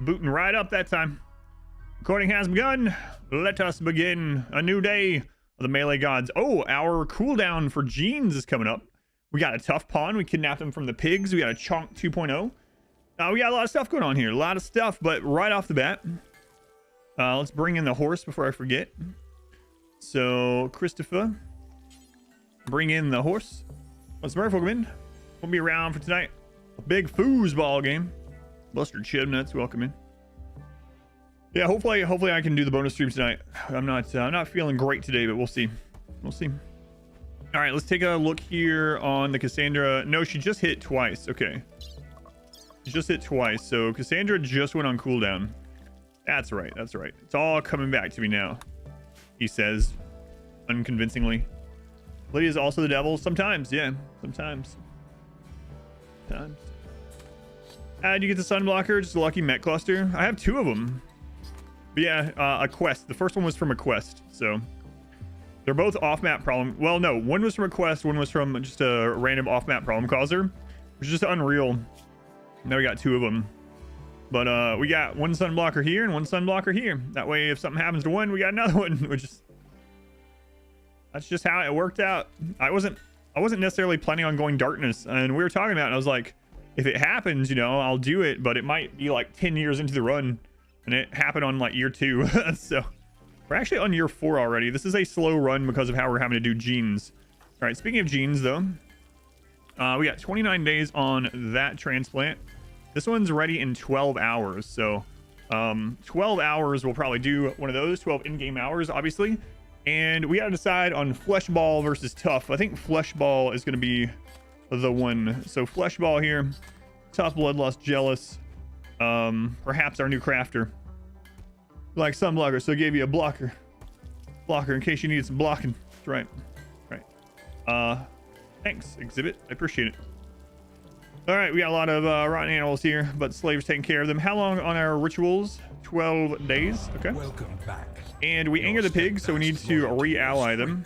booting right up that time. Recording has begun. Let us begin a new day of the melee gods. Oh, our cooldown for genes is coming up. We got a tough pawn. We kidnapped him from the pigs. We got a chonk 2.0. We got a lot of stuff going on here. A lot of stuff, but right off the bat, let's bring in the horse before I forget. So, Christopher, bring in the horse. Let's come in. We'll be around for tonight. A big foosball game. Buster Chibnuts, welcome in. Yeah, hopefully I can do the bonus stream tonight. I'm not feeling great today, but we'll see. We'll see. All right, let's take a look here on the Cassandra. No, she just hit twice. Okay. She just hit twice. So Cassandra just went on cooldown. That's right. That's right. It's all coming back to me now, he says, unconvincingly. Lydia's also the devil. Sometimes, yeah. Sometimes. How'd you get the sunblocker? Just a lucky Met cluster. I have 2 of them. But yeah, a quest. The first one was from a quest, so they're both off-map problem. Well, no, one was from a quest, one was from just a random off-map problem causer, which is just unreal. Now we got 2 of them. But we got one sunblocker here and one sunblocker here. That way, if something happens to one, we got another one, which is that's just how it worked out. I wasn't necessarily planning on going darkness, and we were talking about it, and I was like, if it happens, you know, I'll do it, but it might be like 10 years into the run. And it happened on like year 2. So we're actually on year 4 already. This is a slow run because of how we're having to do genes. All right, speaking of genes though, we got 29 days on that transplant. This one's ready in 12 hours. So 12 hours, we'll probably do one of those, 12 in-game hours, obviously. And we got to decide on flesh ball versus tough. I think flesh ball is going to be the one. So flesh ball here, tough, bloodlust, jealous. Perhaps our new crafter, like sunblocker, so I gave you a blocker in case you needed some blocking. That's right. Thanks, exhibit, I appreciate it. All right, we got a lot of rotten animals here, but slaves taking care of them. How long on our rituals? 12 days. Okay, welcome back. And we anger the pigs, so we need to re-ally them.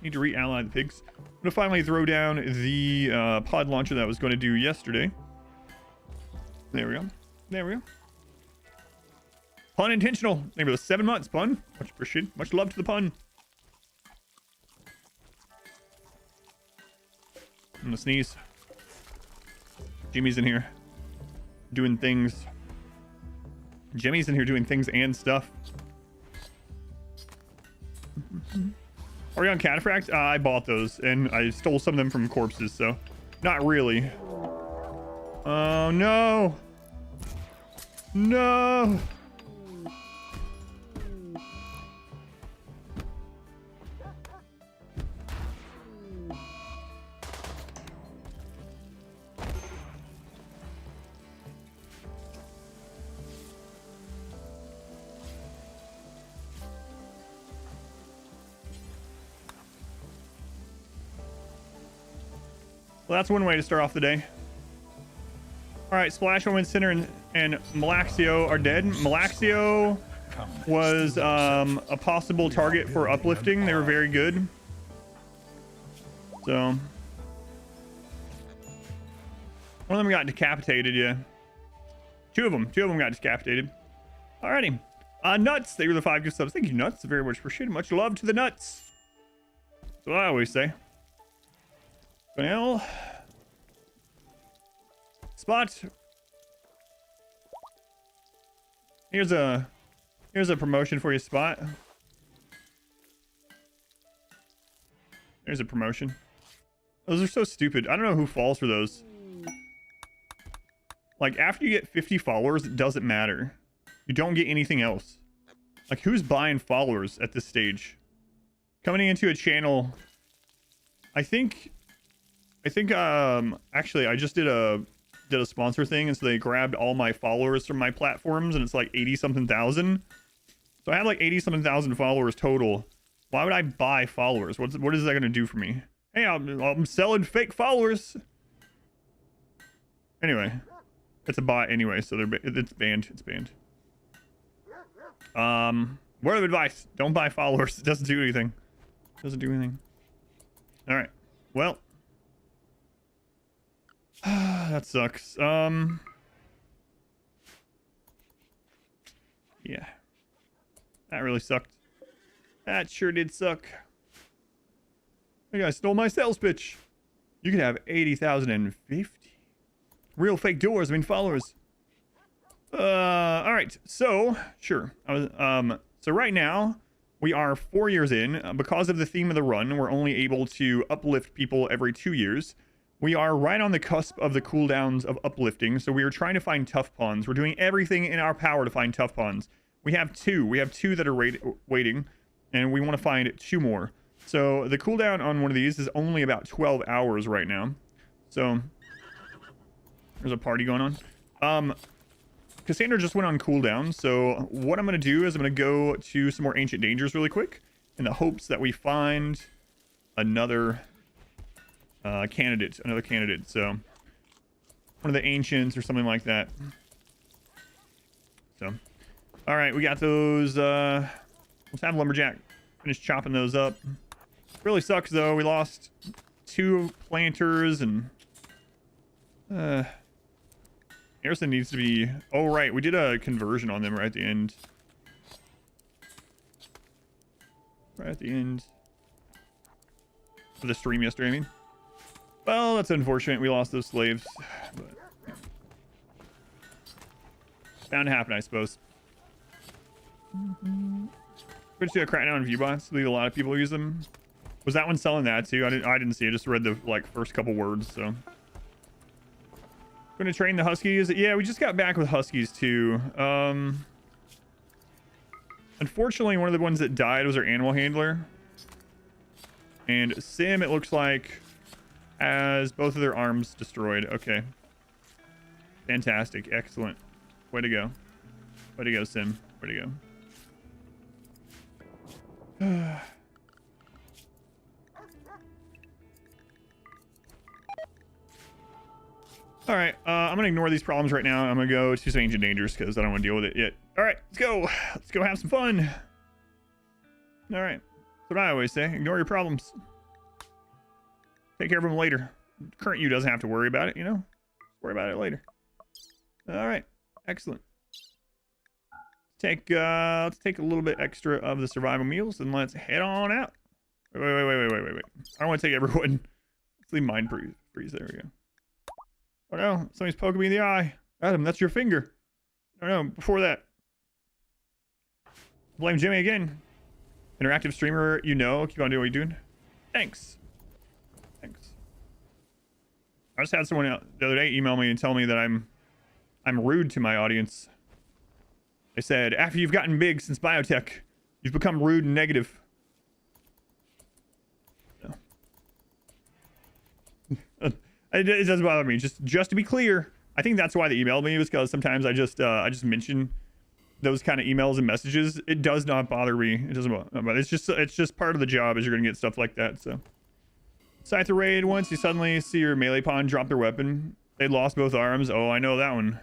Need to re-ally the pigs. I'm gonna finally throw down the pod launcher that I was going to do yesterday. There we go. There we go. Pun intentional. Maybe it was 7 months, pun. Much appreciated. Much love to the pun. I'm gonna sneeze. Jimmy's in here doing things. Jimmy's in here doing things and stuff. Are we on cataphract? I bought those and I stole some of them from corpses, so not really. Oh no! No! Well, that's one way to start off the day. All right, Splash, Woman, Sinner, and Malaxio are dead. Malaxio was a possible target for uplifting. They were very good. So one of them got decapitated, yeah. Two of them got decapitated. Alrighty. Nuts, they were the 5 gift subs. Thank you, Nuts. Very much appreciated. Much love to the Nuts. That's what I always say. Well, Spot. Here's a promotion for you, Spot. There's a promotion. Those are so stupid. I don't know who falls for those. Like, after you get 50 followers, it doesn't matter. You don't get anything else. Like, who's buying followers at this stage? Coming into a channel, I think actually I just did a sponsor thing, and so they grabbed all my followers from my platforms, and it's like 80 something thousand. So I have like 80 something thousand followers total. Why would I buy followers? What is that going to do for me? Hey, I'm selling fake followers. Anyway, it's a bot anyway, so it's banned. It's banned. Word of advice: don't buy followers. It doesn't do anything. Doesn't do anything. All right. Well, that sucks. Yeah. That really sucked. That sure did suck. Hey guys, stole my sales pitch. You can have 80,050. Real fake doors, I mean followers. All right. So, sure. So right now, we are 4 years in. Because of the theme of the run, we're only able to uplift people every 2 years. We are right on the cusp of the cooldowns of uplifting, so we are trying to find tough pawns. We're doing everything in our power to find tough pawns. We have two. We have two that are waiting, and we want to find 2 more. So the cooldown on one of these is only about 12 hours right now. So there's a party going on. Cassandra just went on cooldown, so what I'm going to do is I'm going to go to some more Ancient Dangers really quick in the hopes that we find another candidate. So one of the Ancients or something like that. So, all right, we got those. Let's have Lumberjack finish chopping those up. Really sucks, though. We lost 2 planters and... Harrison needs to be... Oh, right. We did a conversion on them right at the end. Right at the end of the stream yesterday, I mean. Well, that's unfortunate. We lost those slaves. But, yeah. Bound to happen, I suppose. We're just gonna crack down on viewbots. A lot of people use them. Was that one selling that too? I didn't see it. I just read the first couple words, so... Gonna train the Huskies. Yeah, we just got back with Huskies too. Unfortunately, one of the ones that died was our animal handler. And Sim, it looks like, has both of their arms destroyed. Okay. Fantastic. Excellent. Way to go. Way to go, Sim. Way to go. All right, I'm gonna ignore these problems right now. I'm gonna go to some Ancient Dangers because I don't want to deal with it yet. All right, let's go. Let's go have some fun. All right, that's what I always say. Ignore your problems. Take care of them later. Current you doesn't have to worry about it, you know? Worry about it later. All right, excellent. Let's take a little bit extra of the survival meals and let's head on out. Wait. I don't want to take everyone. Let's leave mine freeze. There we go. Oh no, somebody's poking me in the eye. Adam, that's your finger. No, before that. Blame Jimmy again. Interactive streamer, you know. Keep on doing what you're doing. Thanks. I just had someone the other day email me and tell me that I'm rude to my audience. They said, after you've gotten big since biotech, you've become rude and negative. No. It doesn't bother me. Just to be clear, I think that's why they emailed me, was because sometimes I just mention those kind of emails and messages. It does not bother me. It doesn't bother, but it's just part of the job, is you're gonna get stuff like that. So, Scyther raid, once you suddenly see your melee pawn drop their weapon, they lost both arms. Oh, I know that one.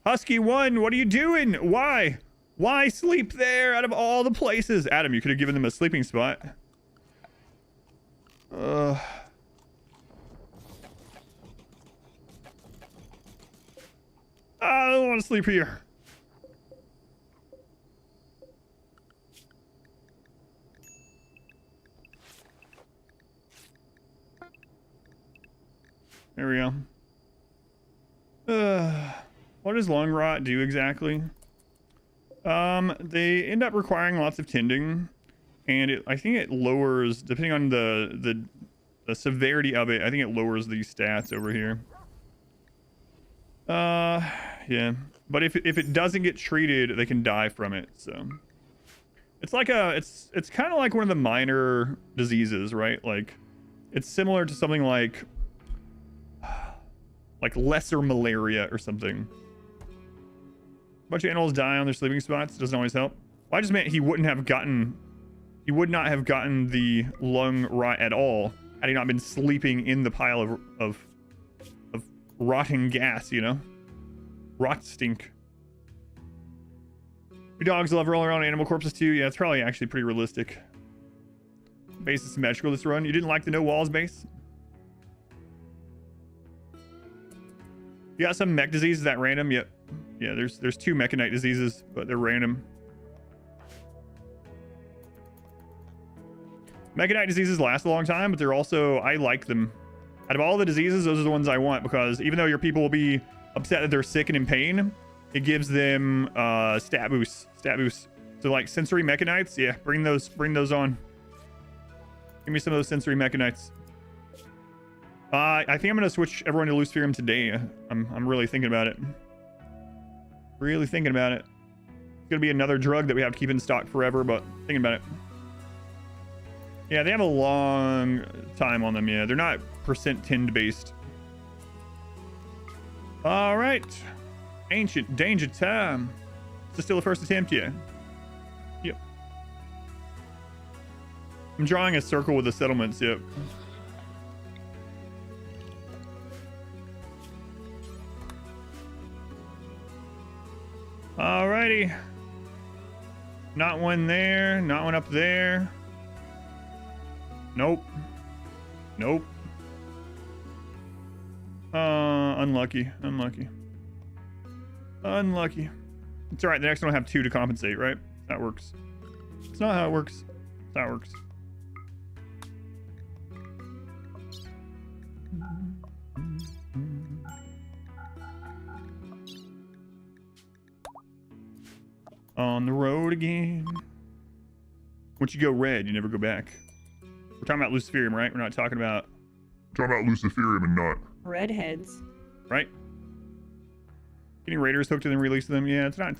Husky 1, what are you doing? Why sleep there out of all the places? Adam, you could have given them a sleeping spot. I don't want to sleep here. There we go. What does long rot do exactly? They end up requiring lots of tending, and I think it lowers, depending on the severity of it, I think it lowers these stats over here. Yeah, but if it doesn't get treated, they can die from it. So it's like it's kind of like one of the minor diseases, right? Like it's similar to something like lesser malaria or something. A bunch of animals die on their sleeping spots. Doesn't always help. Well, I just meant he would not have gotten the lung rot at all had he not been sleeping in the pile of rotting gas, you know? Rot stink. Your dogs love rolling around animal corpses too. Yeah, it's probably actually pretty realistic. Base is symmetrical this run. You didn't like the no walls base? You got some mech disease? Is that random? Yep. Yeah, there's 2 mechanite diseases, but they're random. Mechanite diseases last a long time, but they're also, I like them. Out of all the diseases, those are the ones I want, because even though your people will be upset that they're sick and in pain, it gives them stat boost. So like sensory mechanites, yeah, bring those on. Give me some of those sensory mechanites. I think I'm gonna switch everyone to Luciferium today. I'm really thinking about it. Really thinking about it. It's gonna be another drug that we have to keep in stock forever, but thinking about it. Yeah, they have a long time on them. Yeah, they're not percent tinned based. All right, ancient danger time. Is this still the first attempt? Yeah. Yep. I'm drawing a circle with the settlements. Yep. Alrighty. Not one there. Not one up there. Nope. Nope. Unlucky. It's alright. The next one will have 2 to compensate, right? That works. It's not how it works. It's how it works. On the road again. Once you go red, you never go back. We're talking about Luciferium, right? We're not talking about... We're talking about Luciferium and not... Redheads. Right? Getting raiders hooked and then releasing them. Yeah, it's not...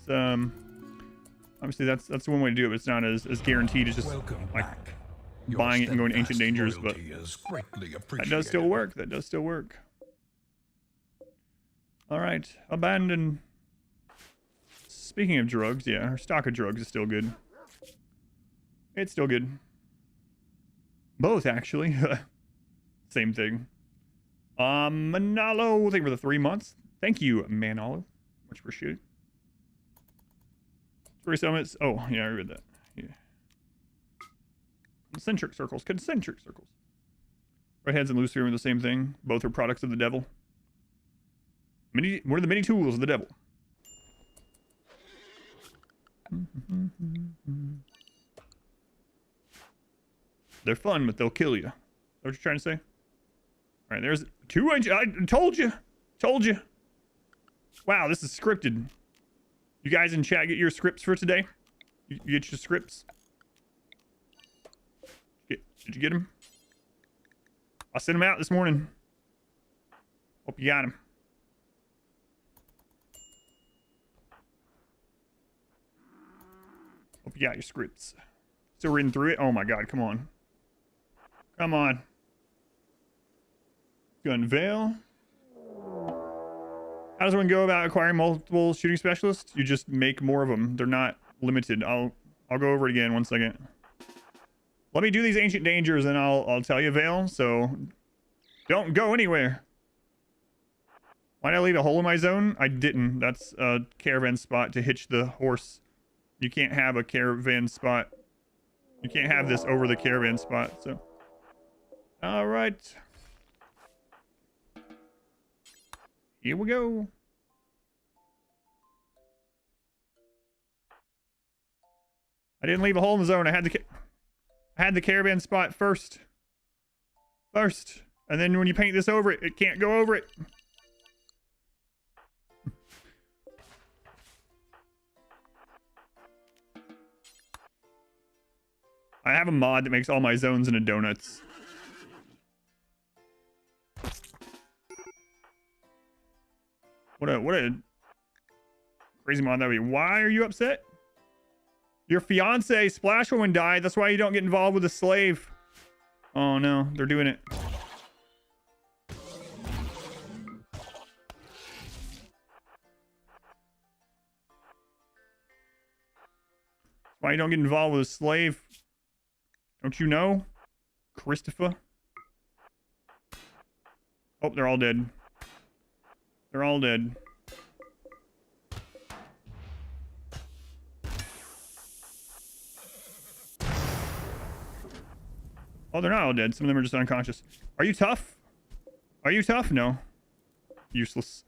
obviously, that's one way to do it, but it's not as guaranteed as just like buying it and going to Ancient Dangers, but that does still work. That does still work. All right. Abandon... Speaking of drugs, yeah, our stock of drugs is still good. It's still good. Both, actually. Same thing. Manalo, thank you for the 3 months. Thank you, Manalo. Much appreciated. 3 summits. Oh, yeah, I read that. Yeah. Concentric circles. Redheads and Luciferium are the same thing. Both are products of the devil. One of the many tools of the devil. They're fun, but they'll kill you. Is that what you're trying to say? All right, there's 2 inch. I told you. Wow, this is scripted. You guys in chat get your scripts for today? You get your scripts? Did you get them? I sent them out this morning. Hope you got them. Hope you got your scripts. Still reading through it? Oh my god, come on. Come on. Gun Veil. How does one go about acquiring multiple shooting specialists? You just make more of them. They're not limited. I'll go over it again 1 second. Let me do these Ancient Dangers and I'll tell you, Veil. So don't go anywhere. Why did I leave a hole in my zone? I didn't. That's a caravan spot to hitch the horse. You can't have a caravan spot. You can't have this over the caravan spot, so. All right. Here we go. I didn't leave a hole in the zone. I had the caravan spot first. And then when you paint this over it, it can't go over it. I have a mod that makes all my zones into donuts. What a crazy mod that would be. Why are you upset? Your fiance, Splash Woman, died. That's why you don't get involved with a slave. Oh no, they're doing it. Why you don't get involved with a slave? Don't you know? Christopher? Oh, they're all dead. They're all dead. Oh, they're not all dead. Some of them are just unconscious. Are you tough? Are you tough? No. Useless.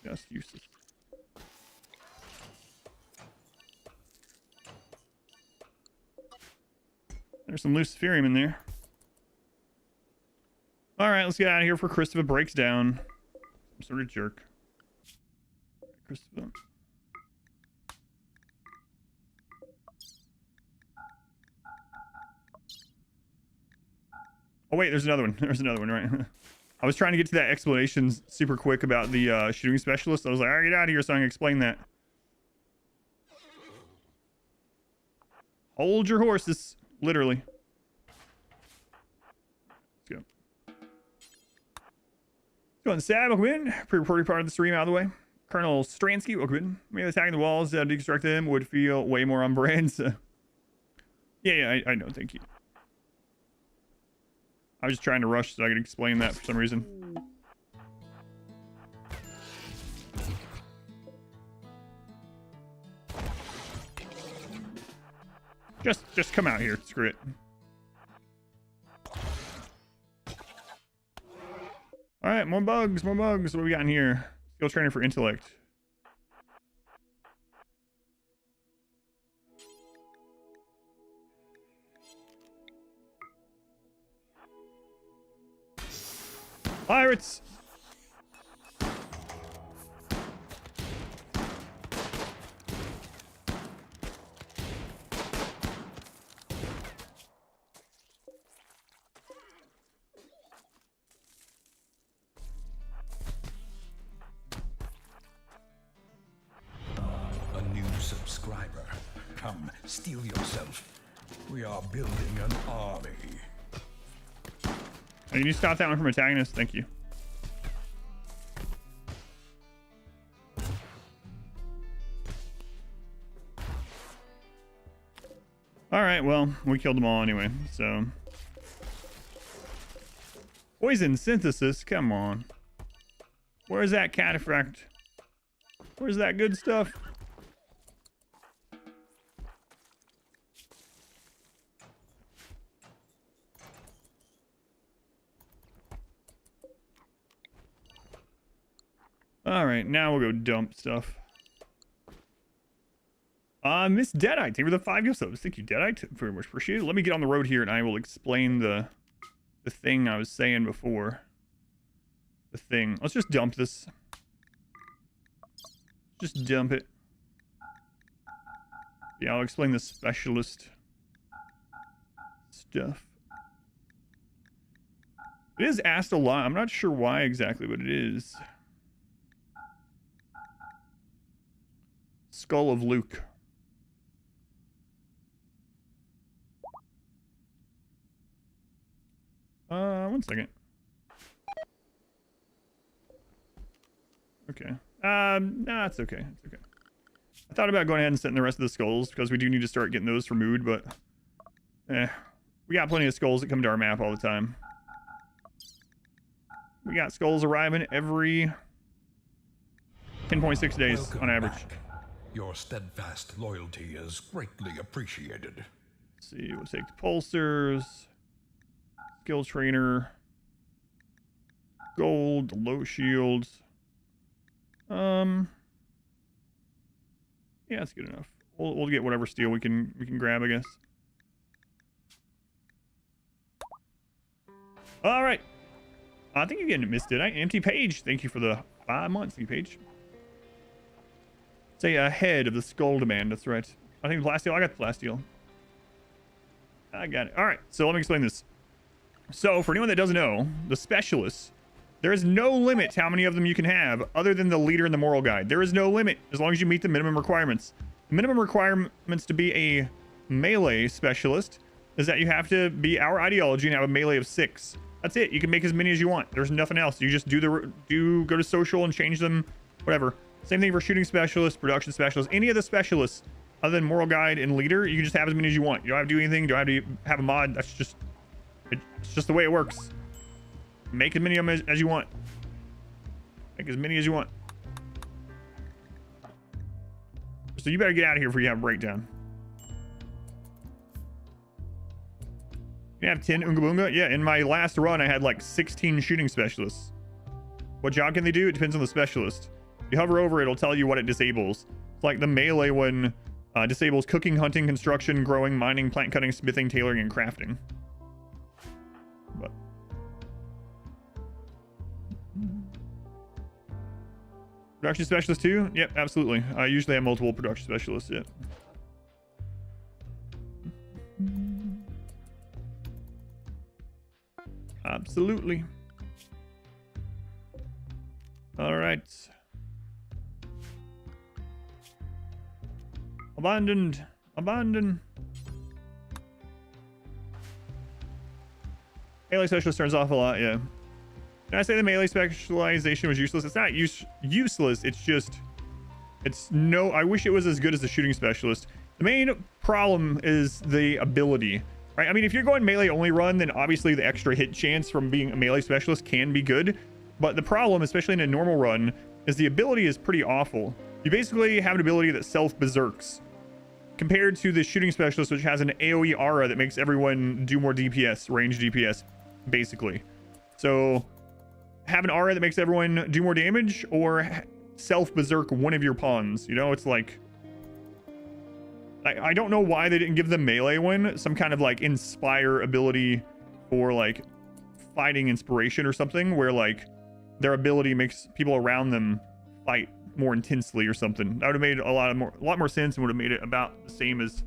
Just useless. There's some Luciferium in there. All right, let's get out of here before Christopher breaks down. Some sort of jerk. Christopher. Oh wait, there's another one. There's another one, right? I was trying to get to that explanation super quick about the shooting specialist. I was like, all right, get out of here so I can explain that. Hold your horses, literally. Let's go. Go on, Sab, welcome in. Pre-recorded part of the stream out of the way. Colonel Stransky, welcome in. Maybe attacking the walls to deconstruct them would feel way more on brand. So. Yeah, I know, thank you. I was just trying to rush so I could explain that for some reason. Just come out here. Screw it. All right, more bugs, more bugs. What do we got in here? Skill training for intellect. Pirates! A new subscriber. Come, steel yourself. We are building an army. Oh, you need to stop that one from attacking us. Thank you. All right, well, we killed them all anyway, so. Poison synthesis, come on. Where's that cataphract? Where's that good stuff? All right, now we'll go dump stuff. Miss Deadite, thank you for the 5 gifts. Thank you, Deadite. Very much appreciated. Let me get on the road here and I will explain the thing I was saying before. The thing. Let's just dump this. Just dump it. Yeah, I'll explain the specialist stuff. It is asked a lot. I'm not sure why exactly, but it is. Skull of Luke. One second. Okay. No, it's okay. It's okay. I thought about going ahead and setting the rest of the skulls because we do need to start getting those for mood, but we got plenty of skulls that come to our map all the time. We got skulls arriving every 10.6 days Welcome on average. back. Your steadfast loyalty is greatly appreciated. Let's see, we'll take the pulsars, skill trainer, gold, the low shields. Yeah, that's good enough. We'll get whatever steel we can grab, I guess. All right. I think you're getting missed, did I? Empty page. Thank you for the 5 months, empty page. Say ahead of the skull demand. That's right. I think the plasteel. I got the plasteel. I got it. All right. So let me explain this. So for anyone that doesn't know, the specialists, there is no limit to how many of them you can have other than the leader and the moral guide. There is no limit as long as you meet the minimum requirements. The minimum requirements to be a melee specialist is that you have to be our ideology and have a melee of 6. That's it. You can make as many as you want. There's nothing else. You just go to social and change them, whatever. Same thing for shooting specialist, production specialist, any of the specialists other than moral guide and leader. You can just have as many as you want. You don't have to do anything. You don't have to have a mod. That's just, it's just the way it works. Make as many of them as you want. Make as many as you want. So you better get out of here before you have a breakdown. You have 10 Oonga Boonga? Yeah, in my last run, I had like 16 shooting specialists. What job can they do? It depends on the specialist. You hover over it, it'll tell you what it disables. It's like the melee one disables cooking, hunting, construction, growing, mining, plant cutting, smithing, tailoring, and crafting. But production specialist too? Yep, absolutely. I usually have multiple production specialists. Yep. Absolutely. All right. Abandoned. Abandoned. Melee specialist turns off a lot, yeah. Can I say the melee specialization was useless? It's not useless, it's just... It's no... I wish it was as good as the shooting specialist. The main problem is the ability, right? I mean, if you're going melee only run, then obviously the extra hit chance from being a melee specialist can be good. But the problem, especially in a normal run, is the ability is pretty awful. You basically have an ability that self-berserks, compared to the shooting specialist, which has an AoE aura that makes everyone do more DPS, range DPS, basically. So have an aura that makes everyone do more damage, or self-berserk one of your pawns. You know, it's like... I don't know why they didn't give the melee one some kind of like inspire ability for like fighting inspiration or something, where like their ability makes people around them fight more intensely or something. That would have made a lot more sense and would have made it about the same as...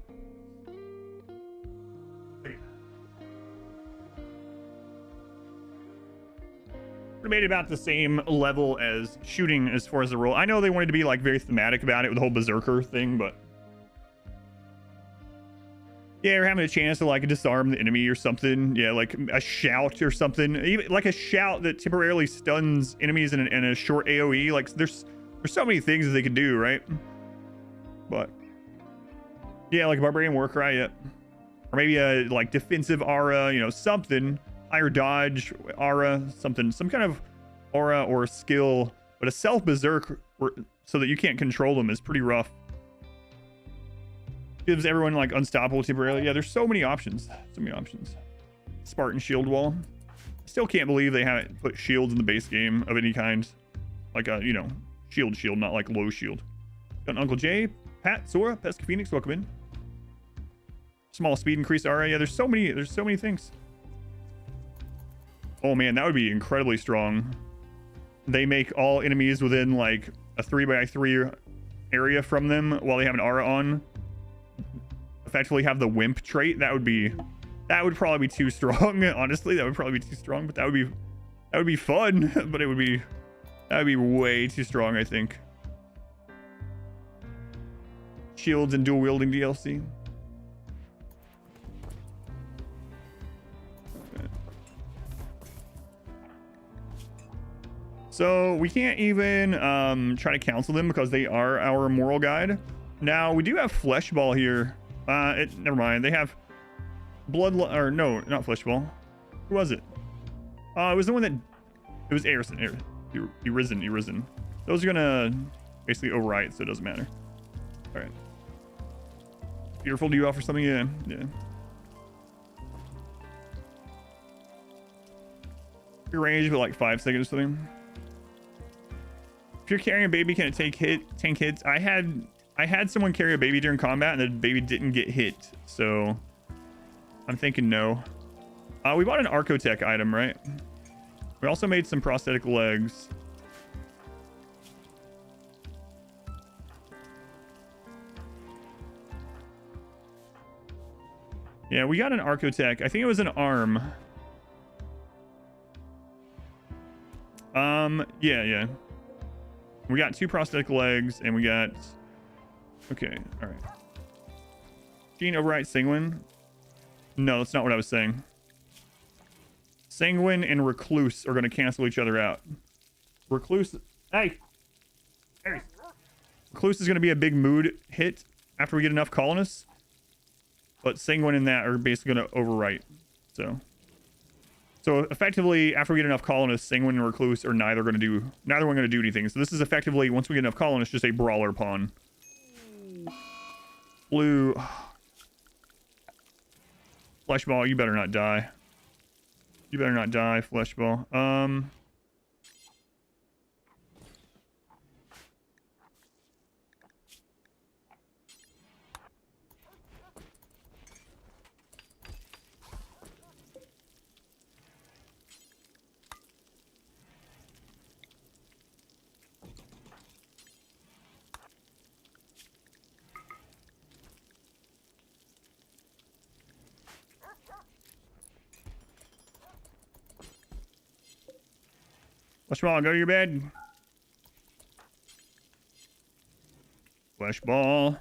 Would have made it about the same level as shooting as far as the role. I know they wanted to be like very thematic about it with the whole berserker thing, but yeah, you're having a chance to like disarm the enemy or something. Yeah, like a shout or something. Even like a shout that temporarily stuns enemies in a short AoE. Like there's so many things that they can do, right? But yeah, like a barbarian war cry, yeah. Or maybe a like defensive aura, you know, something. Higher dodge aura, something, some kind of aura or skill. But a self berserk so that you can't control them is pretty rough. Gives everyone like unstoppable temporarily. Yeah, there's so many options. So many options. Spartan shield wall. Still can't believe they haven't put shields in the base game of any kind. Like a, you know, shield, not like low shield. Got Uncle J, Pat, Sora, Pesca Phoenix, welcome in. Small speed increase aura. Yeah, there's so many things. Oh man, that would be incredibly strong. They make all enemies within like a 3x3 area from them while they have an aura on. Effectively have the wimp trait. That would probably be too strong. Honestly, that would probably be too strong, but that would be fun. But that would be way too strong, I think. Shields and dual wielding DLC. Okay. So we can't even try to counsel them because they are our moral guide. Now we do have Flesh Ball here. Never mind. They have blood, or no, not Flesh Ball. Who was it? It was the one that, it was Arison. Arisen. Those are gonna basically overwrite, so it doesn't matter. All right. Fearful, do you offer something? Yeah. Your range of like 5 seconds or something. If you're carrying a baby, can it tank hits? I had someone carry a baby during combat and the baby didn't get hit, so I'm thinking no. We bought an Archotech item, right? We also made some prosthetic legs. Yeah, we got an Archotech. I think it was an arm. Yeah. We got 2 prosthetic legs and we got... Okay, all right. Gene override Sanguine. No, that's not what I was saying. Sanguine and Recluse are going to cancel each other out. Recluse... Hey! Recluse is going to be a big mood hit after we get enough colonists. But Sanguine and that are basically going to overwrite. So effectively, after we get enough colonists, Sanguine and Recluse are neither one going to do anything. So this is effectively, once we get enough colonists, just a brawler pawn. Blue. Flesh Ball, you better not die. You better not die, Flesh Ball. Flesh ball, go to your bed. Flesh ball.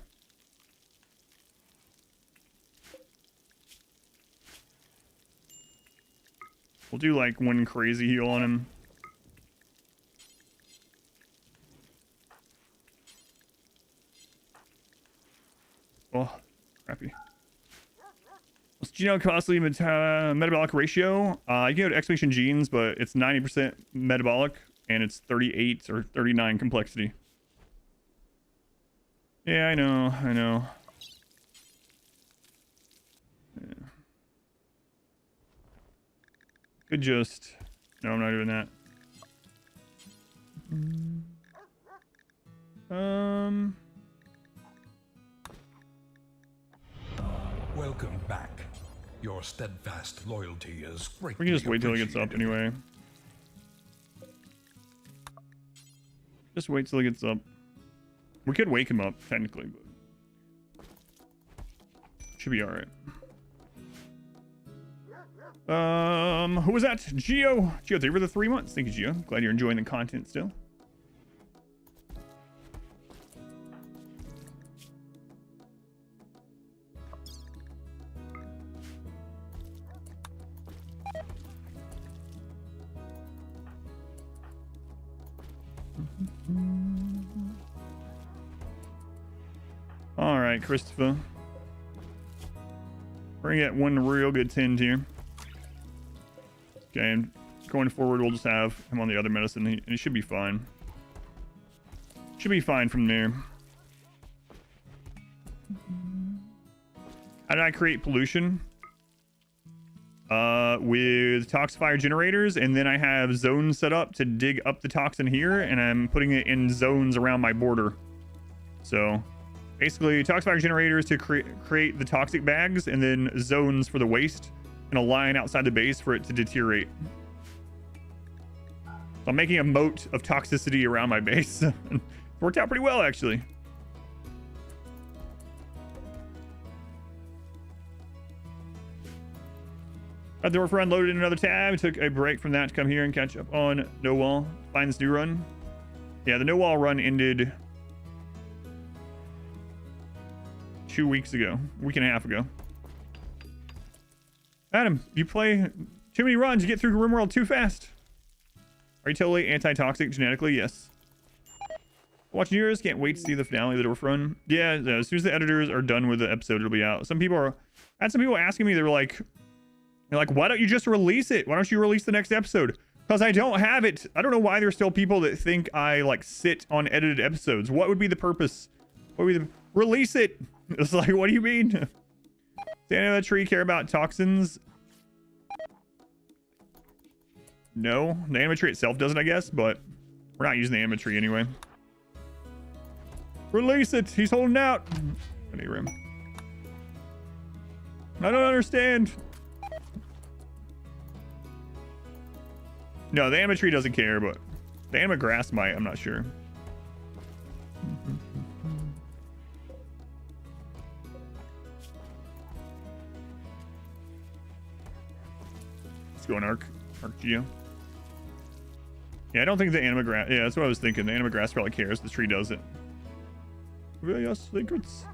We'll do like one crazy heal on him. Oh, crappy. What's genome costly metabolic ratio? You can go to exclamation genes, but it's 90% metabolic and it's 38 or 39 complexity. Yeah, I know. Yeah. Could just... No, I'm not doing that. Welcome back. Your steadfast loyalty is greatly We can just wait till he gets up anyway. Just wait till he gets up. We could wake him up, technically, but... Should be alright. Who was that? Geo, thank you for the 3 months. Thank you, Geo. Glad you're enjoying the content still. All right, Christopher. We're gonna get one real good tend here. Okay, and going forward, we'll just have him on the other medicine, and he should be fine. Should be fine from there. How did I create pollution? With toxifier generators, and then I have zones set up to dig up the toxin here, and I'm putting it in zones around my border. So basically, toxifier generators to create the toxic bags, and then zones for the waste, and a line outside the base for it to deteriorate. So I'm making a moat of toxicity around my base. It worked out pretty well, actually. Got the run loaded in another tab. Took a break from that to come here and catch up on No Wall. Find this new run. Yeah, the No Wall run ended 2 weeks ago. A week and a half ago. Adam, you play too many runs. You get through RimWorld too fast. Are you totally anti-toxic genetically? Yes. Watching yours. Can't wait to see the finale of the Dwarf run. Yeah, as soon as the editors are done with the episode, it'll be out. Some people are... I had some people asking me, they're like, why don't you just release it? Why don't you release the next episode? Because I don't have it. I don't know why there's still people that think I like sit on edited episodes. What would be the purpose? What would be the... Release it. It's like, what do you mean? Does the animal tree care about toxins? No, the animal tree itself doesn't, I guess, but we're not using the animal tree anyway. Release it. He's holding out. I need room. I don't understand. No, the animal tree doesn't care, but the animal grass might. I'm not sure. Let's go on Arc Geo. Yeah, I don't think the anima grass. Yeah, that's what I was thinking. The anima grass probably cares. The tree doesn't. Really, us secrets.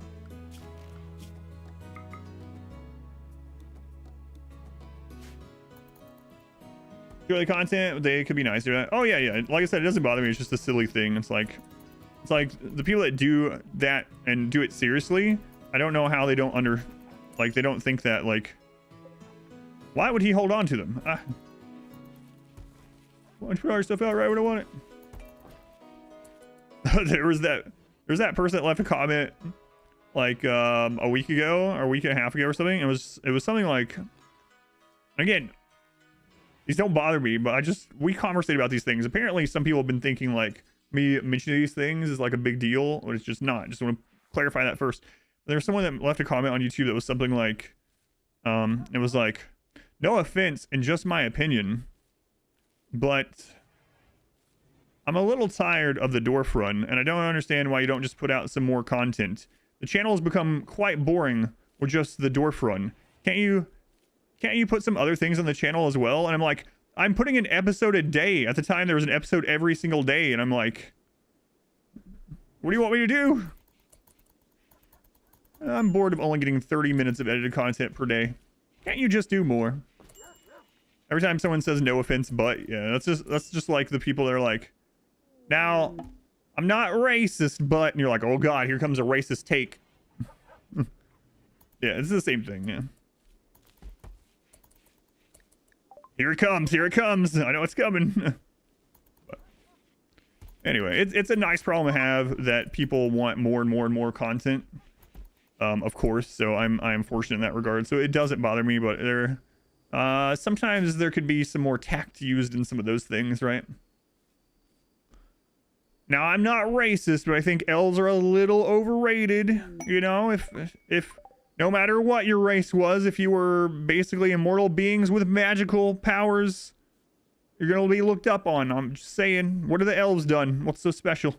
The content, they could be nicer. Oh yeah. Like I said, it doesn't bother me. It's just a silly thing. It's like the people that do that and do it seriously. I don't know how they don't they don't think that like. Why would he hold on to them? Why don't you put all your stuff out right when I want it? There's that person that left a comment like a week ago or a week and a half ago or something. It was something like, again, these don't bother me, but we conversate about these things. Apparently some people have been thinking like me mentioning these things is like a big deal, but it's just not. Just want to clarify that first. There's someone that left a comment on YouTube that was something like, it was like, no offense and just my opinion, but I'm a little tired of the Dwarf run, and I don't understand why you don't just put out some more content. The channel has become quite boring with just the Dwarf run. Can't you put some other things on the channel as well? And I'm like, I'm putting an episode a day. At the time, there was an episode every single day, and I'm like, what do you want me to do? I'm bored of only getting 30 minutes of edited content per day. Can't you just do more? Every time someone says no offense, but yeah, that's just like the people that are like, now, I'm not racist, but, and you're like, oh god, here comes a racist take. Yeah, it's the same thing, yeah. Here it comes, I know it's coming. But anyway, it's a nice problem to have that people want more and more and more content. Of course, so I'm fortunate in that regard, so it doesn't bother me, but sometimes there could be some more tact used in some of those things, right? Now, I'm not racist, but I think elves are a little overrated. You know, if no matter what your race was, if you were basically immortal beings with magical powers, you're gonna be looked up on. I'm just saying, what have the elves done? What's so special?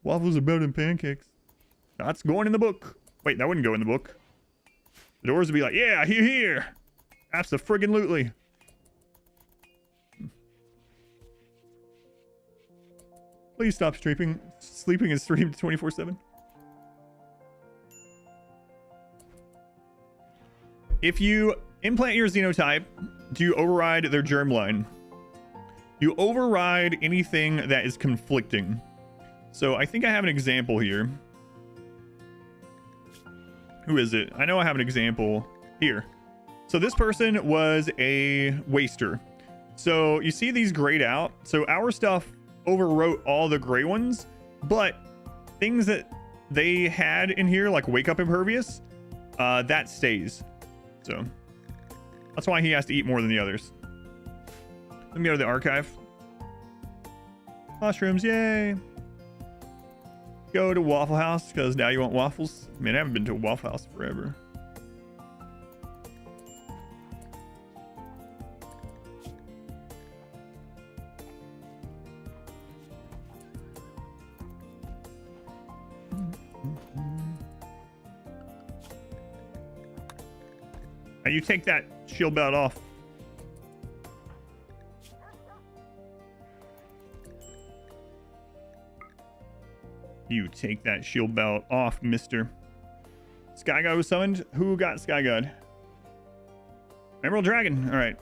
Waffles are better than pancakes. That's going in the book. Wait, that wouldn't go in the book. The doors would be like, yeah, here. Abso-friggin-lutely. Please stop streaming. Sleeping is streamed 24/7. If you implant your xenotype, do you override their germline? You override anything that is conflicting. So I think I have an example here. Who is it? I know I have an example here. So this person was a waster. So you see these grayed out. So our stuff overwrote all the gray ones, but things that they had in here, like wake up impervious, that stays. So that's why he has to eat more than the others. Let me go to the archive. Mushrooms, yay. Go to Waffle House because now you want waffles. Man, I haven't been to a Waffle House forever. Now you take that shield belt off. You take that shield belt off, mister. Sky God was summoned. Who got Sky God? Emerald Dragon. All right.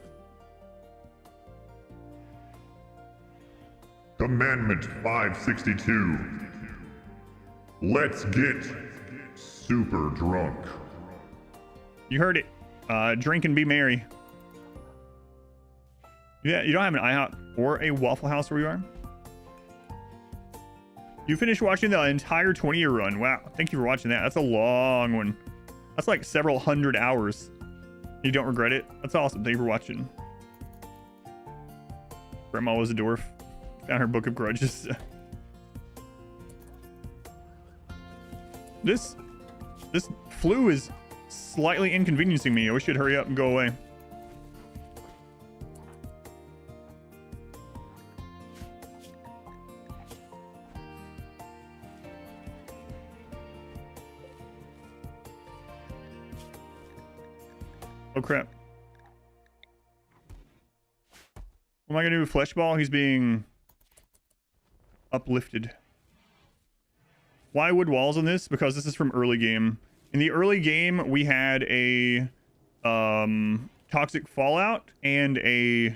Commandment 562. Let's get super drunk. You heard it. Drink and be merry. Yeah, you don't have an IHOP or a Waffle House where you are? You finished watching the entire 20-year run. Wow, thank you for watching that. That's a long one. That's like several hundred hours. You don't regret it? That's awesome. Thank you for watching. Grandma was a dwarf. Found her book of grudges. This flu is slightly inconveniencing me. I wish you'd hurry up and go away. Oh crap. What am I gonna do with Flesh Ball? He's being uplifted. Why wood walls on this? Because this is from early game. In the early game, we had a toxic fallout and a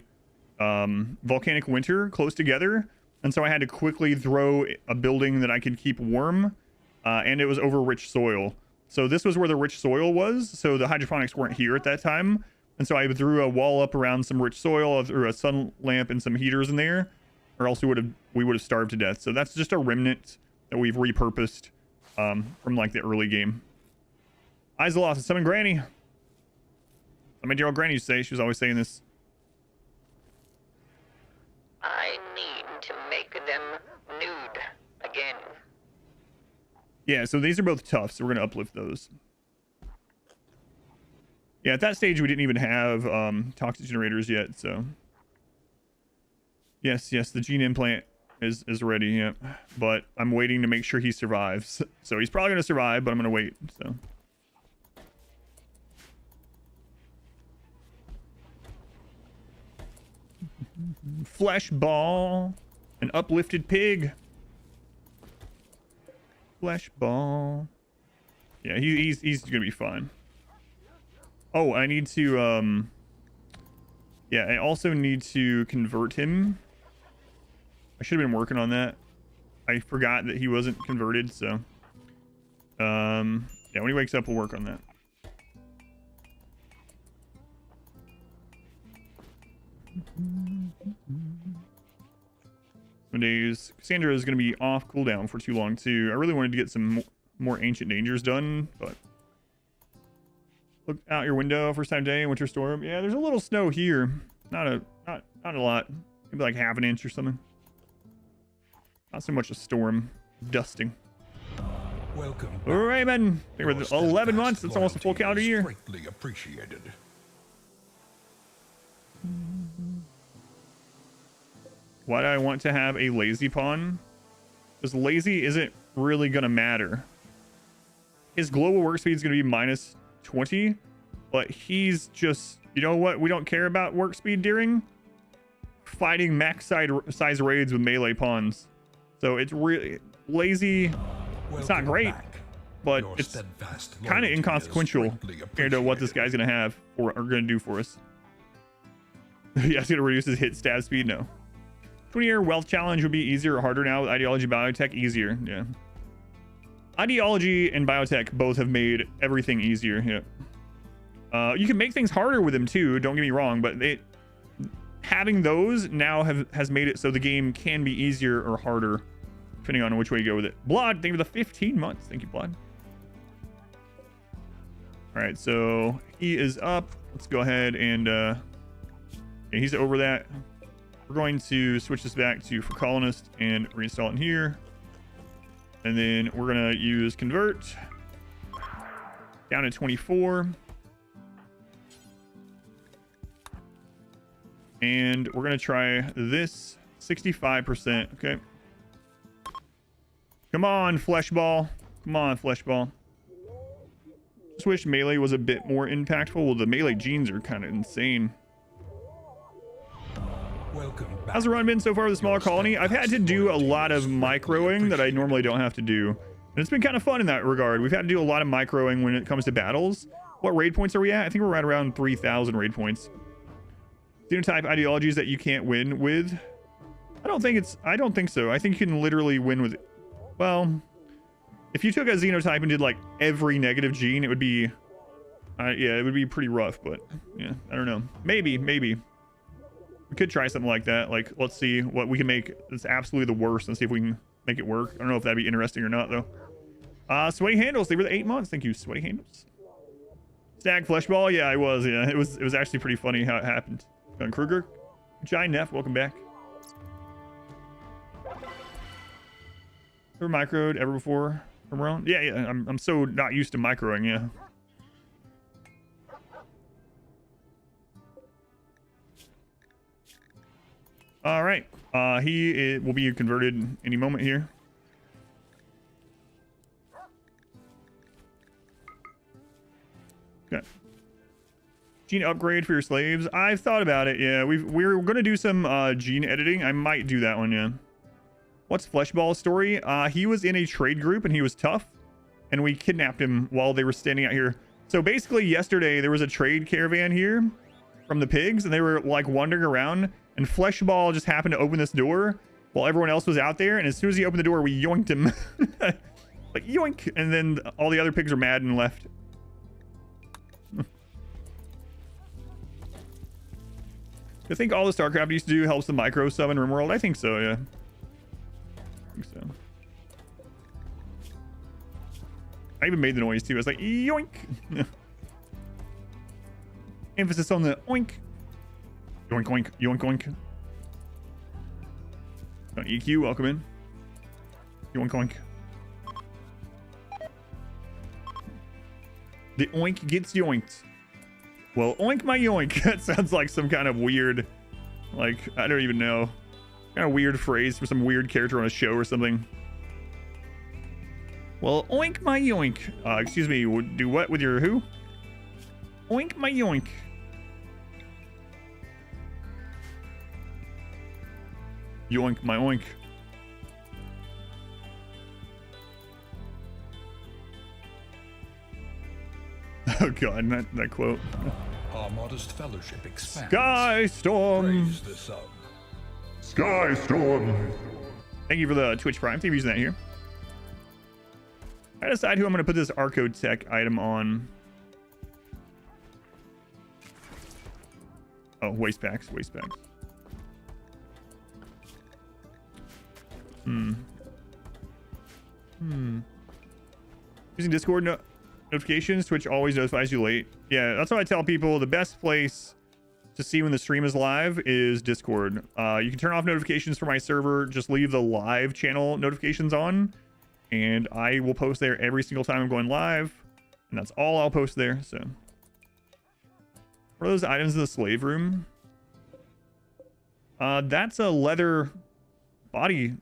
volcanic winter close together. And so I had to quickly throw a building that I could keep warm. And it was over rich soil. So this was where the rich soil was. So the hydroponics weren't here at that time. And so I threw a wall up around some rich soil, threw a sun lamp and some heaters in there, or else we would have starved to death. So that's just a remnant that we've repurposed from like the early game. Isolaf, summon Granny. I made your old Granny used to say. She was always saying this. I need to make them nude again. Yeah, so these are both tough, so we're going to uplift those. Yeah, at that stage, we didn't even have toxic generators yet, so... Yes, the gene implant is ready, yeah. But I'm waiting to make sure he survives. So he's probably going to survive, but I'm going to wait, so... Flesh ball. An uplifted pig. Flesh ball. Yeah, he's gonna be fine. Oh, I need to yeah, I also need to convert him. I should have been working on that. I forgot that he wasn't converted, so yeah, when he wakes up we'll work on that. Some days Cassandra is going to be off cooldown for too long too. I really wanted to get some more ancient dangers done, but look out your window, first time day, winter storm. Yeah, there's a little snow here. Not a lot. Maybe like half an inch or something. Not so much a storm. Dusting. Welcome. Raymond, with 11 months, it's almost a full calendar year. Greatly appreciated. Why do I want to have a lazy pawn? Because lazy isn't really gonna matter. His global work speed is gonna be minus 20, but he's just, you know what we don't care about work speed during? Fighting max size raids with melee pawns. So it's really lazy. It's not great, but it's kind of inconsequential compared to what this guy's gonna have or gonna do for us. Yeah, it's gonna reduce his hit stab speed. No. 20-year wealth challenge would be easier or harder now with ideology biotech. Easier. Yeah. Ideology and biotech both have made everything easier. Yeah. You can make things harder with them too, don't get me wrong, but having those now has made it so the game can be easier or harder depending on which way you go with it. Blood, thank you for the 15 months. Thank you, Blood. All right, so he is up. Let's go ahead and yeah, he's over that. We're going to switch this back to for colonist and reinstall it in here. And then we're going to use convert down to 24. And we're going to try this 65%. Okay. Come on, flesh ball. Come on, flesh ball. Just wish melee was a bit more impactful. Well, the melee genes are kind of insane. How's the run been so far with the smaller colony? I've had to do a lot of microing that I normally don't have to do. And it's been kind of fun in that regard. We've had to do a lot of microing when it comes to battles. What raid points are we at? I think we're right around 3,000 raid points. Xenotype ideologies that you can't win with. I don't think so. I think you can literally win with, well, if you took a xenotype and did like every negative gene, it would be, yeah, it would be pretty rough, but yeah, I don't know. Maybe. We could try something like that. Like, let's see what we can make that's absolutely the worst and see if we can make it work. I don't know if that'd be interesting or not, though. Sweaty Handles, they were the 8 months. Thank you, Sweaty Handles. Stag Fleshball, yeah, I was. Yeah, it was actually pretty funny how it happened. Kruger, Jai Neff, welcome back. Ever microed ever before from around? Yeah, I'm so not used to microing, yeah. All right, he will be converted any moment here. Okay. Gene upgrade for your slaves. I've thought about it. Yeah, we're gonna do some gene editing. I might do that one. Yeah. What's Fleshball's story? He was in a trade group and he was tough, and we kidnapped him while they were standing out here. So basically, yesterday there was a trade caravan here from the pigs, and they were like wandering around. And Fleshball just happened to open this door while everyone else was out there. And as soon as he opened the door, we yoinked him. Like, yoink. And then all the other pigs are mad and left. I think all the StarCraft used to do helps the micro summon RimWorld. I think so, yeah. I think so. I even made the noise too. I was like, yoink. Emphasis on the oink. Yoink, oink, yoink, oink. EQ, welcome in. Yoink, oink. The oink gets yoinked. Well, oink my yoink. That sounds like some kind of weird, like, I don't even know. Kind of weird phrase for some weird character on a show or something. Well, oink my yoink. Excuse me, do what with your who? Oink my yoink. Yoink, my oink. Oh god, that quote. Our modest fellowship expands. Sky Storm. Praise the sun. Skystorm. Thank you for the Twitch Prime. Thank you for using that here. I decide who I'm going to put this Arco Tech item on. Oh, waste packs. Using Discord notifications, Twitch always notifies you late. Yeah, that's what I tell people. The best place to see when the stream is live is Discord. You can turn off notifications for my server. Just leave the live channel notifications on, and I will post there every single time I'm going live. And that's all I'll post there. So, what are those items in the slave room? That's a leather body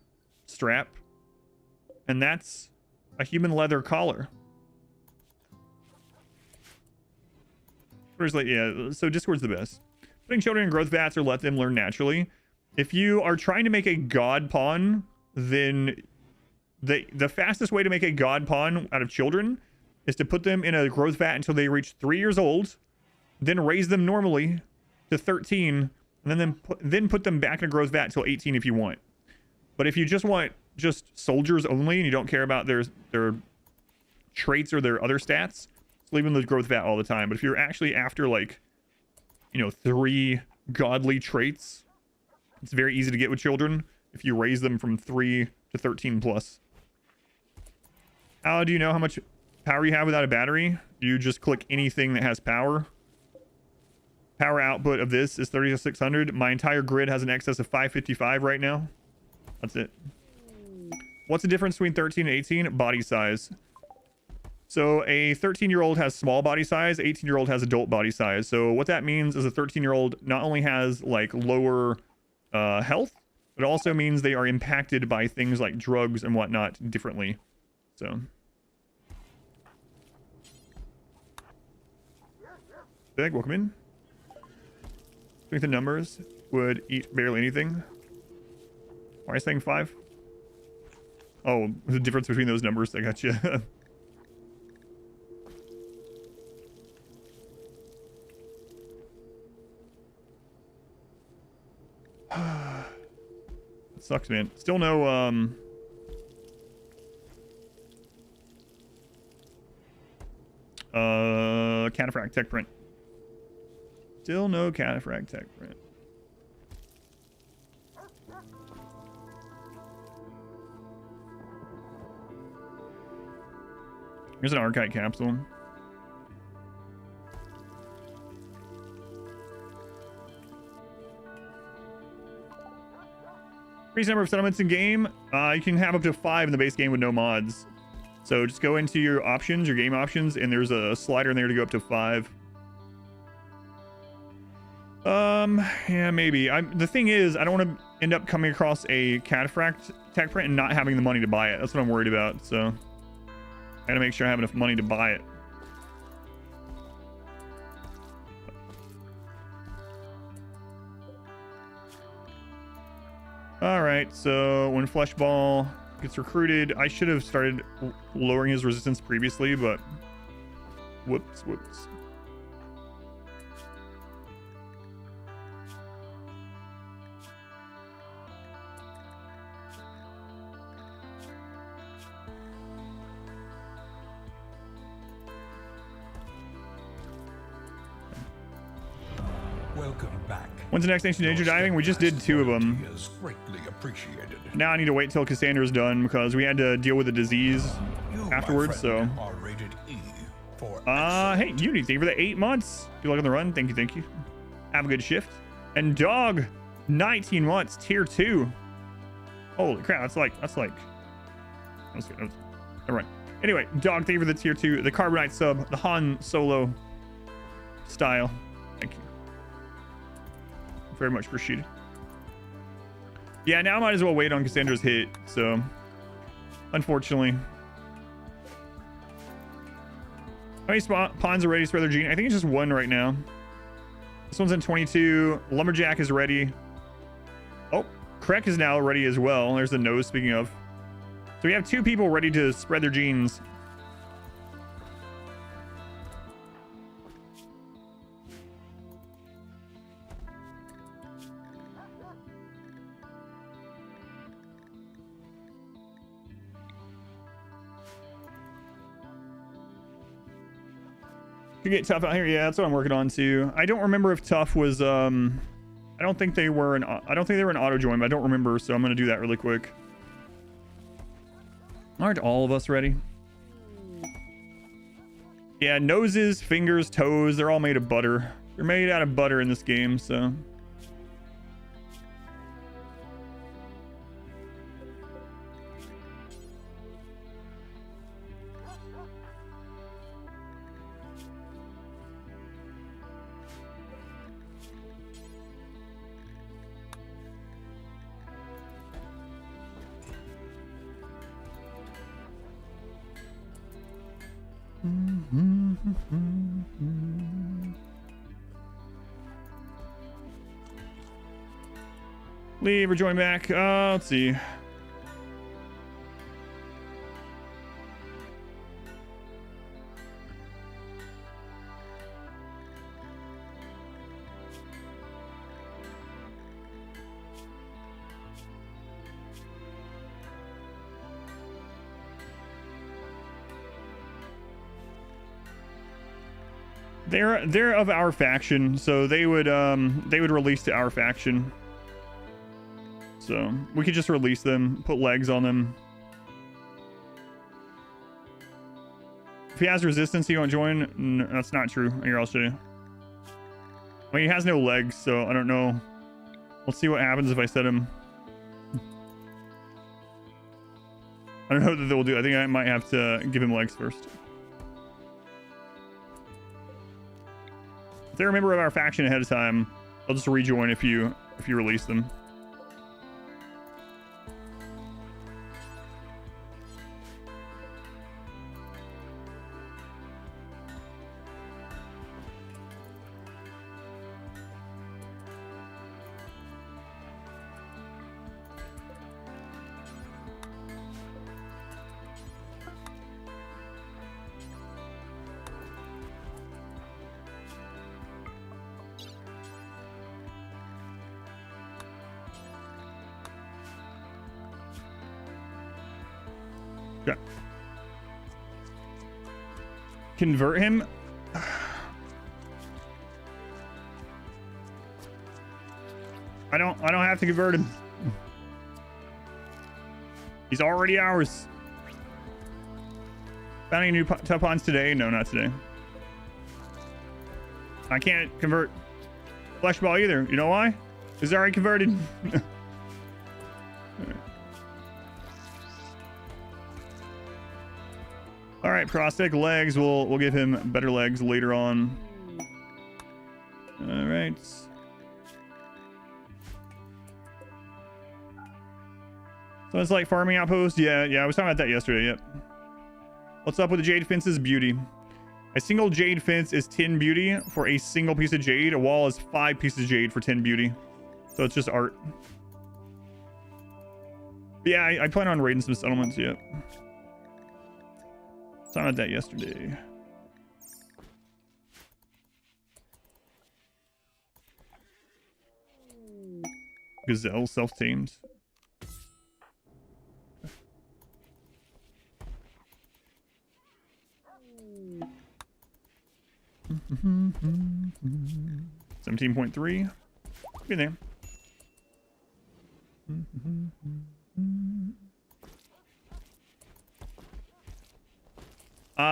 strap, and that's a human leather collar. Like, yeah, so Discord's the best. Putting children in growth vats or let them learn naturally. If you are trying to make a god pawn, then the fastest way to make a god pawn out of children is to put them in a growth vat until they reach 3 years old, then raise them normally to 13, and then put them back in a growth vat until 18 if you want. But if you just want just soldiers only and you don't care about their traits or their other stats, leave them in the growth vat all the time. But if you're actually after, like, you know, 3 godly traits, it's very easy to get with children if you raise them from 3 to 13 plus. How do you know how much power you have without a battery? You just click anything that has power. Power output of this is 3600. My entire grid has an excess of 555 right now. That's it. What's the difference between 13 and 18? Body size. So a 13-year-old has small body size, 18-year-old has adult body size. So what that means is a 13-year-old not only has like lower health, but it also means they are impacted by things like drugs and whatnot differently. So Big, welcome in. Strength in numbers would eat barely anything. Why are you saying 5? Oh, the difference between those numbers. I got you. It sucks, man. Still no cataphract tech print. Still no cataphract tech print. Here's an archite capsule. Increase number of settlements in game. You can have up to 5 in the base game with no mods. So just go into your options, your game options, and there's a slider in there to go up to 5. Yeah, maybe. The thing is, I don't want to end up coming across a cataphract tech print and not having the money to buy it. That's what I'm worried about. So I gotta make sure I have enough money to buy it. Alright, so when Fleshball gets recruited, I should have started lowering his resistance previously, but whoops. Welcome back. When's the next Ancient Danger diving? We just did 2 of them. Is greatly appreciated. Now I need to wait till Cassandra's done because we had to deal with the disease You, afterwards. my friend, So, are rated E for hey, Unity, thank you for the 8 months. Good luck on the run. Thank you. Have a good shift. And Dog, 19 months, tier 2. Holy crap, that's like. Never mind. Anyway, Dog, thank you for the tier 2, the Carbonite sub, the Han Solo style. Thank you. Very much appreciated. Yeah, now I might as well wait on Cassandra's hit. So, unfortunately. How many pawns are ready for their gene? I think it's just 1 right now. This one's in 22. Lumberjack is ready. Oh, Krek is now ready as well. There's the nose, speaking of. So we have 2 people ready to spread their genes. Could get Tough out here. Yeah, that's what I'm working on too. I don't remember if Tough was I don't think they were an auto join, but I don't remember, so I'm gonna do that really quick. Aren't all of us ready? Yeah, noses, fingers, toes, they're all made of butter. They're made out of butter in this game, so. Leave or join back. Let's see. They're of our faction, so they would release to our faction. So we could just release them, put legs on them. If he has resistance, he won't join. No, that's not true. Here, I'll show you. Well, he has no legs, so I don't know. Let's see what happens if I set him. I don't know what they'll do. I think I might have to give him legs first. If they're a member of our faction ahead of time, I'll just rejoin if you release them. Okay. Convert him. I don't have to convert him. He's already ours. Found any new tough ponds today? No, not today. I can't convert flesh ball either. You know why? It's already converted. All right, prosthetic legs. We'll give him better legs later on. All right. So it's like farming outpost. Yeah, I was talking about that yesterday. Yep. What's up with the jade fences? Beauty. A single jade fence is 10 beauty for a single piece of jade. A wall is 5 pieces of jade for 10 beauty. So it's just art. But yeah, I plan on raiding some settlements. Yep. Talking about that yesterday. Gazelle self-tamed. $17.3. Good name.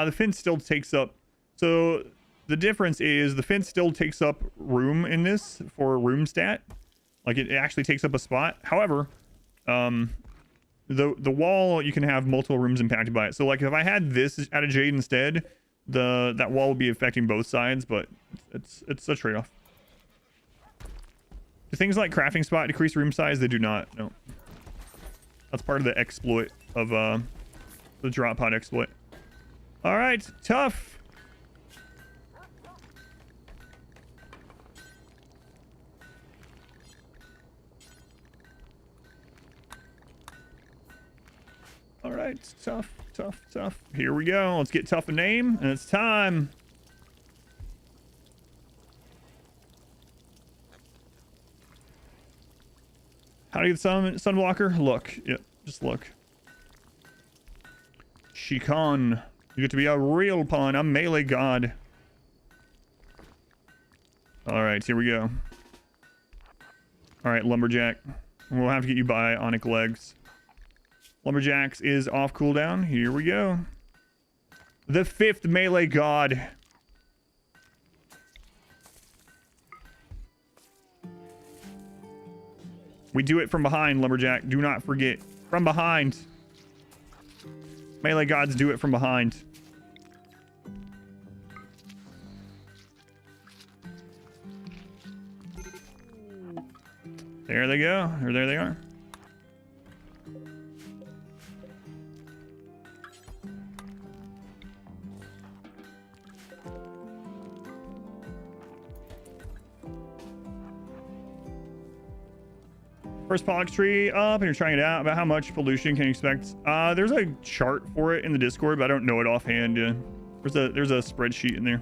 The fence still takes up. So the difference is the fence still takes up room in this for a room stat. Like it actually takes up a spot. However, the wall, you can have multiple rooms impacted by it. So like if I had this out of jade instead, that wall would be affecting both sides, but it's a trade-off. Do things like crafting spot decrease room size? They do not. No. That's part of the exploit of the drop pod exploit. All right, tough. All right, tough, tough, tough. Here we go. Let's get tough a name, and it's time. How do you get sunblocker? Look. Yep, just look. Shikon. You get to be a real pawn, a melee god. All right, here we go. All right, Lumberjack. We'll have to get you bionic legs. Lumberjacks is off cooldown. Here we go. The 5th melee god. We do it from behind, Lumberjack. Do not forget. From behind. Melee gods do it from behind. There they go. Or there they are. First pollux tree up, and you're trying it out. About how much pollution can you expect? There's a chart for it in the Discord, but I don't know it offhand. There's a spreadsheet in there.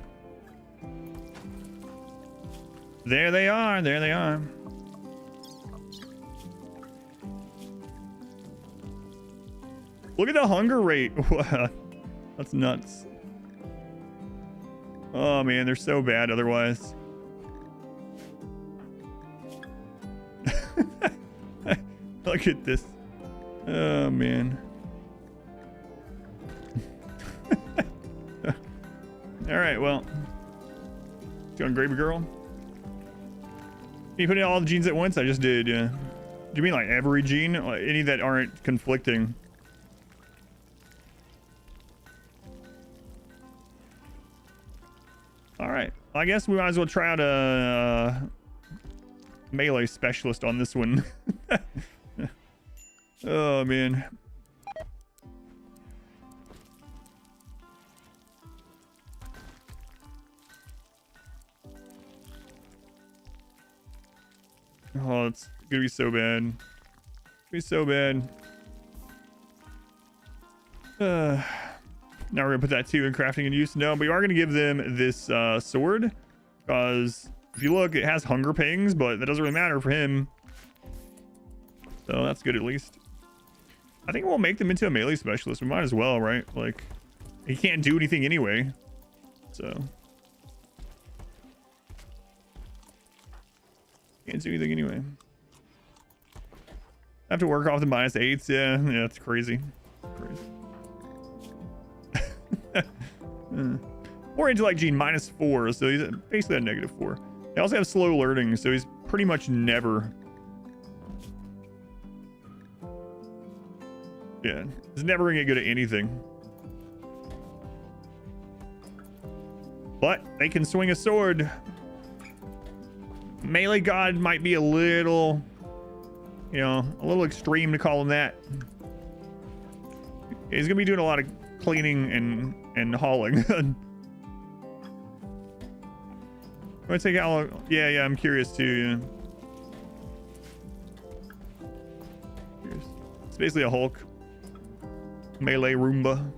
There they are. There they are. Look at the hunger rate. That's nuts. Oh man, they're so bad otherwise. Look at this. Oh man. All right, well. Going gravy girl. Can you put in all the genes at once? I just did, yeah. Do you mean like every gene? Any that aren't conflicting? All right. I guess we might as well try out a melee specialist on this one. Oh man. Oh, it's gonna be so bad. It's gonna be so bad. Now we're gonna put that too in crafting and use. No, but we are gonna give them this sword, because if you look, it has hunger pangs, but that doesn't really matter for him. So that's good at least. I think we'll make them into a melee specialist. We might as well, right? Like, he can't do anything anyway. So. Can't do anything anyway. I have to work off the -8s. Yeah, it's crazy. More into like gene -4, so he's basically at -4. They also have slow learning, so he's pretty much never. Yeah, he's never gonna get good at anything. But they can swing a sword. Melee god might be a little, you know, a little extreme to call him that. He's gonna be doing a lot of cleaning and hauling. I'm gonna take how long. Yeah, I'm curious too. Yeah. It's basically a Hulk. Melee Roomba.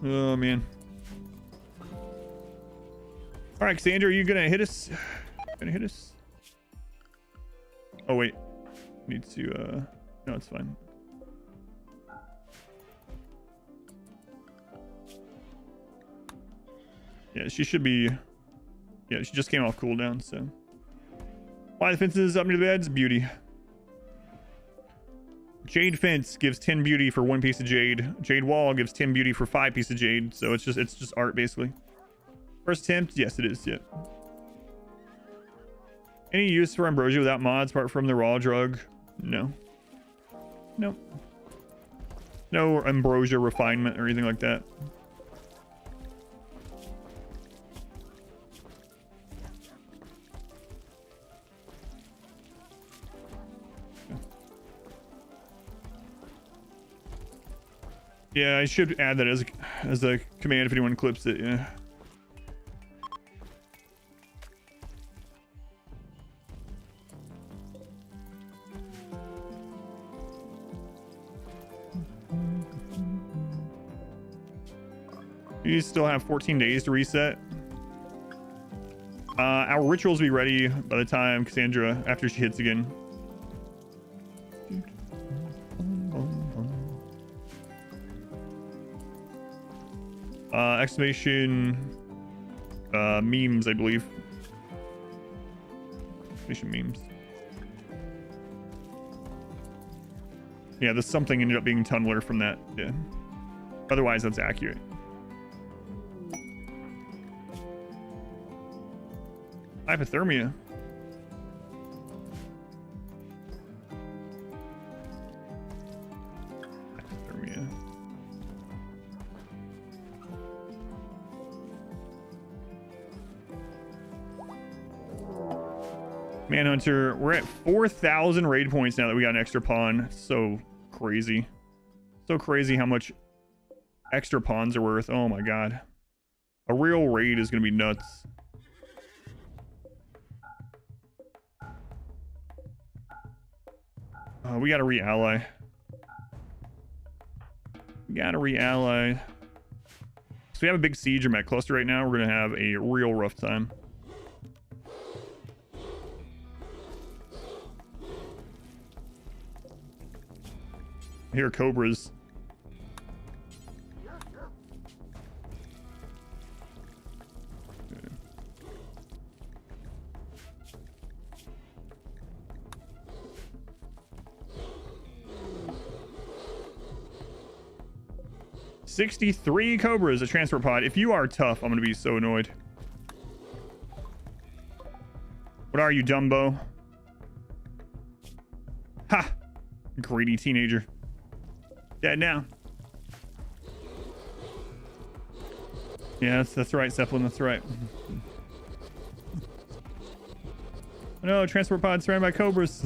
Oh man. All right, Cassandra, are you gonna hit us? Gonna hit us? Oh wait, need to. No, it's fine. Yeah, she should be. Yeah, she just came off cooldown, so. Why the fences up near the beds? Beauty. Jade fence gives 10 beauty for 1 piece of jade. Jade wall gives 10 beauty for 5 pieces of jade. So it's just art basically. First attempt, yes it is. Yeah. Any use for ambrosia without mods apart from the raw drug? No. Nope. No ambrosia refinement or anything like that. Yeah, I should add that as a command if anyone clips it. Yeah. You still have 14 days to reset. Our rituals will be ready by the time Cassandra, after she hits again. Exclamation memes, I believe. Exclamation memes. Yeah, the something ended up being Tumblr from that. Yeah. Otherwise, that's accurate. Hypothermia. Hypothermia. Manhunter, we're at 4,000 raid points now that we got an extra pawn. So crazy. So crazy how much extra pawns are worth. Oh my god. A real raid is going to be nuts. We got to re-ally. We got to re-ally. So we have a big siege or mech cluster right now. We're going to have a real rough time. I hear cobras. $63 cobras a transport pod. If you are tough, I'm gonna be so annoyed. What are you, Dumbo? Ha! Greedy teenager. Dead now. Yeah, that's right, Zeppelin. That's right. Oh, no, transport pod surrounded by cobras.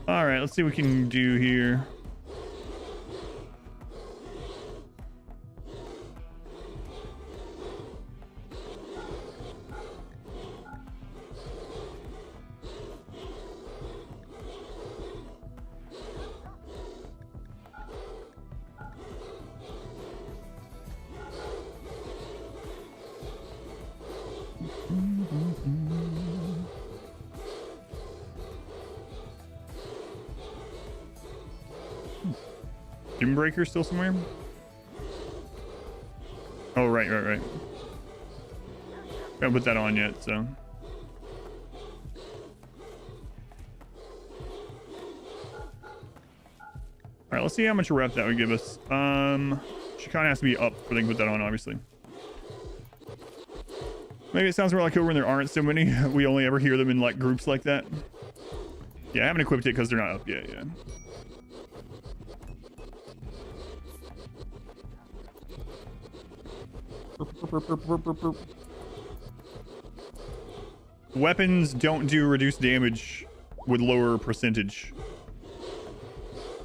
All right, let's see what we can do here. Breaker still somewhere? Oh, right. Haven't put that on yet, so. Alright, let's see how much rep that would give us. She kind of has to be up before they can put that on, obviously. Maybe it sounds more like over when there aren't so many. We only ever hear them in like groups like that. Yeah, I haven't equipped it because they're not up yet, yeah. Weapons don't do reduced damage with lower percentage.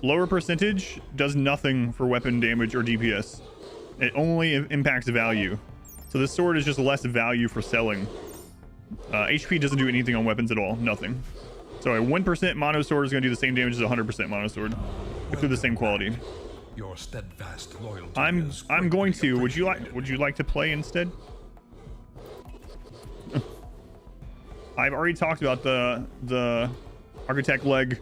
Lower percentage does nothing for weapon damage or DPS. It only impacts value. So this sword is just less value for selling. HP doesn't do anything on weapons at all. Nothing. So a 1% mono sword is going to do the same damage as a 100% mono sword. If they're the same quality. Your steadfast loyalty. I'm going to. Would you like to play instead? I've already talked about the architect leg.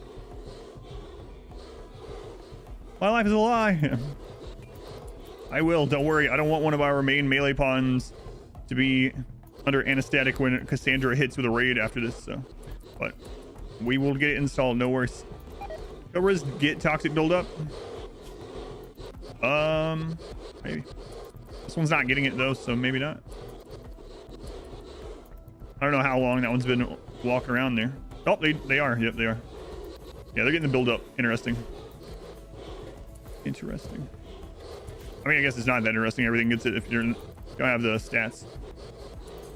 My life is a lie. I will. Don't worry. I don't want one of our main melee pawns to be under anesthetic when Cassandra hits with a raid after this. So, but we will get it installed. No worries. Cobras get toxic buildup. Maybe. This one's not getting it though, so maybe not. I don't know how long that one's been walking around there. Oh, they are. Yep, they are. Yeah, they're getting the build up. Interesting. Interesting. I mean, I guess it's not that interesting. Everything gets it if you don't have the stats.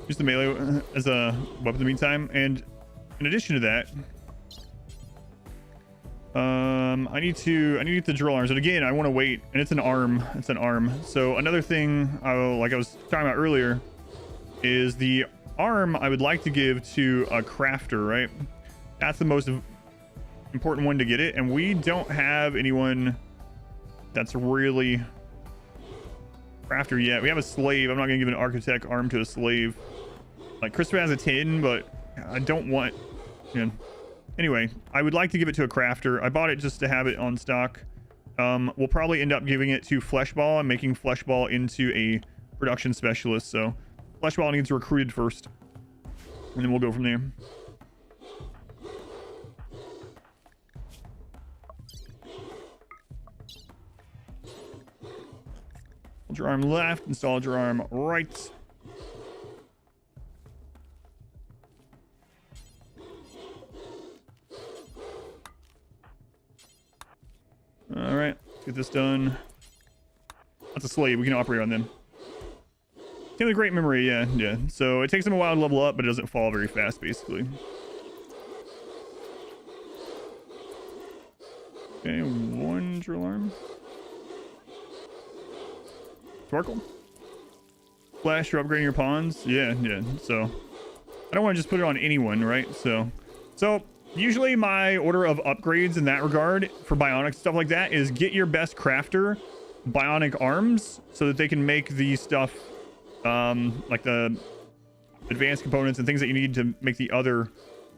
Use the melee as a weapon in the meantime. And in addition to that, I need to get the drill arms. And again, I want to wait. And it's an arm. It's an arm. So another thing, like I was talking about earlier, is the arm I would like to give to a crafter, right? That's the most important one to get it, and we don't have anyone that's really crafter yet. We have a slave. I'm not gonna give an architect arm to a slave. Like Christopher has a 10, but I don't want, you know. Anyway, I would like to give it to a crafter. I bought it just to have it on stock. We'll probably end up giving it to Fleshball and making Fleshball into a production specialist. So Fleshball needs recruited first, and then we'll go from there. Soldier arm left and soldier arm right. All right, let's get this done. That's a slave. We can operate on them. They have a great memory, yeah. So it takes them a while to level up, but it doesn't fall very fast, basically. Okay, one drill arm. Sparkle. Flash, you're upgrading your pawns. Yeah. So I don't want to just put it on anyone, right? So usually my order of upgrades in that regard for bionic stuff like that is get your best crafter bionic arms so that they can make the stuff like the advanced components and things that you need to make the other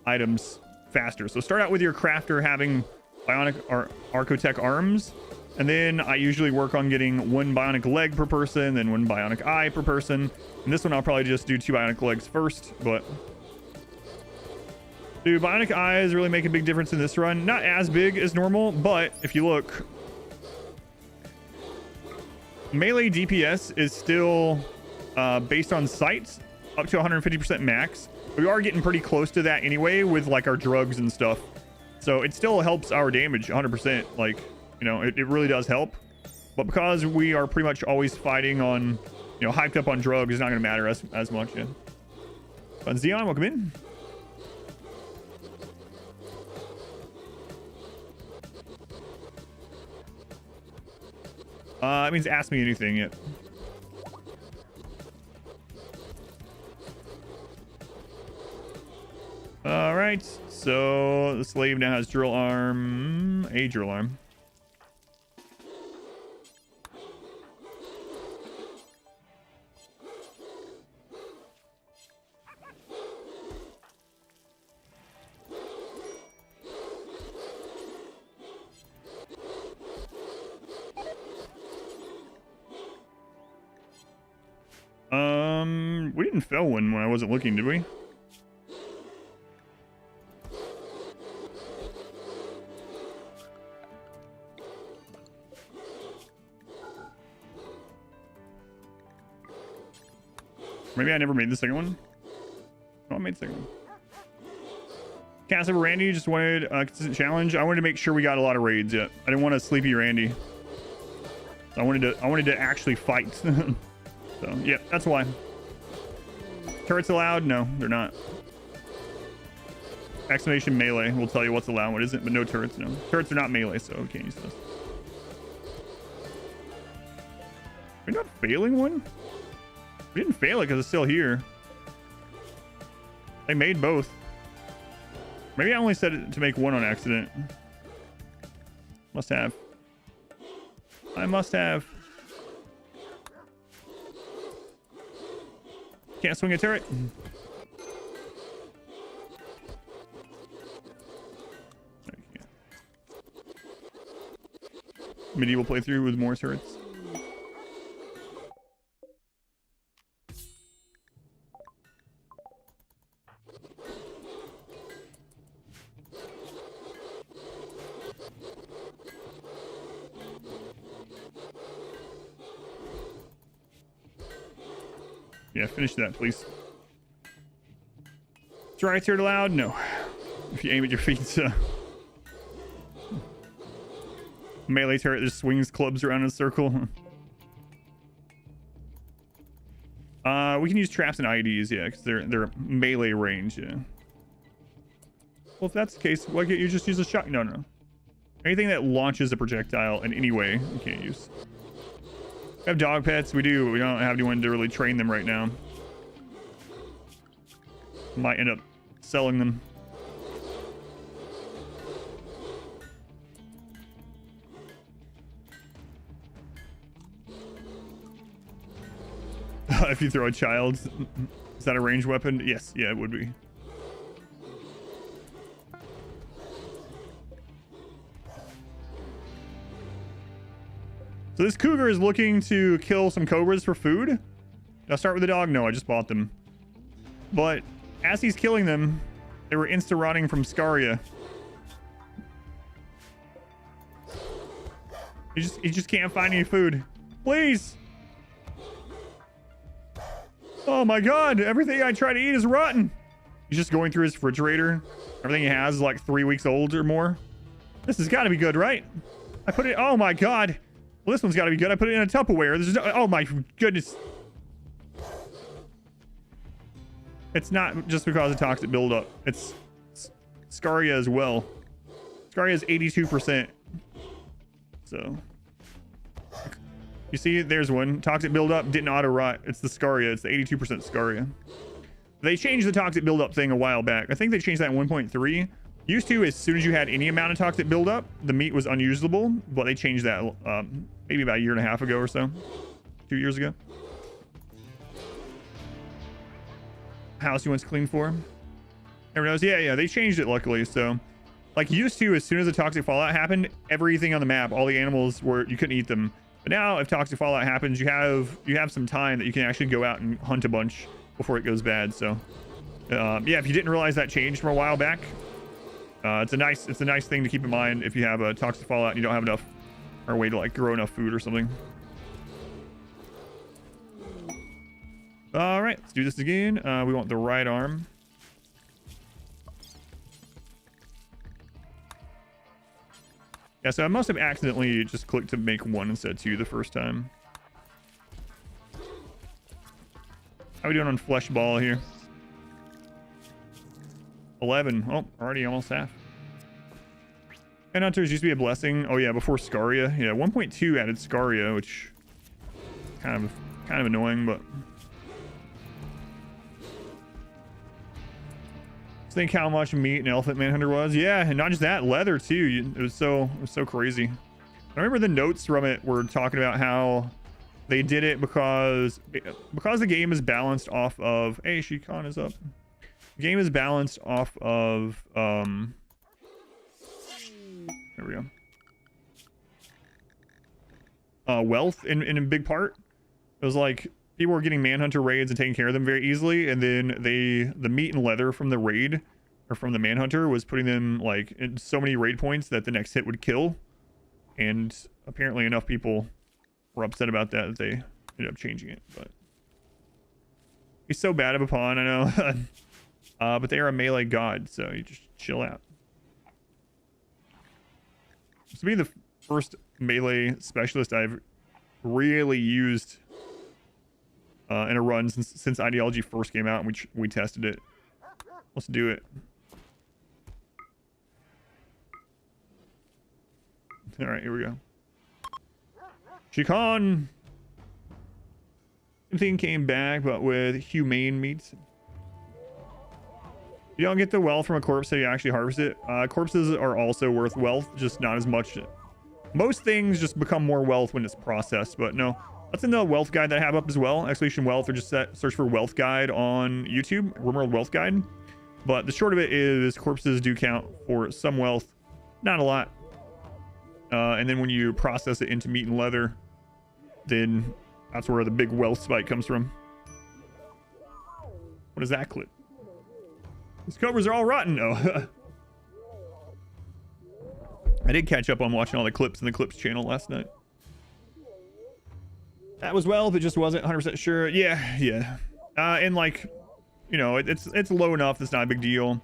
items faster. So start out with your crafter having bionic or archotech arms, and then I usually work on getting one bionic leg per person, then one bionic eye per person. And this one I'll probably just do 2 bionic legs first, but dude, bionic eyes really make a big difference in this run. Not as big as normal, but if you look, melee DPS is still based on sight up to 150% max. We are getting pretty close to that anyway with like our drugs and stuff, so it still helps our damage 100%. Like, you know, it really does help, but because we are pretty much always fighting on, you know, hyped up on drugs, it's not going to matter as much. Yeah. Xeon, welcome in. It means ask me anything. Yet. All right, so the slave now has drill arm, a drill arm. We didn't fail one when I wasn't looking, did we? Maybe I never made the second one. Oh, I made the second one. Cassandra Randy just wanted a consistent challenge. I wanted to make sure we got a lot of raids yet. I didn't want a sleepy Randy. I wanted to actually fight. So yeah, that's why. Turrets allowed? No, they're not. Exclamation melee will tell you what's allowed, what isn't, but no turrets. No, turrets are not melee, so we can't use those. We're not failing one. We didn't fail it because it's still here. They made both. Maybe I only said it to make one on accident. Must have. I must have. Can't swing a turret. Medieval playthrough with more turrets. Yeah, finish that, please. Dry turret allowed? No. If you aim at your feet, melee turret just swings clubs around in a circle. We can use traps and IEDs, yeah, because they're melee range, yeah. Well, if that's the case, why can't you just use a shot? No. Anything that launches a projectile in any way, you can't use. We have dog pets. We do. We don't have anyone to really train them right now. Might end up selling them. If you throw a child, is that a ranged weapon? Yes, yeah, it would be. So this cougar is looking to kill some cobras for food. Did I start with the dog? No, I just bought them. But as he's killing them, they were insta-rotting from scaria. He just can't find any food. Please. Oh my god, everything I try to eat is rotten. He's just going through his refrigerator. Everything he has is like 3 weeks old or more. This has got to be good, right? I put it, oh my god. Well, this one's got to be good. I put it in a Tupperware. There's no, oh my goodness. It's not just because of toxic buildup. It's scaria as well. Scaria is 82%. So you see, there's one. Toxic buildup didn't auto rot. It's the scaria. It's the 82% scaria. They changed the toxic buildup thing a while back. I think they changed that in 1.3. Used to, as soon as you had any amount of toxic buildup, the meat was unusable. But they changed that maybe about a year and a half ago or so. 2 years ago. House he wants clean for. Everyone knows. Yeah, they changed it luckily. So, like used to, as soon as the toxic fallout happened, everything on the map, all the animals were, you couldn't eat them. But now, if toxic fallout happens, you have some time that you can actually go out and hunt a bunch before it goes bad. So, yeah, if you didn't realize that changed from a while back, it's a nice thing to keep in mind if you have a toxic fallout and you don't have enough or a way to like grow enough food or something. All right, let's do this again. We want the right arm. Yeah, so I must have accidentally just clicked to make 1 instead of 2 the first time. How we doing on flesh ball here? 11. Oh, already almost half. And hunters used to be a blessing. Oh yeah, before scaria. Yeah, 1.2 added scaria, which kind of annoying, but think how much meat an elephant manhunter was. Yeah, and not just that, leather too. It was so crazy. I remember the notes from it were talking about how they did it because the game is balanced off of, hey, Shikan is up. The game is balanced off of there we go. Wealth in a big part. It was like people were getting manhunter raids and taking care of them very easily, and then the meat and leather from the raid or from the manhunter was putting them like in so many raid points that the next hit would kill. And apparently enough people were upset about that they ended up changing it. But he's so bad of a pawn, I know. But they are a melee god, so you just chill out. This will be the first melee specialist I've really used in a run since Ideology first came out and we tested it. Let's do it. All right, here we go. Shikan. Same thing came back, but with humane meats. You don't get the wealth from a corpse so you actually harvest it. Corpses are also worth wealth, just not as much. Most things just become more wealth when it's processed, but no. That's in the wealth guide that I have up as well. Exclamation wealth, or just search for wealth guide on YouTube, RimWorld Wealth Guide. But the short of it is corpses do count for some wealth, not a lot. And then when you process it into meat and leather, then that's where the big wealth spike comes from. What is that clip? These covers are all rotten. Oh. I did catch up on watching all the clips in the Clips channel last night. That was wealth, it just wasn't 100% sure. Yeah. And like, you know, it's low enough that's not a big deal.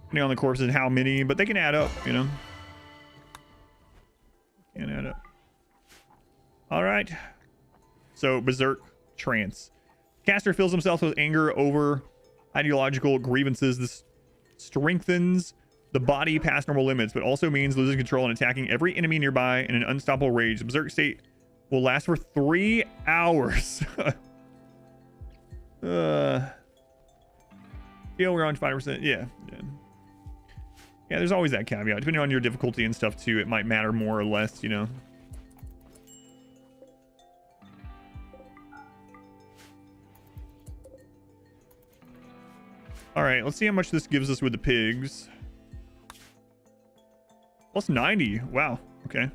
Depending on the corpses and how many, but they can add up, you know. Can add up. All right. So, Berserk Trance. Caster fills himself with anger over ideological grievances. This strengthens the body past normal limits, but also means losing control and attacking every enemy nearby in an unstoppable rage. The Berserk state will last for 3 hours. Feel we're on 5%. Yeah, there's always that caveat. Depending on your difficulty and stuff too, it might matter more or less, you know. All right, let's see how much this gives us with the pigs. Plus 90. Wow. Okay.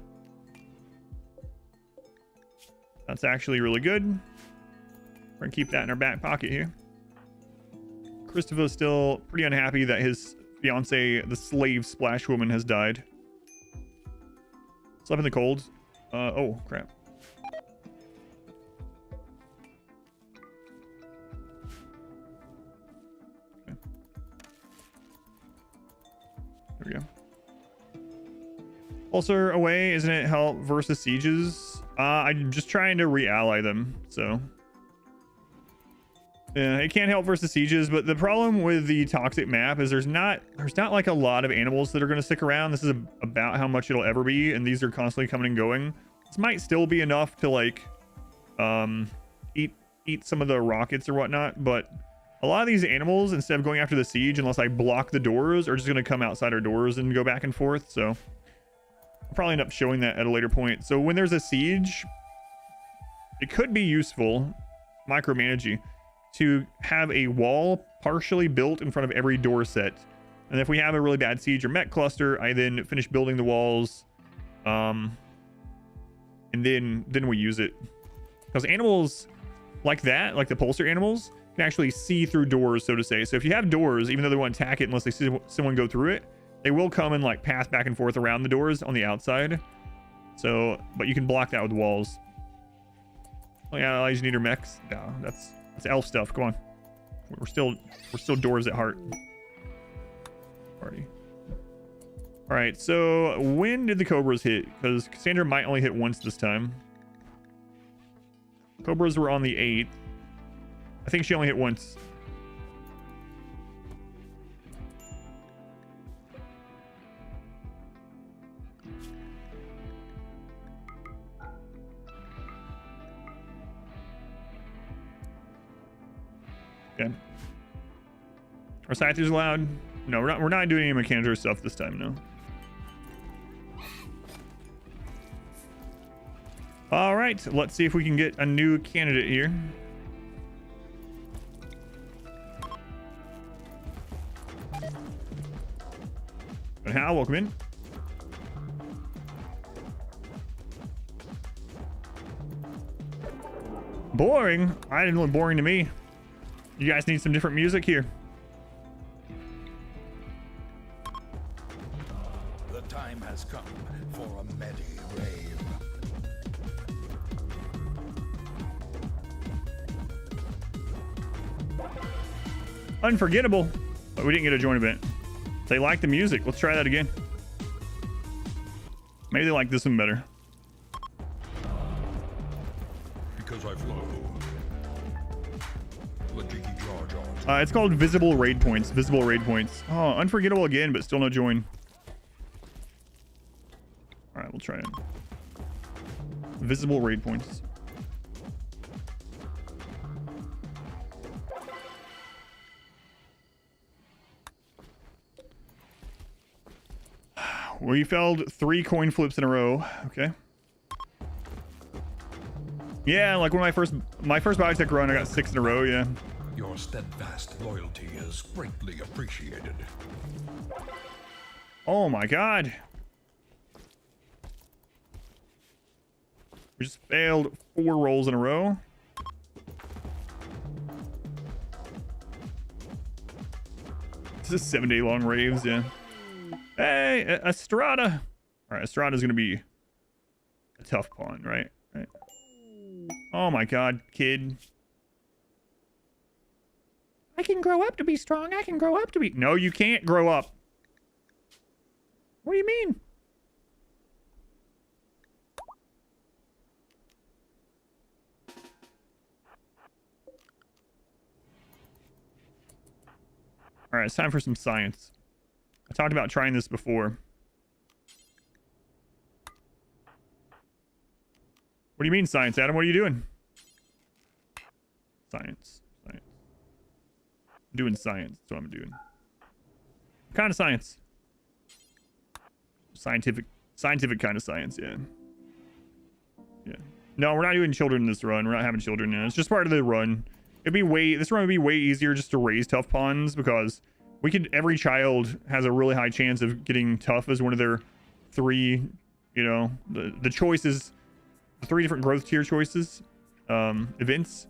That's actually really good. We're gonna keep that in our back pocket here. Christopher's still pretty unhappy that his fiance, the slave splash woman, has died. Slept in the cold. Oh, crap. Okay. There we go. Pulsar away, isn't it? Help versus sieges. I'm just trying to re-ally them, so. Yeah, it can't help versus sieges, but the problem with the toxic map is there's not like a lot of animals that are going to stick around. This is about how much it'll ever be, and these are constantly coming and going. This might still be enough to like eat some of the rockets or whatnot, but a lot of these animals, instead of going after the siege, unless I block the doors, are just going to come outside our doors and go back and forth. So I'll probably end up showing that at a later point. So when there's a siege, it could be useful, micromanaging, to have a wall partially built in front of every door set. And if we have a really bad siege or mech cluster, I then finish building the walls, and then we use it. Because animals like that, like the pulsar animals, can actually see through doors, so to say. So if you have doors, even though they won't attack it unless they see someone go through it, they will come and like pass back and forth around the doors on the outside. So, but you can block that with walls. Oh yeah, allies need your mechs. No, that's elf stuff. Come on, we're still doors at heart. Party. All right, so when did the cobras hit? Because Cassandra might only hit once this time. Cobras were on the 8th. I think she only hit once. Okay. Are scythers allowed? No, we're not doing any mechanical stuff this time, no. All right, let's see if we can get a new candidate here. But Hal, welcome in. Boring? I didn't look boring to me. You guys need some different music here. The time has come for a medi rave. Unforgettable. But we didn't get a join event. They like the music. Let's try that again. Maybe they like this one better. Because I flow. It's called visible raid points. Visible raid points. Oh, unforgettable again, but still no join. All right, we'll try it. Visible raid points. We failed 3 coin flips in a row. Okay. Yeah, like when my first biotech run, I got 6 in a row. Yeah. Your steadfast loyalty is greatly appreciated. Oh my god. We just failed 4 rolls in a row. This is 7-day long raves, yeah. Hey, Estrada. All right, Estrada's gonna be a tough pawn, right? Right. Oh my god, kid. I can grow up to be strong. I can grow up to be... No, you can't grow up. What do you mean? All right, it's time for some science. I talked about trying this before. What do you mean science, Adam? What are you doing? Science. Science. I'm doing science. That's what I'm doing. What kind of science? Scientific kind of science, yeah. Yeah. No, we're not doing children in this run. We're not having children in it. It's just part of the run. This run would be way easier just to raise tough pawns, because every child has a really high chance of getting tough as one of their 3, you know, the choices, the 3 different growth tier choices, events.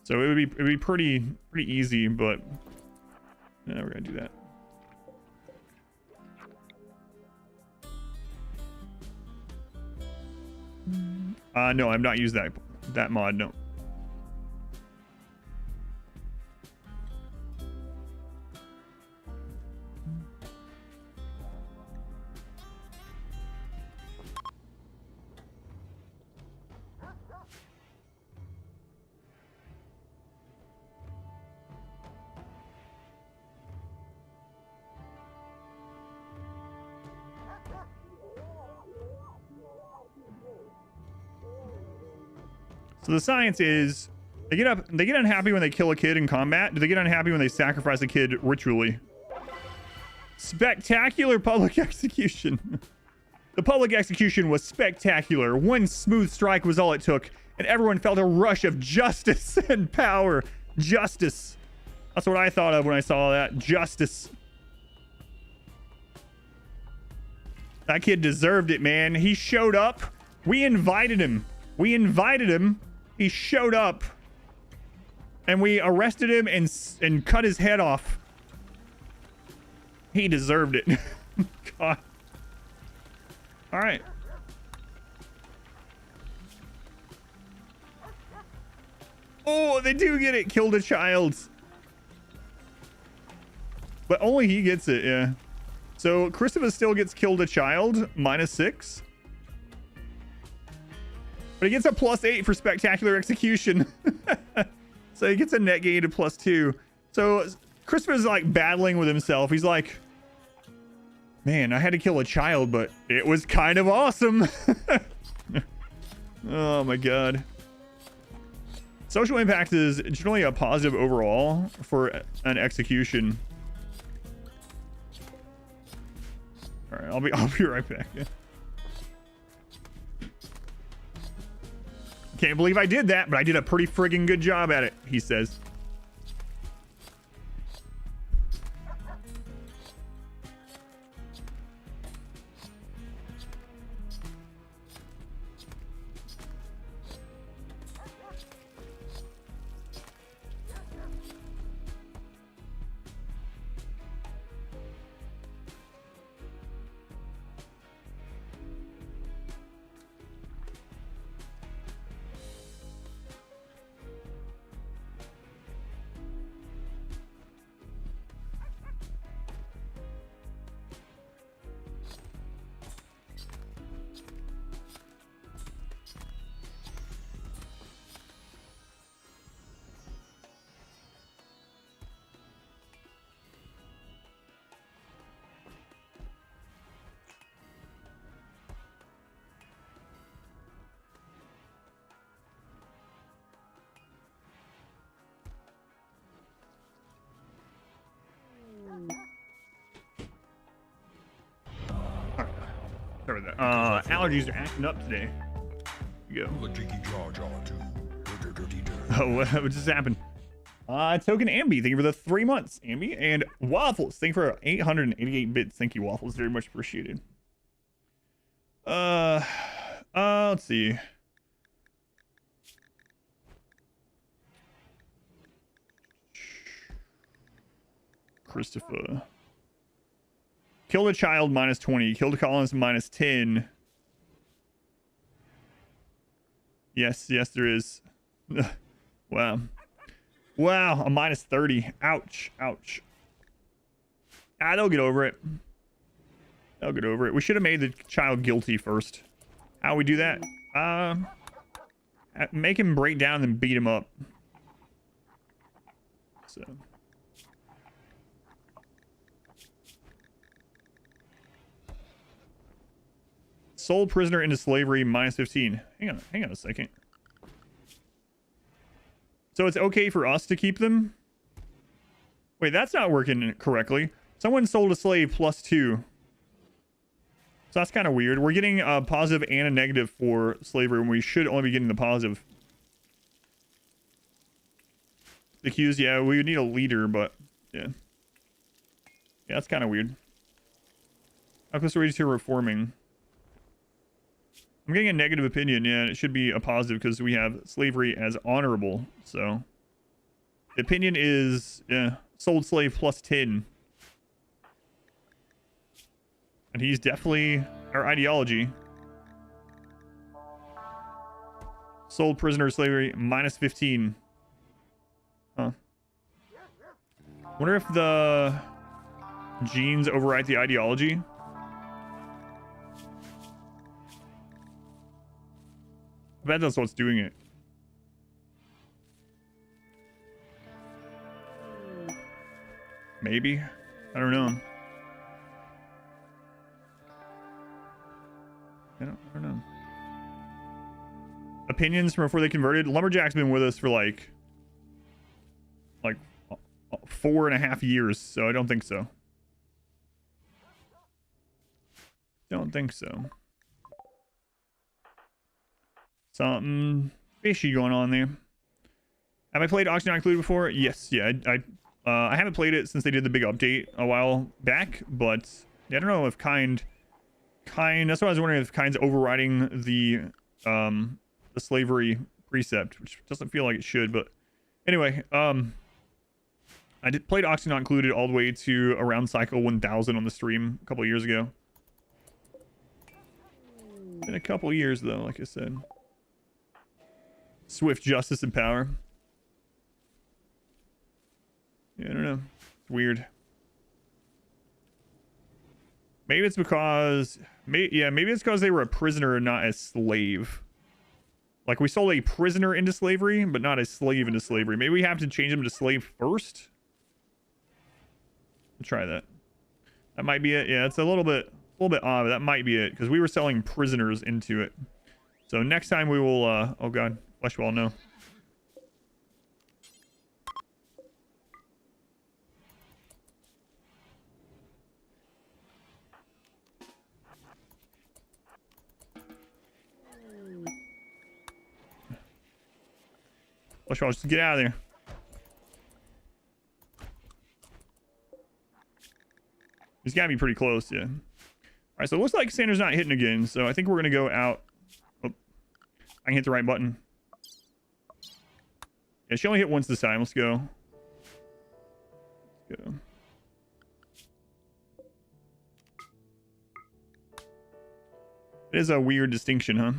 So it would be pretty easy, but yeah, we're gonna do that. No, I've not used that mod, no. So the science is they get unhappy when they kill a kid in combat. Do they get unhappy when they sacrifice a kid ritually? Spectacular public execution. The public execution was spectacular. One smooth strike was all it took, and everyone felt a rush of justice and power. Justice. That's what I thought of when I saw that. Justice. That kid deserved it, man. He showed up. We invited him. He showed up, and we arrested him and cut his head off. He deserved it. God. All right. Oh, they do get it. Killed a child. But only he gets it, yeah. So Christopher still gets killed a child, -6. But he gets a +8 for spectacular execution. So he gets a net gain of +2. So Christopher's like battling with himself. He's like, man, I had to kill a child, but it was kind of awesome. Oh my God. Social impact is generally a positive overall for an execution. All right, I'll be right back. Can't believe I did that, but I did a pretty friggin' good job at it, he says. Sorry about that. Allergies are acting up today. Here you go. Oh, what just happened? Token Ambi, thank you for the 3 months, Ambi. And Waffles, thank you for 888 bits. Thank you, Waffles, very much appreciated. Let's see. Christopher. Killed a child -20. Killed a colonist -10. Yes, there is. Wow. Wow, a -30. Ouch. They'll get over it. We should have made the child guilty first. How we do that? Make him break down and beat him up. So. Sold prisoner into slavery -15. Hang on a second. So it's okay for us to keep them? Wait, that's not working correctly. Someone sold a slave +2. So that's kind of weird. We're getting a positive and a negative for slavery when we should only be getting the positive. accused. Yeah, we would need a leader, but yeah. Yeah, that's kind of weird. Episode to reforming. I'm getting a negative opinion. Yeah, it should be a positive because we have slavery as honorable. So the opinion is, yeah, sold slave plus 10. And he's definitely our ideology. Sold prisoner slavery minus 15. Huh. Wonder if the genes override the ideology. I bet that's what's doing it. Maybe. I don't know. I don't know. Opinions from before they converted. Lumberjack's been with us for like 4.5 years, so I don't think so. Don't think so. Something fishy going on there. Have I played Auction Not Included before? Yes, yeah. I haven't played it since they did the big update a while back, but yeah, I don't know if Kind. That's what I was wondering, if Kind's overriding the slavery precept, which doesn't feel like it should. But anyway, I played Auction Not Included all the way to around cycle 1000 on the stream a couple of years ago. Been a couple years though, like I said. Swift justice and power. Yeah, I don't know. It's weird. Maybe it's because... maybe it's because they were a prisoner and not a slave. Like, we sold a prisoner into slavery, but not a slave into slavery. Maybe we have to change them to slave first? We'll try that. That might be it. Yeah, it's a little bit odd, but that might be it. Because we were selling prisoners into it. So next time we will... oh, God. Fleshwall, no. Fleshwall, just get out of there. He's got to be pretty close, yeah. All right, so it looks like Cassandra's not hitting again, so I think we're going to go out. Oh, I can hit the right button. Yeah, she only hit once this time. Let's go. Let's go. It is a weird distinction, huh?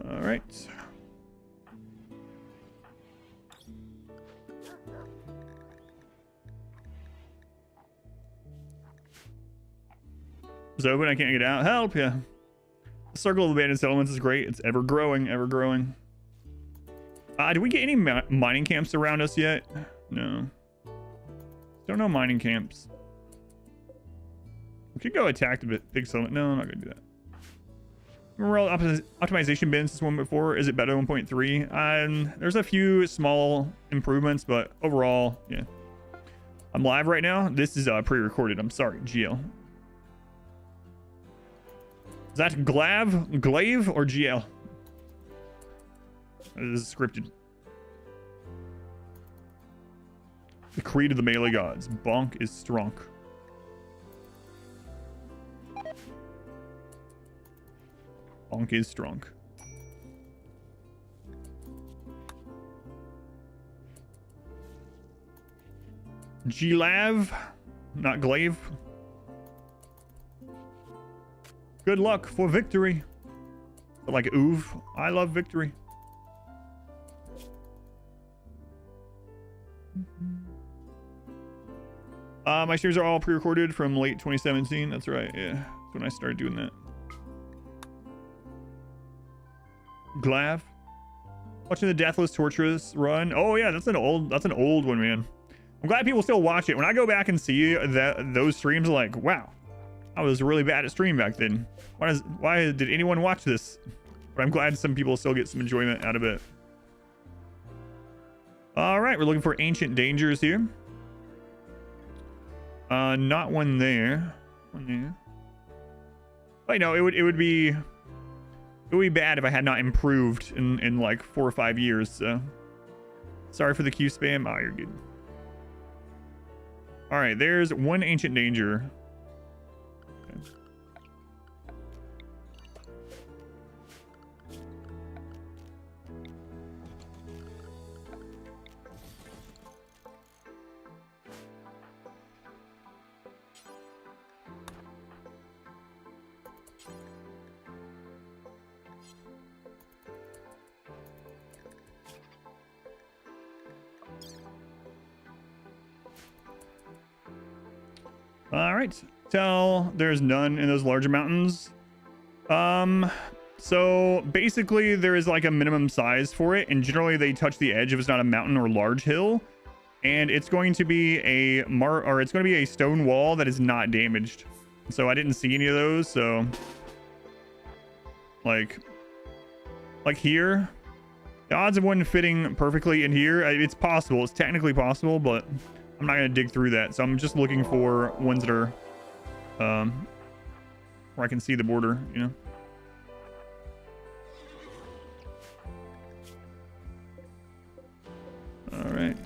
All right. It's open. I can't get out. Help! Yeah. The circle of abandoned settlements is great. It's ever growing, ever growing. Did we get any mining camps around us yet? No. Don't know mining camps. We could go attack the big settlement. No, I'm not gonna do that. RimWorld optimization bins this one before. Is it better than 1.3? There's a few small improvements, but overall, yeah. I'm live right now. This is pre-recorded. I'm sorry, GL. Is that Glaive, or GL? This is scripted. The creed of the melee gods. Bonk is strong. Bonk is strong. Glav, not Glaive. Good luck for victory. Like Oov, I love victory. My streams are all pre-recorded from late 2017. That's right. Yeah, that's when I started doing that. Glav, watching the Deathless Torturous run. Oh yeah, that's an old one, man. I'm glad people still watch it. When I go back and see those streams, I'm like, wow, I was really bad at stream back then. Why did anyone watch this? But I'm glad some people still get some enjoyment out of it. All right, we're looking for ancient dangers here. Not one there. One there. But, you know, it would be bad if I had not improved in like 4 or 5 years. So sorry for the Q spam. Oh, you're good. All right, there's one ancient danger. Okay. All right, so there's none in those larger mountains. So basically there is like a minimum size for it, and generally they touch the edge if it's not a mountain or large hill, and it's going to be it's going to be a stone wall that is not damaged. So I didn't see any of those. So like here, the odds of one fitting perfectly in here, it's possible. It's technically possible, but I'm not going to dig through that. So I'm just looking for ones that are where I can see the border, you know. All right.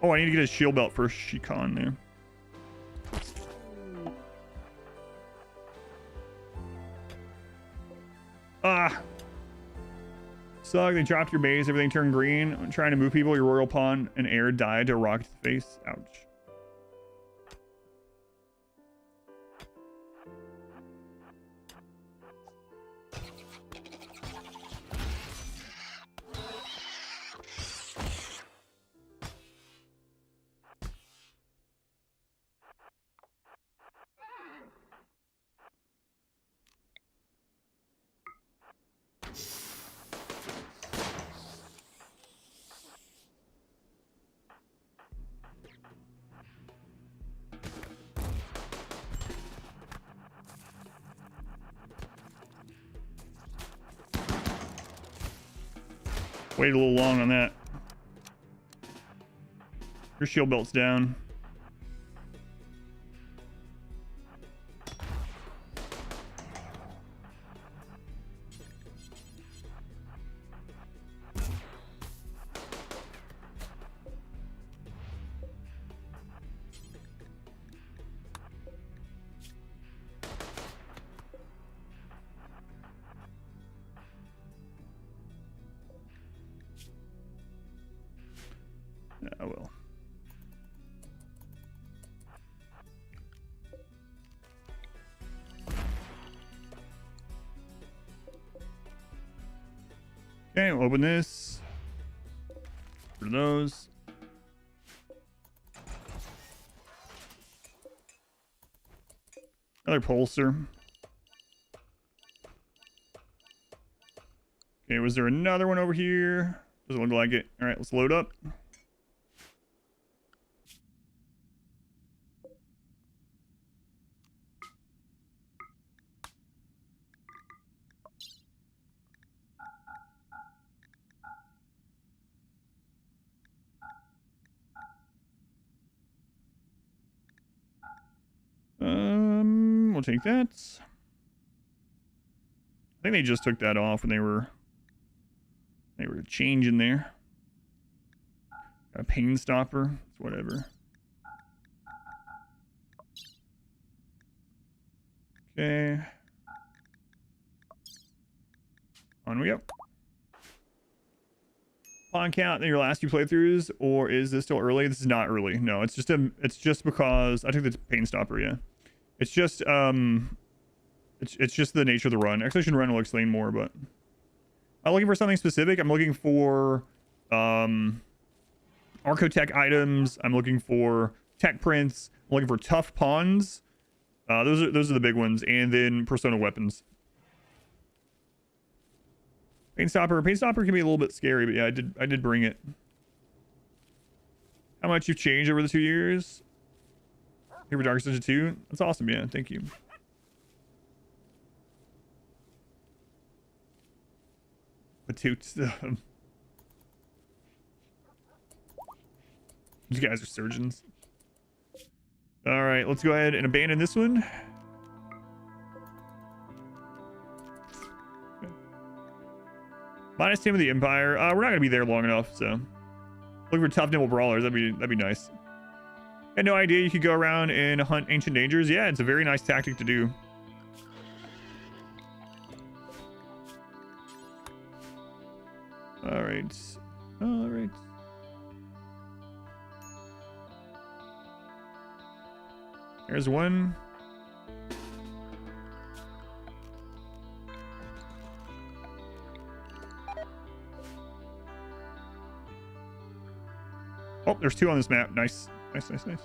Oh, I need to get a shield belt for Shikan there. Ah. Suck, they dropped your base, everything turned green. I'm trying to move people, your royal pawn and heir died to a rock to the face. Ouch. Waited a little long on that. Your shield belt's down. I will. Okay, we'll open this. For those. Another pulsar. Okay, was there another one over here? Doesn't look like it. All right, let's load up. We'll take that. I think they just took that off when they were changing there. A pain stopper, it's whatever. Okay. On we go. Pawn count in your last few playthroughs, or is this still early? This is not early. No, it's just because I took the pain stopper, yeah. It's just it's just the nature of the run. Exhibition run will explain more, but I'm looking for something specific. I'm looking for Archotech items. I'm looking for tech prints. I'm looking for tough pawns. Those are the big ones, and then persona weapons. Pain stopper can be a little bit scary, but yeah, I did bring it. How much you've changed over the 2 years? Here for Dark Stage 2. That's awesome, yeah. Thank you. Patoots. These guys are surgeons. All right, let's go ahead and abandon this one. Minus 10 of the Empire. We're not gonna be there long enough, so looking for tough nimble brawlers. That'd be nice. Had no idea you could go around and hunt ancient dangers. Yeah, it's a very nice tactic to do. All right. All right. There's one. Oh, there's two on this map. Nice. Nice, nice, nice.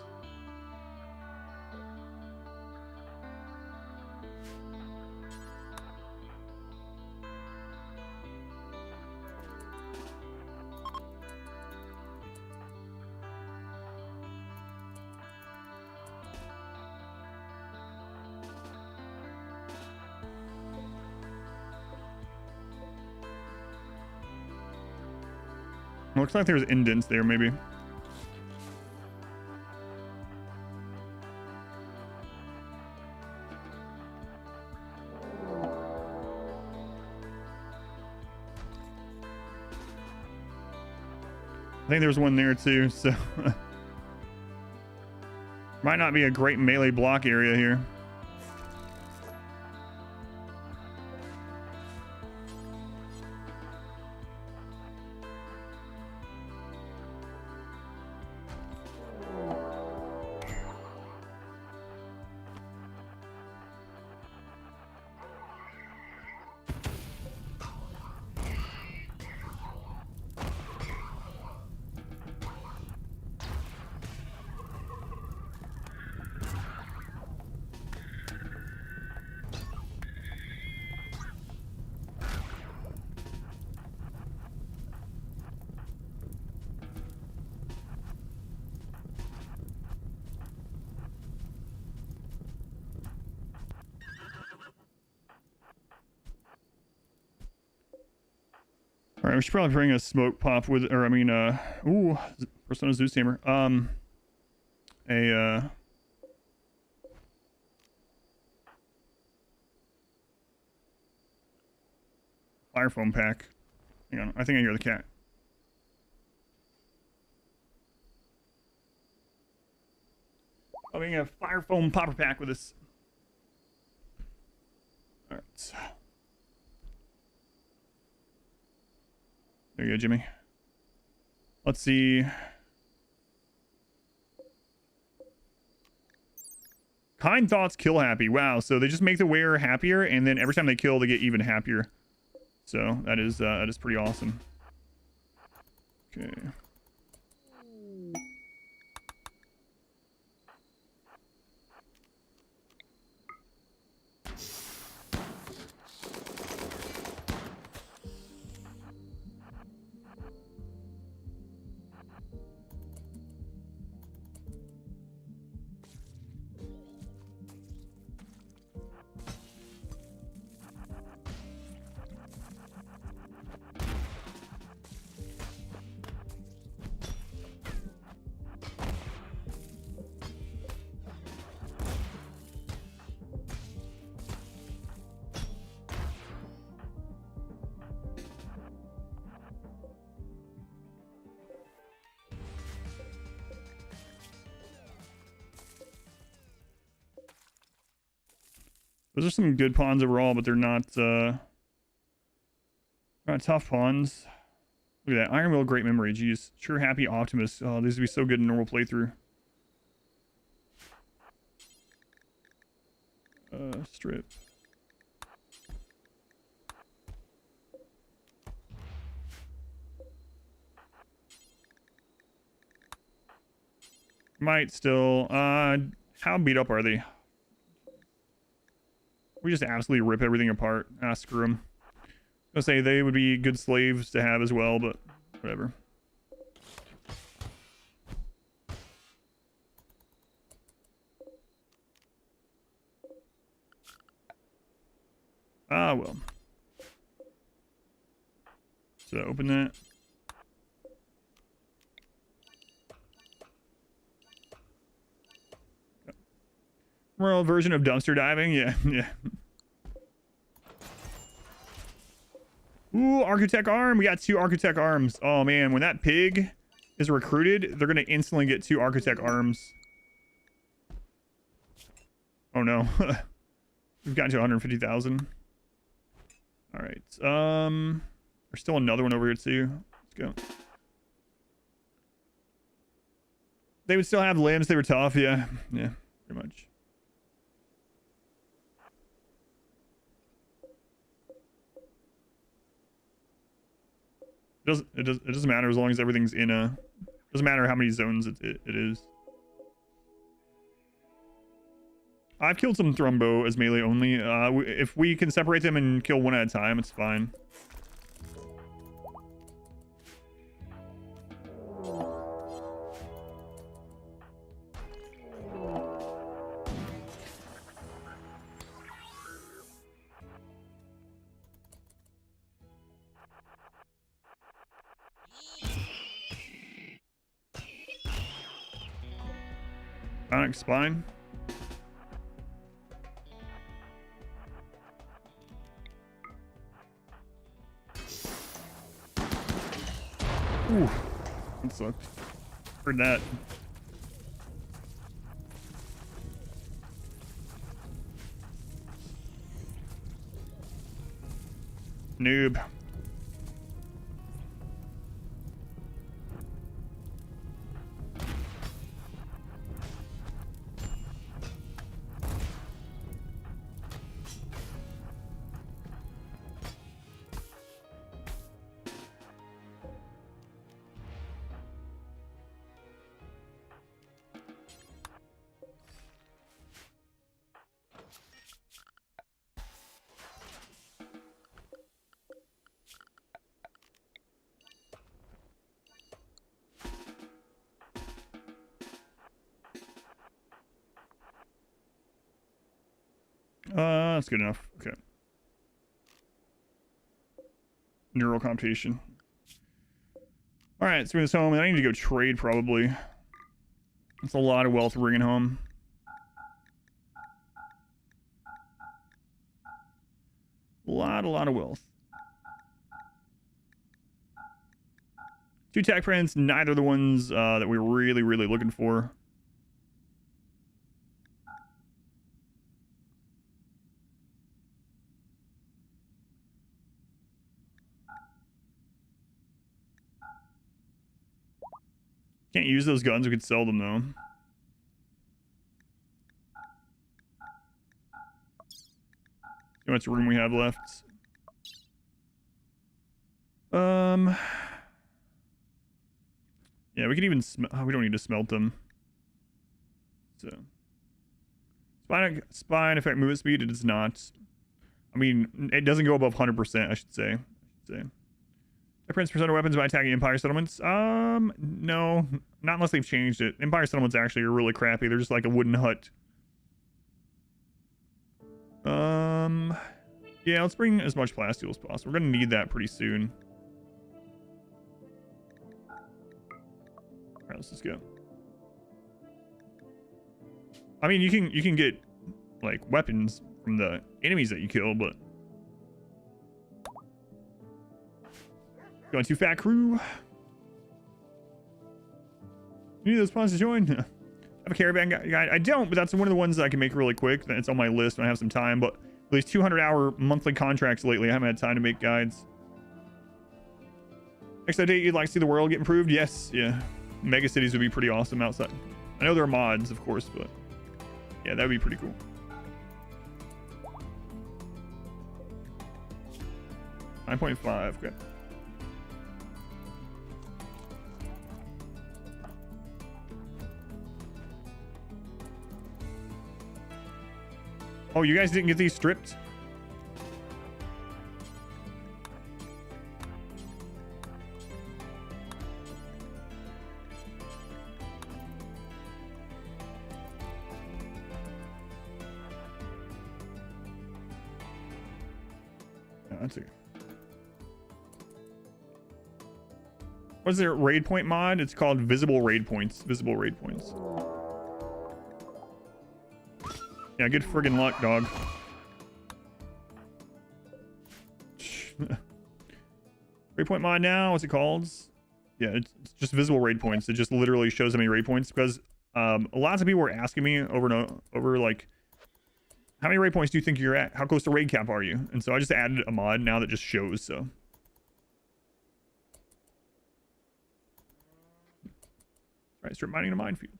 Looks like there's indents there, maybe. I think there's one there too, so might not be a great melee block area here. All right, we should probably bring a smoke pop with, or I mean, ooh, Persona Zeus Tamer. Fire foam pack. Hang on, I think I hear the cat. I'll bring a fire foam popper pack with us. All right. There you go, Jimmy. Let's see. Kind thoughts kill happy. Wow, so they just make the wearer happier, and then every time they kill, they get even happier. So that is pretty awesome. Okay. Those are some good pawns overall, but they're not tough pawns. Look at that. Iron Will, great memory. Jeez. Sure happy Optimus. Oh, these would be so good in normal playthrough. Strip. Might still. How beat up are they? We just absolutely rip everything apart. Ah, screw them. I was gonna say they would be good slaves to have as well, but whatever. Ah, well. So open that. RimWorld version of dumpster diving. Yeah, yeah. Ooh, Architect arm. We got 2 Architect arms. Oh man, when that pig is recruited, they're gonna instantly get 2 Architect arms. Oh no. We've gotten to 150,000. All right. There's still another one over here too. Let's go. They would still have limbs. They were tough. Yeah. Yeah. Pretty much. It doesn't matter as long as everything's in a. Doesn't matter how many zones it is. I've killed some Thrumbo as melee only. If we can separate them and kill one at a time, it's fine. Bionic spine. Ooh, that sucked. Heard that. Noob. That's good enough. Okay. Neural computation. All right, let's bring this home. I need to go trade probably. That's a lot of wealth bringing home. A lot of wealth. 2 tech friends, neither the ones that we're really looking for. Can't use those guns. We could sell them though. See how much room we have left. Yeah, we could even we don't need to smelt them. So spine effect movement speed. It does not. I mean, it doesn't go above 100%. I should say. Difference percent of weapons by attacking Empire settlements? No, not unless they've changed it. Empire settlements actually are really crappy. They're just like a wooden hut. Yeah, let's bring as much plasteel as possible. We're gonna need that pretty soon. All right, let's just go. I mean, you can get like weapons from the enemies that you kill, but going too fat, crew. You need those spawns to join? I have a caravan guide. I don't, but that's one of the ones that I can make really quick. It's on my list when I have some time, but these 200-hour monthly contracts lately, I haven't had time to make guides. Next update, you'd like to see the world get improved? Yes, yeah. Mega cities would be pretty awesome outside. I know there are mods, of course, but yeah, that would be pretty cool. $9.5, okay. Oh, you guys didn't get these stripped? Oh, that's it. What's their raid point mod? It's called visible raid points. Visible raid points. Yeah, good friggin' luck, dog. Raid point mod now. What's it called? Yeah, it's just visible raid points. It just literally shows how many raid points because lots of people were asking me over and over like, how many raid points do you think you're at? How close to raid cap are you? And so I just added a mod now that just shows. So. All right, start mining a minefield.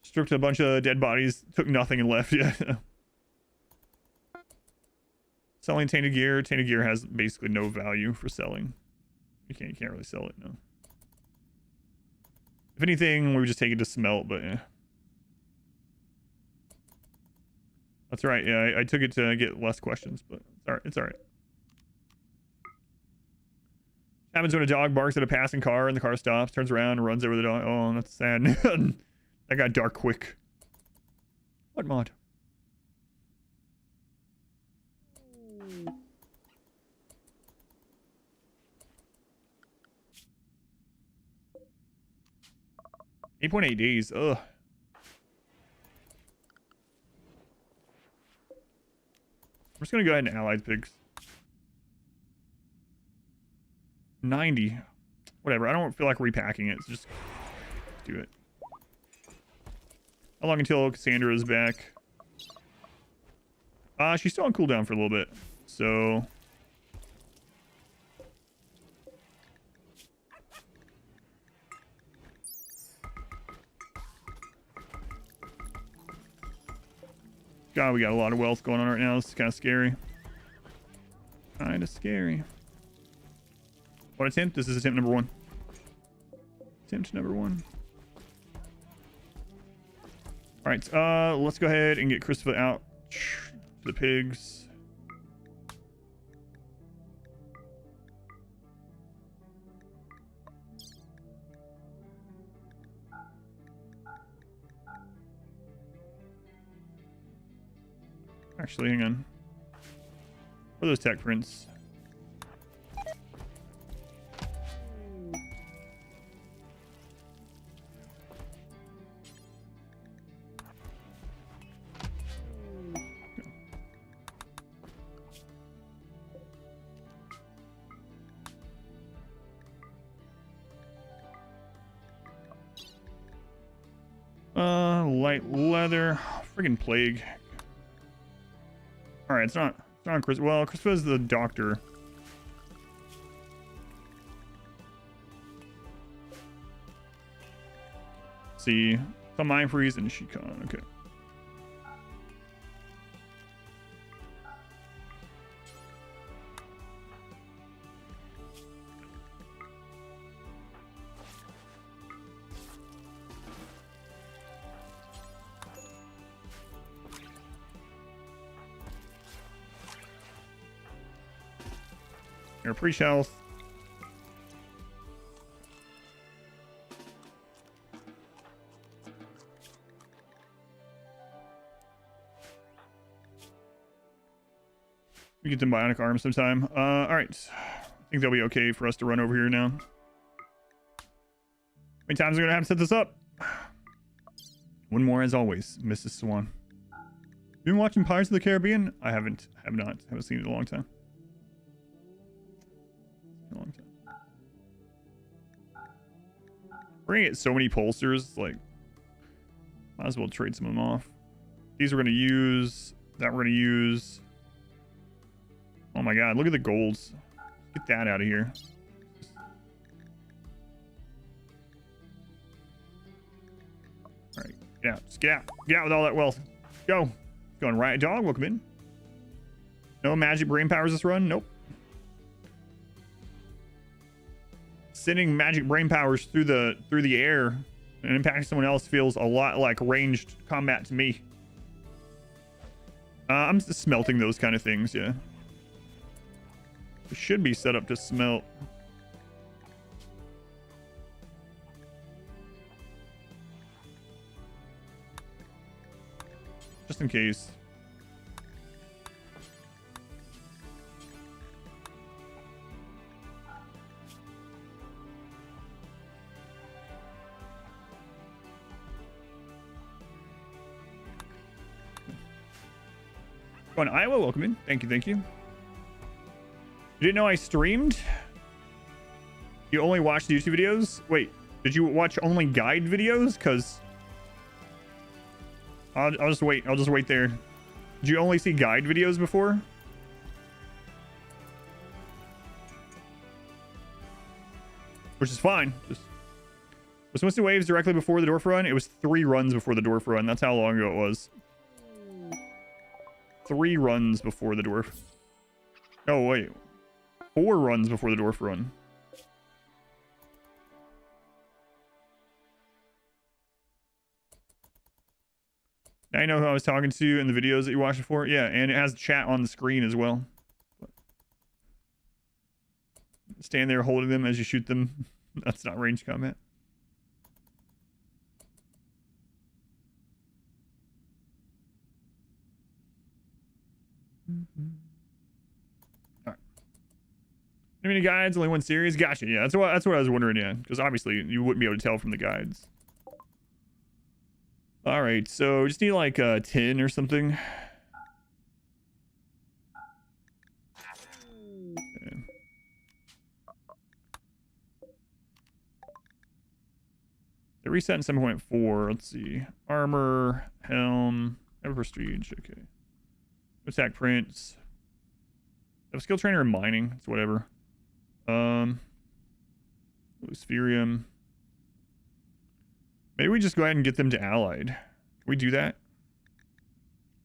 Stripped a bunch of dead bodies, took nothing and left. Yeah. Selling tainted gear. Tainted gear has basically no value for selling. You can't really sell it, no. If anything, we would just take it to smelt, but yeah. That's right. Yeah, I took it to get less questions, but it's all right. It's all right. Happens when a dog barks at a passing car and the car stops, turns around, and runs over the dog. Oh, that's sad. That got dark quick. What mod? $8.8 days. Ugh. I'm just gonna go ahead and allied pigs. 90. Whatever. I don't feel like repacking it. So just do it. How long until Cassandra is back? She's still on cooldown for a little bit. So God, we got a lot of wealth going on right now. This is kind of scary. Kind of scary. What attempt? This is attempt number 1. Attempt number 1. All right, let's go ahead and get Christopher out to the pigs. Actually, hang on. Where are those tech prints? Light leather. Friggin' plague. Alright, it's not Chris. Well, Christopher's the doctor. See. Some mind freeze and Shikon. Okay. Your pre-health. We get them bionic arms sometime. All right. I think they'll be okay for us to run over here now. How many times are we gonna have to set this up? One more as always, Mrs. Swan. You been watching Pirates of the Caribbean? I haven't. Haven't seen it in a long time. We're gonna get so many pulsers, like, might as well trade some of them off. These we're gonna use. That we're gonna use. Oh my god, look at the golds. Get that out of here. Alright, get out. Just get out. Get out with all that wealth. Go. Going right. Dog, welcome in. No magic brain powers this run? Nope. Sending magic brain powers through the air and impacting someone else feels a lot like ranged combat to me. I'm just smelting those kind of things, yeah. It should be set up to smelt. Just in case. On Iowa, welcome in. Thank you, thank you. You didn't know I streamed? You only watched YouTube videos? Wait, did you watch only guide videos? Because I'll just wait. I'll just wait there. Did you only see guide videos before? Which is fine. Was Winston Waves directly before the dwarf run? It was 3 runs before the dwarf run. That's how long ago it was. 3 runs before the dwarf. Oh, wait. 4 runs before the dwarf run. Now you know who I was talking to in the videos that you watched before. Yeah, and it has chat on the screen as well. Stand there holding them as you shoot them. That's not range combat. All right. Many guides, only 1 series. Gotcha. Yeah, that's what I was wondering. Yeah, because obviously you wouldn't be able to tell from the guides. All right, so just need like 10 or something. Okay. They reset in 7.4. Let's see. Armor, helm, ever prestige. Okay. Attack prints. I have a skill trainer in mining. It's whatever. Luciferium. Maybe we just go ahead and get them to allied. Can we do that?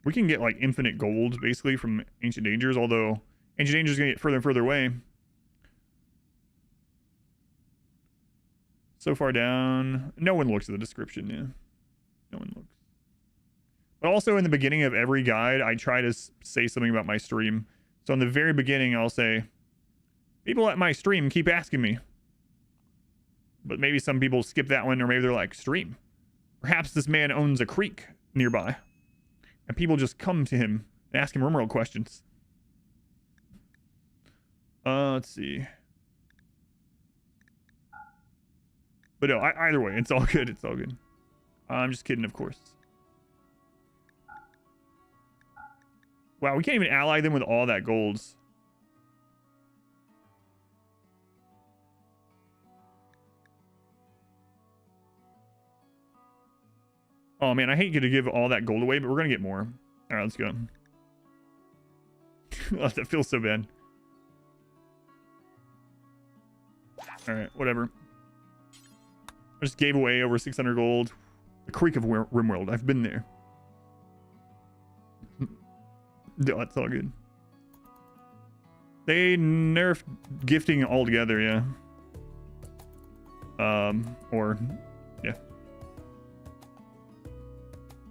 We can get like infinite gold basically from Ancient Dangers, although Ancient Dangers is gonna get further and further away. So far down. No one looks at the description, yeah. No one looks. But also in the beginning of every guide, I try to say something about my stream. So in the very beginning, I'll say, people at my stream keep asking me. But maybe some people skip that one, or maybe they're like, stream. Perhaps this man owns a creek nearby. And people just come to him and ask him RimWorld questions. Let's see. But no, either way, it's all good. It's all good. I'm just kidding, of course. Wow, we can't even ally them with all that golds. Oh man, I hate to give all that gold away, but we're gonna get more. All right, let's go. Oh, that feels so bad. All right, whatever. I just gave away over 600 gold. The Creek of RimWorld. I've been there. No, that's all good. They nerfed gifting altogether, yeah. Or, yeah.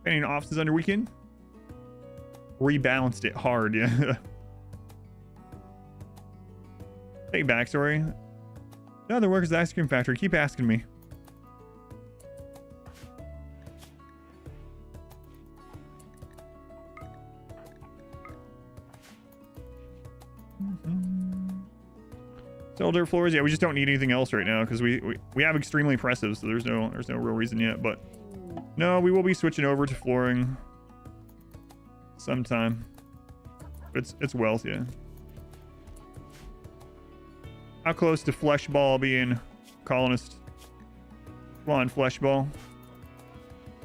Painting offices under weekend. Rebalanced it hard, yeah. Hey, backstory. No other workers at the ice cream factory. Keep asking me. Sell dirt floors. Yeah, we just don't need anything else right now because we have extremely impressive, so there's no real reason yet. But no, we will be switching over to flooring sometime. It's wealth, yeah. How close to Fleshball being colonist? Come on, Fleshball.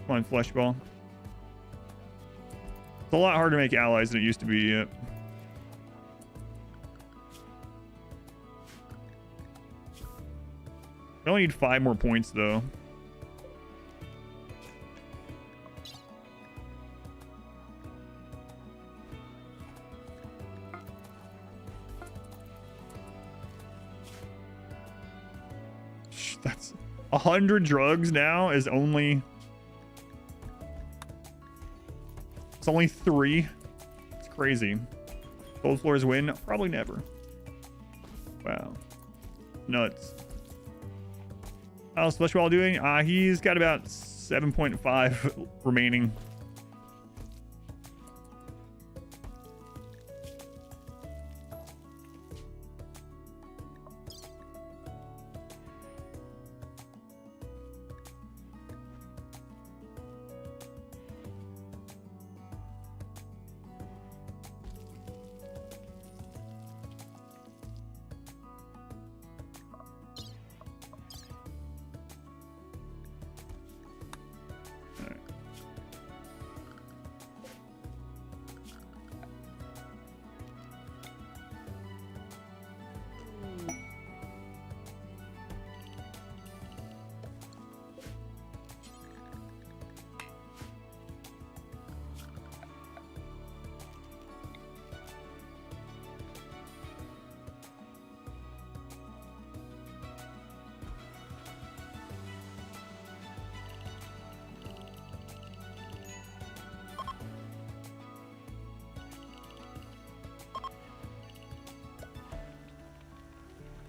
Come on, Fleshball. It's a lot harder to make allies than it used to be yet. I only need 5 more points though. That's 100 drugs now is only... It's only 3. It's crazy. Gold floors win? Probably never. Wow. Nuts. How's Fleshball doing? He's got about 7.5 remaining.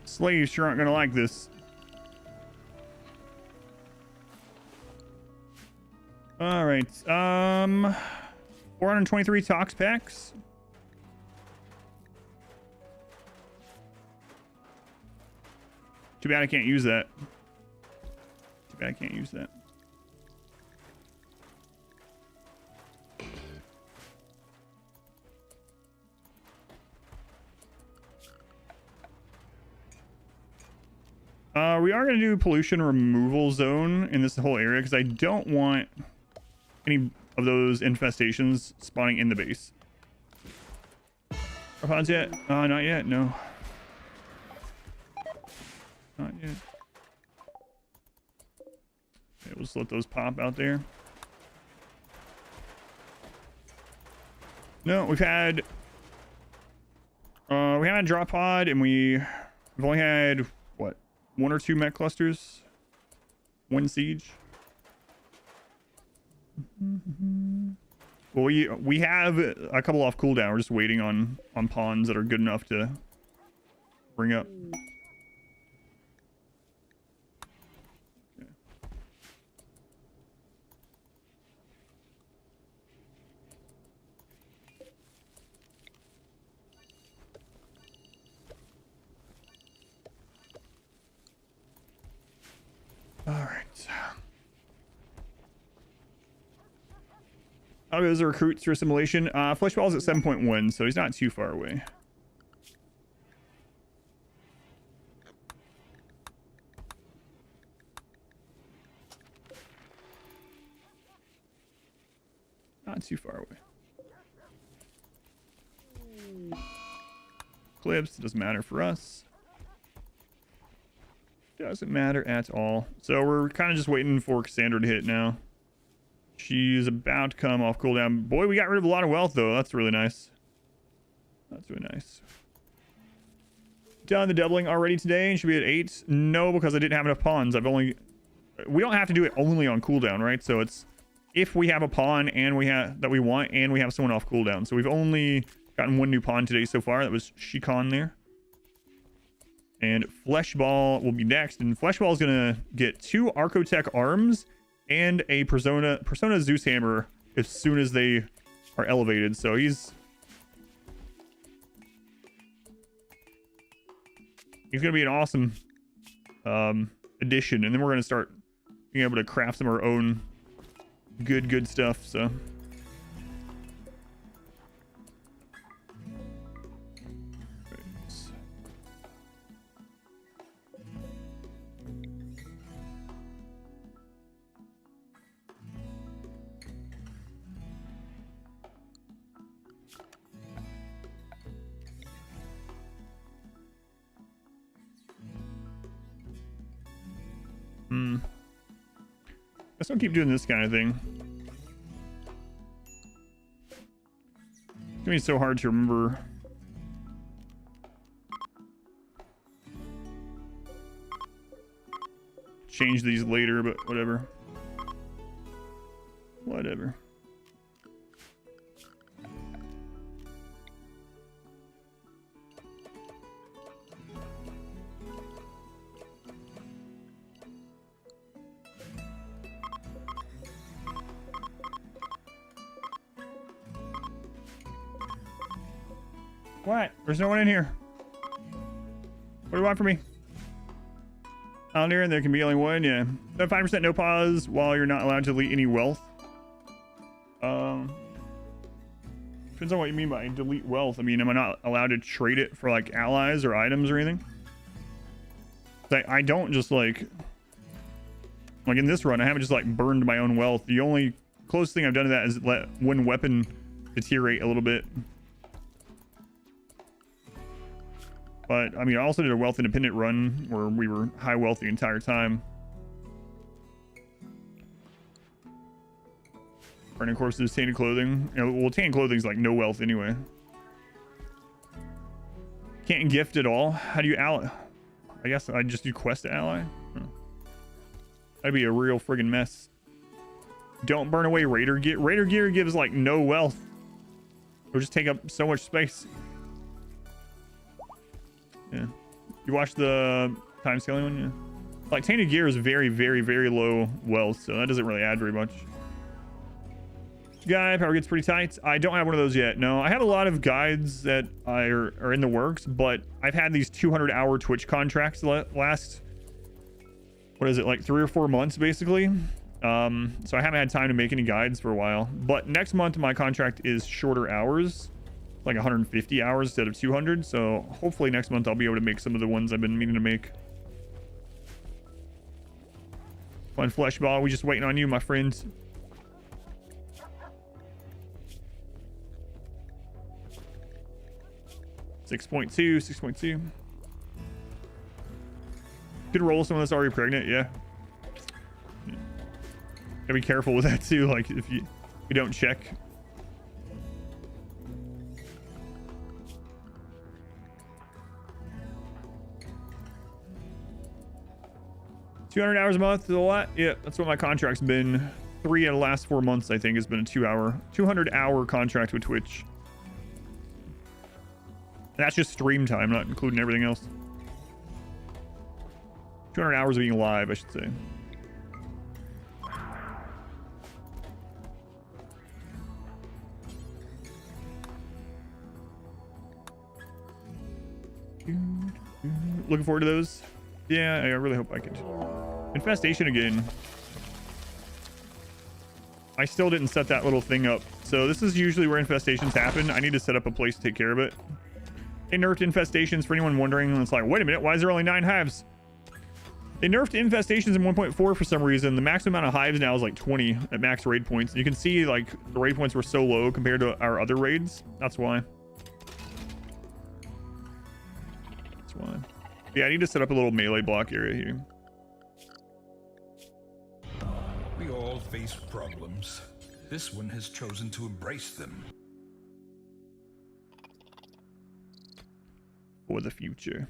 Slaves sure aren't gonna like this. All right. 423 tox packs. Too bad I can't use that. Too bad I can't use that. We are going to do pollution removal zone in this whole area because I don't want any of those infestations spawning in the base. Are pods yet? Not yet. No. Not yet. Okay, we'll just let those pop out there. No, we haven't had a drop pod, and we've only had what, 1 or 2 mech clusters, 1 siege. Well, we have a couple off cooldown. We're just waiting on pawns that are good enough to bring up. All right. How goes the recruits for assimilation? Fleshball's at 7.1, so he's not too far away. Not too far away. Clips, doesn't matter for us. Doesn't matter at all. So we're kind of just waiting for Cassandra to hit now. She's about to come off cooldown. Boy, we got rid of a lot of wealth, though. That's really nice. That's really nice. Done the doubling already today and should be at 8. No, because I didn't have enough pawns. We don't have to do it only on cooldown, right? So it's if we have a pawn and we have that we want and we have someone off cooldown. So we've only gotten 1 new pawn today so far. That was Shikon there. And Fleshball will be next. And Fleshball is going to get 2 Archotech arms and a Persona Zeus hammer as soon as they are elevated. So he's going to be an awesome addition. And then we're going to start being able to craft some of our own good stuff. So let's not keep doing this kind of thing. It's gonna be so hard to remember. Change these later, but whatever. Whatever. What? There's no one in here. What do you want from me? On there, and there can be only one. Yeah. 5% no pause while you're not allowed to delete any wealth. Depends on what you mean by delete wealth. I mean, am I not allowed to trade it for like allies or items or anything? I don't just like in this run, I haven't just like burned my own wealth. The only closest thing I've done to that is let one weapon deteriorate a little bit. But, I mean, I also did a wealth independent run where we were high wealth the entire time. And of course, there's tainted clothing. You know, well, tainted clothing is like no wealth anyway. Can't gift at all. How do you ally? I guess I just do quest to ally. That'd be a real friggin' mess. Don't burn away Raider gear. Raider gear gives like no wealth. It'll just take up so much space. Yeah. You watch the time scaling one? Yeah. Like tainted gear is very, very, very low wealth, so that doesn't really add very much. Guy power gets pretty tight. I don't have one of those yet. No, I have a lot of guides that are in the works, but I've had these 200-hour Twitch contracts last, what is it, like 3 or 4 months basically. So I haven't had time to make any guides for a while. But next month my contract is shorter hours, like 150 hours instead of 200. So hopefully next month I'll be able to make some of the ones I've been meaning to make. Fun flesh ball, we just waiting on you, my friends. .2. Could roll someone that's already pregnant, yeah. Gotta be careful with that too, like if you don't check. $200 hours a month is a lot. Yeah, that's what my contract's been. 3 out of the last 4 months, I think, has been a 200-hour contract with Twitch. And that's just stream time, not including everything else. 200 hours of being live, I should say. Looking forward to those. Yeah, I really hope I could. Infestation again. I still didn't set that little thing up. So this is usually where infestations happen. I need to set up a place to take care of it. They nerfed infestations for anyone wondering. It's like, wait a minute, why is there only 9 hives? They nerfed infestations in 1.4 for some reason. The maximum amount of hives now is like 20 at max raid points. You can see like the raid points were so low compared to our other raids. That's why. That's why. Yeah, I need to set up a little melee block area here. We all face problems. This one has chosen to embrace them. For the future.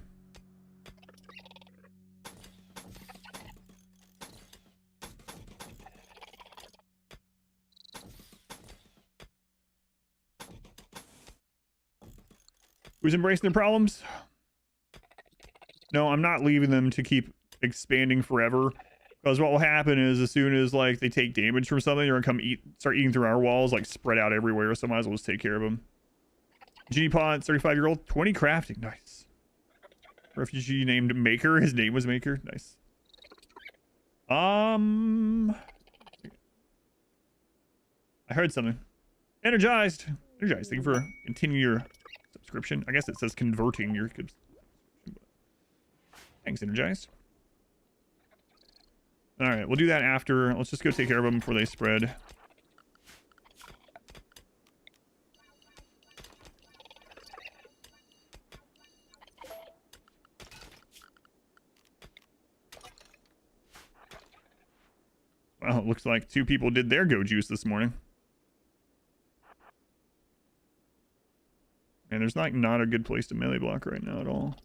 Who's embracing their problems? No, I'm not leaving them to keep expanding forever. Because what will happen is as soon as like they take damage from something, they're gonna come start eating through our walls, like spread out everywhere. So I might as well just take care of them. Genie Pod, 35-year-old, 20 crafting, nice. Refugee named Maker, his name was Maker, nice. I heard something. Energized, thank you for continuing your subscription. I guess it says converting your subscription. Thanks, Energized. All right, we'll do that after. Let's just go take care of them before they spread. Well, it looks like 2 people did their go juice this morning. And there's like not a good place to melee block right now at all.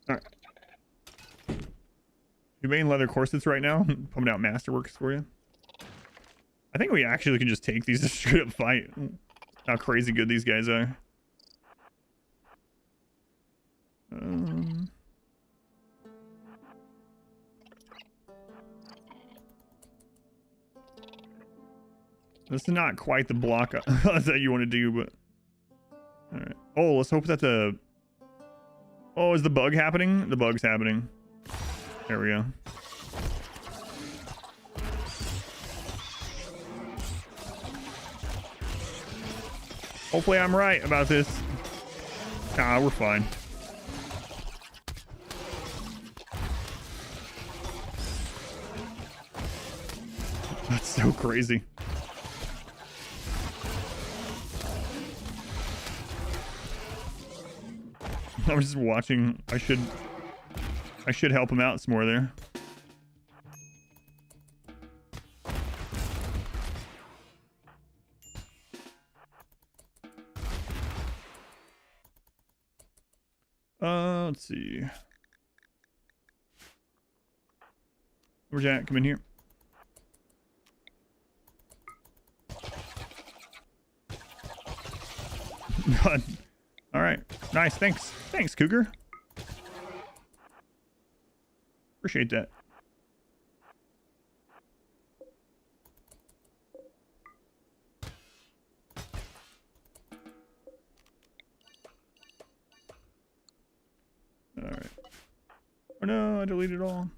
All right. Humane leather corsets right now. Pumping out masterworks for you. I think we actually can just take these to straight up fight. How crazy good these guys are. This is not quite the block that you want to do, but all right. Oh, let's hope that the. Oh, is the bug happening? The bug's happening. There we go. Hopefully I'm right about this. Nah, we're fine. That's so crazy. I'm just watching. I should help him out some more there. Let's see. Where's that? Come in here. All right. Nice. Thanks. Thanks, Cougar. Appreciate that. All right. Oh no, I deleted it all.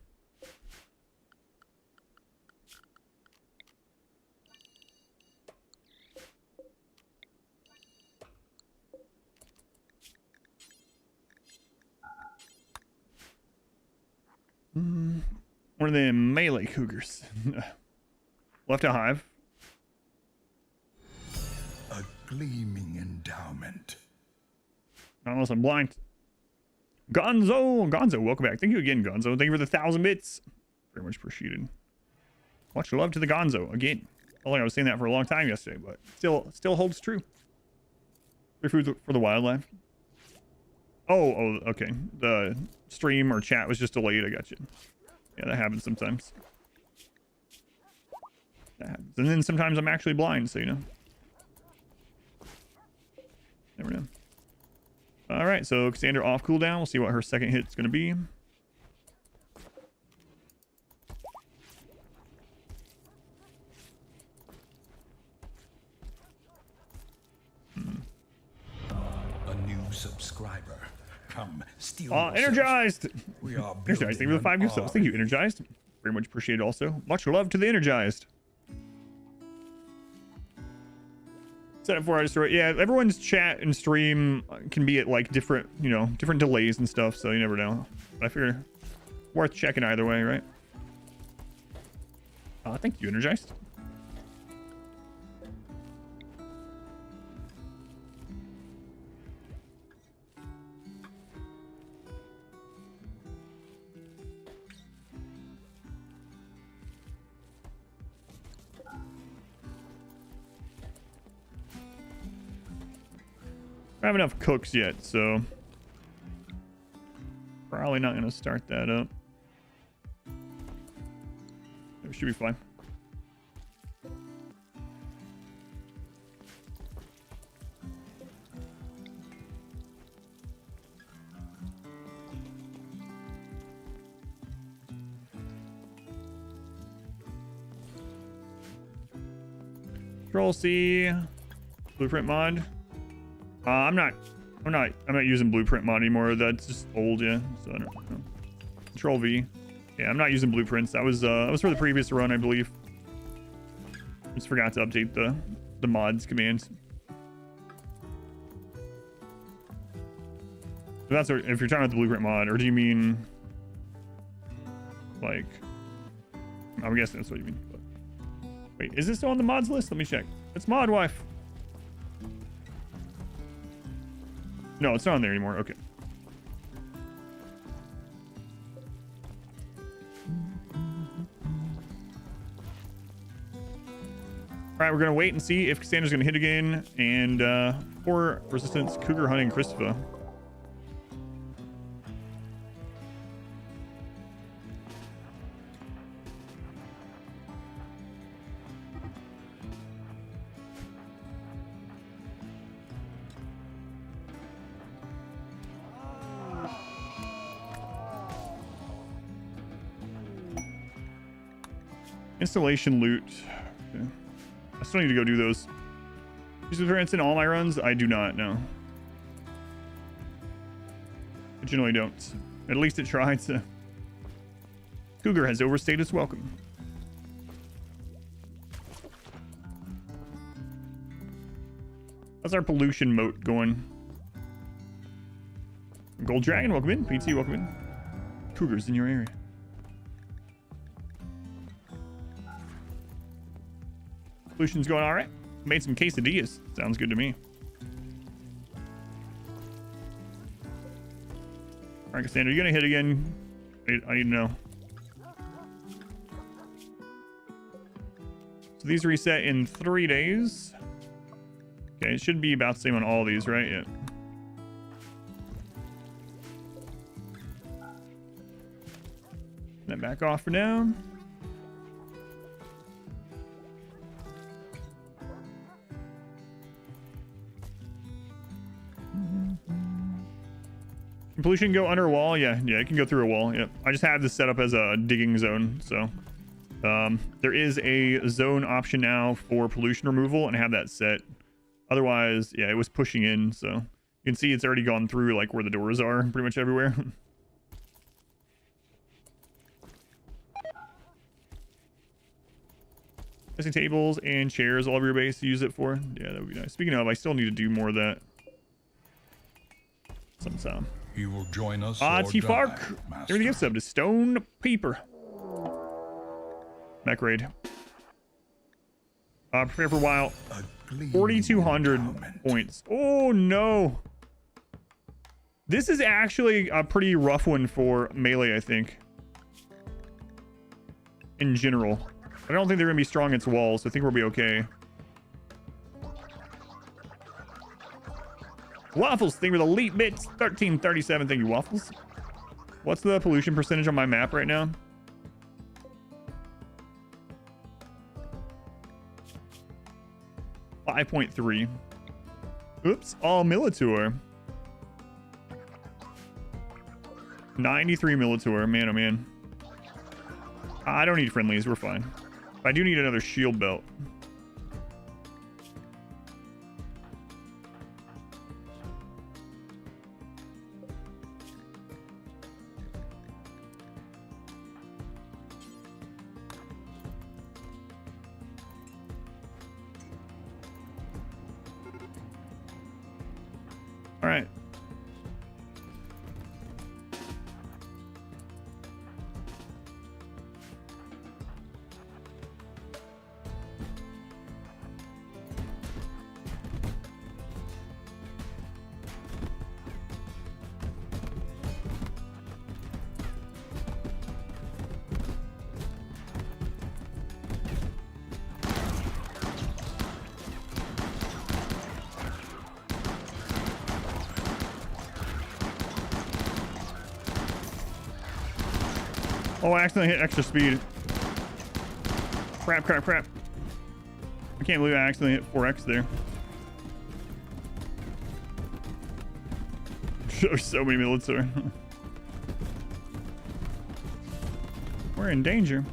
One of the melee cougars. Left a hive. A gleaming endowment. Unless I'm blind. Gonzo, welcome back. Thank you again, Gonzo. Thank you for the 1,000 bits. Very much appreciated. Much love to the Gonzo again. I felt like I was saying that for a long time yesterday, but still holds true. Free food for the wildlife. Oh, okay. The stream or chat was just delayed. I got you. Yeah, that happens sometimes. That happens. And then sometimes I'm actually blind, so you know. Never know. All right, so Cassandra off cooldown. We'll see what her second hit's going to be. A new subscriber. Come, steal yourself. Energized! We are Energized, thank you for the 5 gifts. Thank you, Energized. Very much appreciated also. Much love to the Energized. Set up for I destroy. Yeah, everyone's chat and stream can be at like different, you know, different delays and stuff, so you never know. But I figure worth checking either way, right? Thank you, Energized. I don't have enough cooks yet, so probably not gonna start that up. It should be fine. Control C, blueprint mod. I'm not using blueprint mod anymore. That's just old, yeah. So I don't know. Control V. Yeah, I'm not using blueprints. That was for the previous run, I believe. Just forgot to update the mods commands. So that's if you're talking about the blueprint mod, or do you mean like? I'm guessing that's what you mean. But, wait, is this still on the mods list? Let me check. It's mod wife. No, it's not on there anymore. Okay. All right, we're gonna wait and see if Cassandra's gonna hit again, and for resistance, cougar hunting Christopher. Installation loot. Okay. I still need to go do those. Use appearance in all my runs? I do not, no. I generally don't. At least it tried to. Cougar has overstayed its welcome. How's our pollution moat going? Gold Dragon, welcome in. PT, welcome in. Cougars in your area. Pollution's going all right. Made some quesadillas. Sounds good to me. All right, Cassandra, you gonna hit again? I need to know. So these reset in 3 days. Okay, it should be about the same on all these, right? Yeah. Then back off for now. Can pollution go under a wall? Yeah, it can go through a wall. Yep. I just have this set up as a digging zone, so there is a zone option now for pollution removal, and I have that set. Otherwise, yeah, it was pushing in, so you can see it's already gone through like where the doors are, pretty much everywhere. Dressing tables and chairs all over your base to use it for. Yeah, that would be nice. Speaking of, I still need to do more of that. Some. You will join us. T-Fark. There the gift sub to Stone Paper. Mech raid. Prepare for a while. 4,200 points. Oh no. This is actually a pretty rough one for melee, I think. In general. I don't think they're gonna be strong against walls, so I think we'll be okay. Waffles, thank you for the elite bits. 1337, thank you, Waffles. What's the pollution percentage on my map right now? .3. Oops, all Militor. 93 Militor, man, oh man. I don't need friendlies, we're fine. I do need another shield belt. All right. Oh, I accidentally hit extra speed. Crap. I can't believe I accidentally hit 4x there. There's so many military. We're in danger.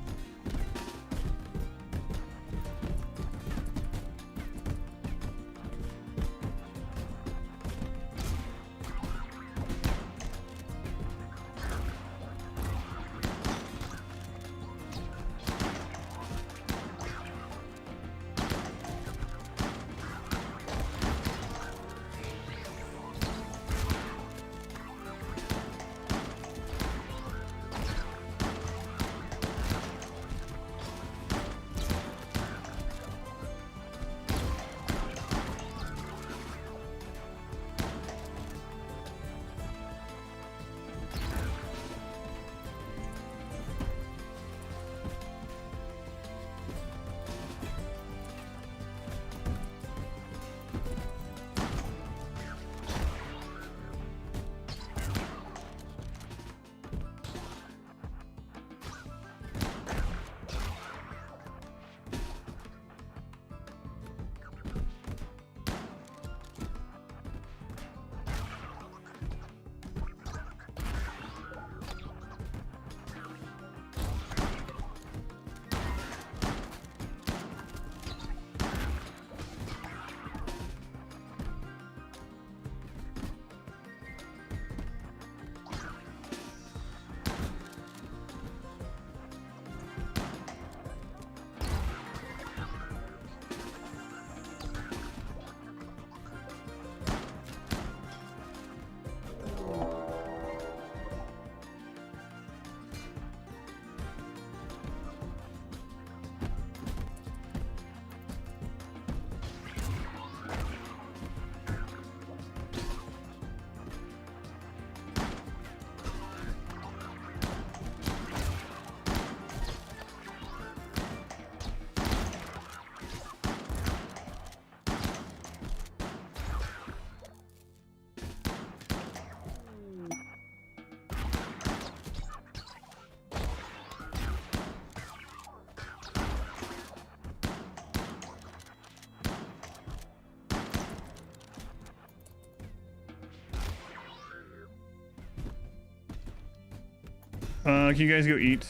Can you guys go eat?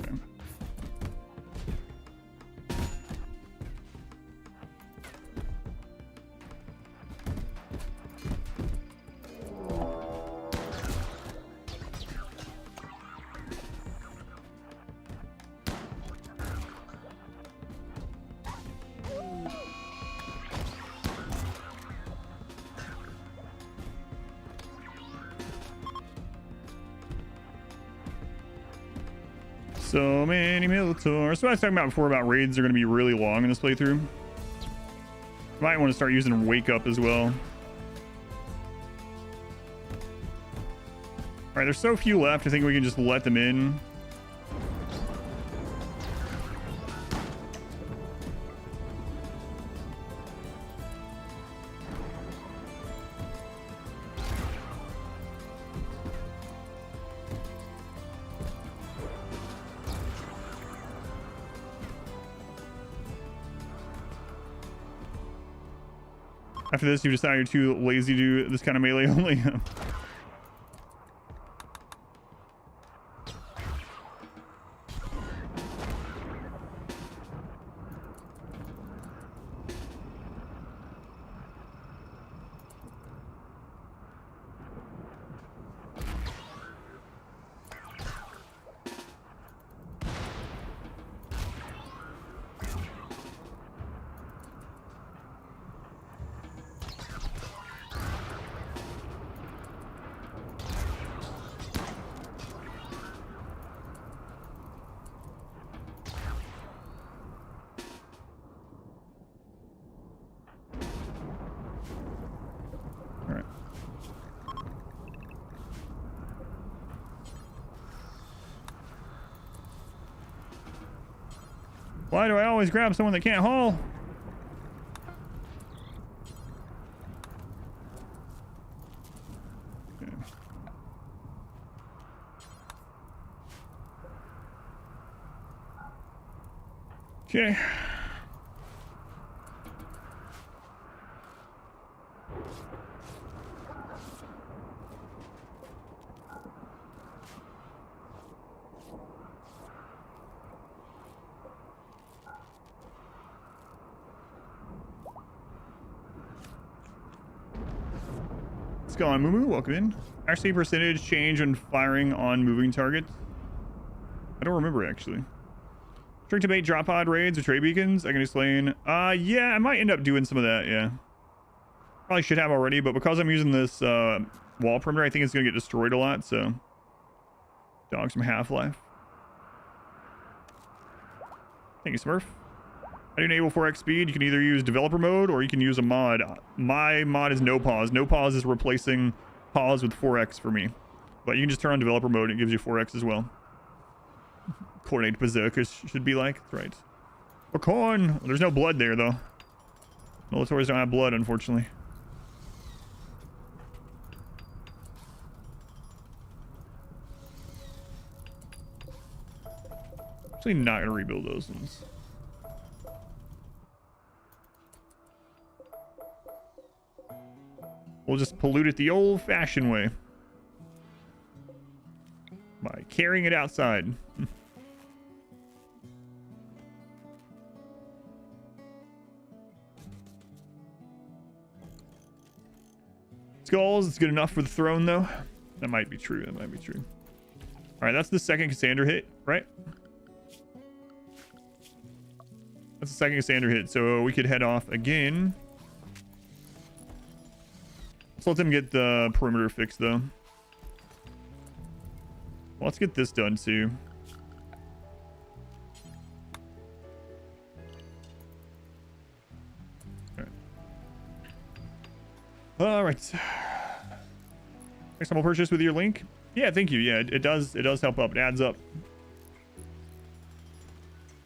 Okay. So many Minotaurs. So I was talking about before about raids are going to be really long in this playthrough. Might want to start using Wake Up as well. All right, there's so few left. I think we can just let them in. After this, you decide you're too lazy to do this kind of melee only. Why do I always grab someone that can't haul? Okay. What's going on, Moo? Welcome in. Actually, percentage change when firing on moving targets. I don't remember actually. Trick to bait drop pod raids or trade beacons. I can explain. Yeah, I might end up doing some of that. Yeah, probably should have already, but because I'm using this wall perimeter, I think it's gonna get destroyed a lot. So, dogs from Half-Life. Thank you, Smurf. How do you enable 4x speed? You can either use developer mode or you can use a mod. My mod is no pause. No pause is replacing pause with 4x for me. But you can just turn on developer mode and it gives you 4x as well. Coordinate berserkers should be like. That's right. Or corn. Well, there's no blood there though. Militaries don't have blood, unfortunately. Actually not gonna rebuild those ones. We'll just pollute it the old-fashioned way. By carrying it outside. Skulls, it's good enough for the throne, though. That might be true. That might be true. All right, that's the second Cassandra hit, right? That's the second Cassandra hit, so we could head off again. Let's let them get the perimeter fixed, though. Well, let's get this done, too. All right. Next time I'll purchase with your link. Yeah, thank you. Yeah, it does help up. It adds up.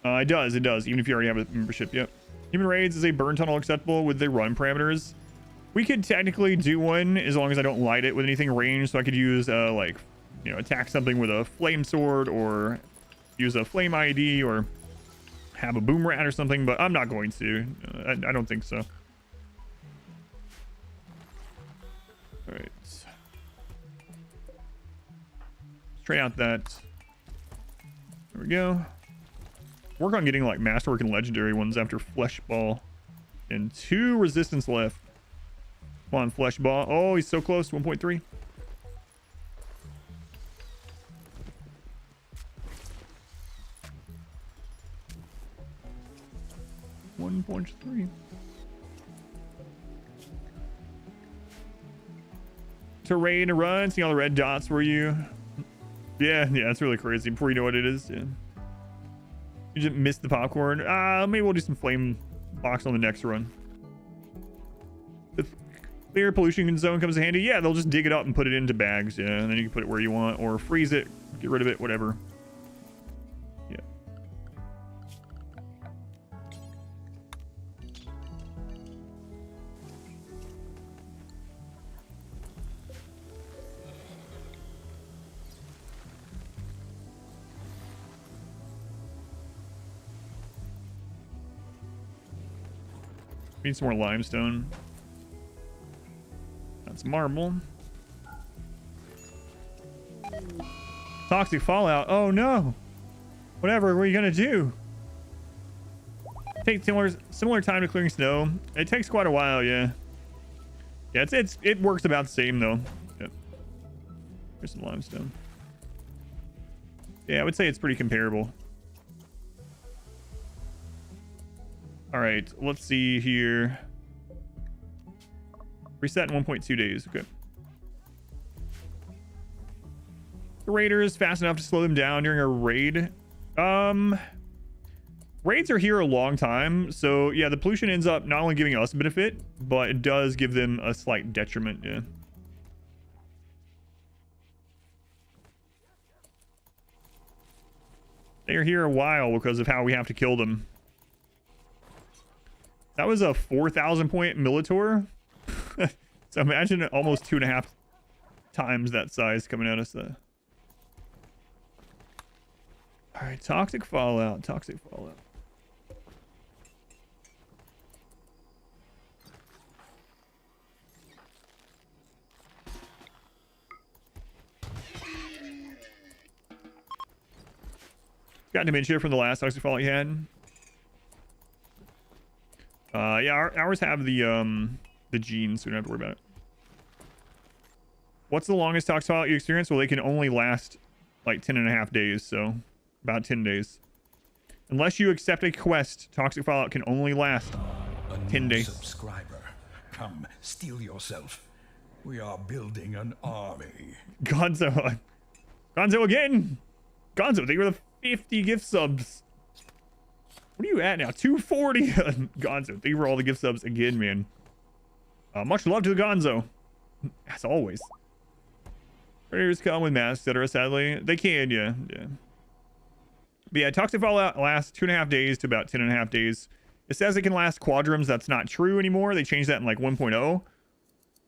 It does. Even if you already have a membership. Yep. Human raids is a burn tunnel acceptable with the run parameters. We could technically do one as long as I don't light it with anything ranged. So I could use like, you know, attack something with a flame sword or use a flame ID or have a boom rat or something. But I'm not going to. I don't think so. All right. Trade out that. There we go. Work on getting like masterwork and legendary ones after flesh ball. And 2 resistance left. Come on, flesh ball. Oh, he's so close. 1.3. Terrain to run. See all the red dots for you. Yeah, it's really crazy. Before you know what it is, yeah. You just missed the popcorn. Maybe we'll do some flame box on the next run. The clear pollution zone comes in handy. Yeah, they'll just dig it up and put it into bags. Yeah, and then you can put it where you want or freeze it, get rid of it, whatever. Yeah. Need some more limestone. That's marble. Toxic fallout. Oh no. Whatever. What are you gonna do? Take similar time to clearing snow. It takes quite a while. Yeah. Yeah. It works about the same though. Yep. Here's some limestone. Yeah, I would say it's pretty comparable. All right, let's see here. Reset in 1.2 days. Okay. The raiders fast enough to slow them down during a raid. Raids are here a long time, so yeah, the pollution ends up not only giving us a benefit, but it does give them a slight detriment. Yeah. They are here a while because of how we have to kill them. That was a 4,000 point Militor. So imagine almost 2.5 times that size coming at us. All right, toxic fallout. Toxic fallout. Got dementia from the last toxic fallout you had. Yeah, ours have the genes, so we don't have to worry about it. What's the longest toxic fallout you experience? Well, they can only last like 10.5 days, so about 10 days. Unless you accept a quest, toxic fallout can only last 10 days. Subscriber, come steal yourself. We are building an army. Gonzo again. Gonzo, they were the 50 gift subs. What are you at now? 240. Gonzo, thank you for all the gift subs again, man. Much love to the Gonzo, as always. Raiders come with masks, etc. Sadly, they can, yeah. But yeah, toxic fallout lasts 2.5 days to about 10.5 days. It says it can last quadrums. That's not true anymore. They changed that in like 1.0,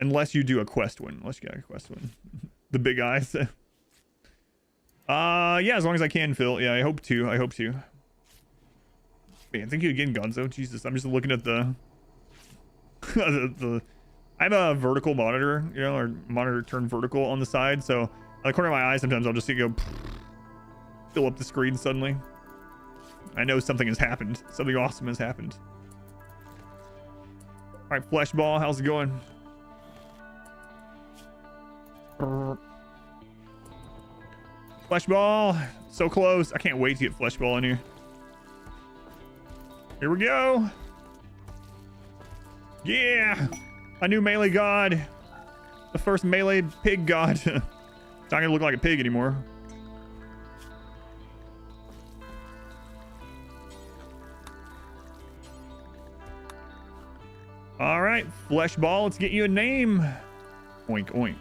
unless you do a quest win. Unless you got a quest win. The big eyes. Yeah, as long as I can, Phil. Yeah, I hope to. Man, thank you again, Gonzo. Jesus, I'm just looking at the I have a vertical monitor, you know, or monitor turned vertical on the side, so out of the corner of my eye sometimes I'll just see it go fill up the screen suddenly. I know something has happened. Something awesome has happened. All right, flesh ball, how's it going? Flesh ball, so close. I can't wait to get flesh ball in here. Here we go. Yeah, a new melee god. The first melee pig god. It's not gonna look like a pig anymore. All right, flesh ball, let's get you a name. Oink, oink.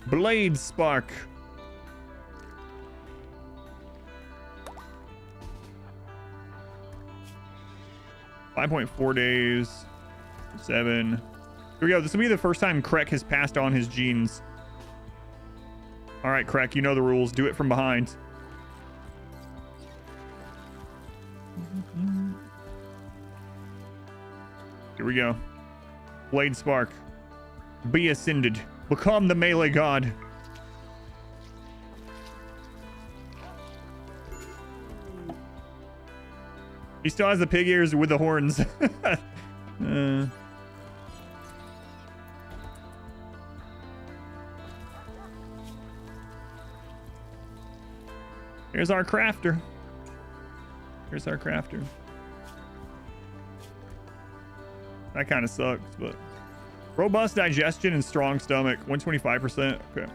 Blade Spark. $5.4 days. 7. Here we go. This will be the first time Krek has passed on his genes. All right, Krek, you know the rules. Do it from behind. Here we go. Blade Spark. Be ascended. Become the melee god. He still has the pig ears with the horns. Here's our crafter. Here's our crafter. That kind of sucks, but robust digestion and strong stomach, 125%. Okay.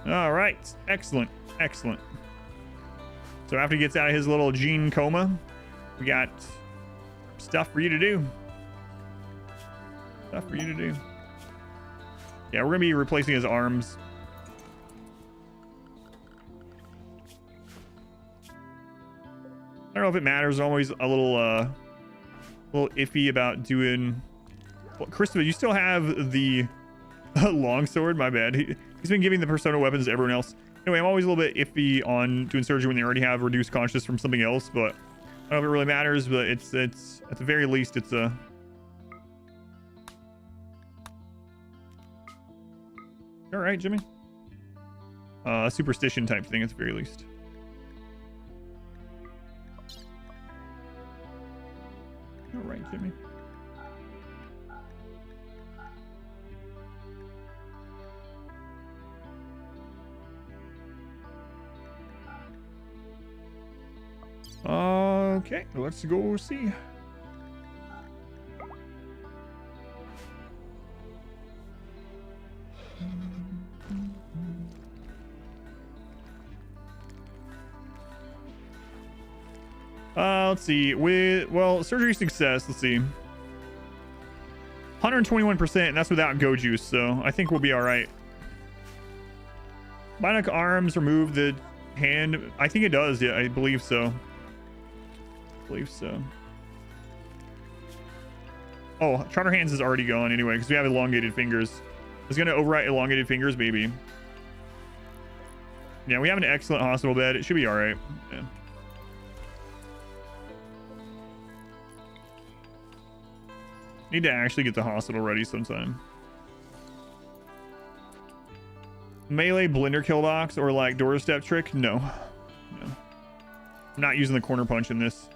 All right. Excellent. Excellent. So after he gets out of his little gene coma, we got stuff for you to do. Stuff for you to do. Yeah, we're gonna be replacing his arms. I don't know if it matters. I'm always a little iffy about doing. Well, Christopher, you still have the longsword. My bad. He's been giving the persona weapons to everyone else. Anyway, I'm always a little bit iffy on doing surgery when they already have reduced consciousness from something else, but I don't know if it really matters. But it's at the very least, it's a. All right, Jimmy. A superstition type thing at the very least. All right, Jimmy. Okay, let's go see. Let's see. Well, surgery success. Let's see. 121%, and that's without go juice, so I think we'll be all right. Bionic arms remove the hand. I think it does. Yeah, I believe so. Oh, Charter Hands is already gone anyway because we have elongated fingers. It's gonna overwrite elongated fingers, maybe. Yeah, we have an excellent hospital bed. It should be all right. Yeah. Need to actually get the hospital ready sometime. Melee blender kill box or like doorstep trick? No. I'm not using the corner punch in this.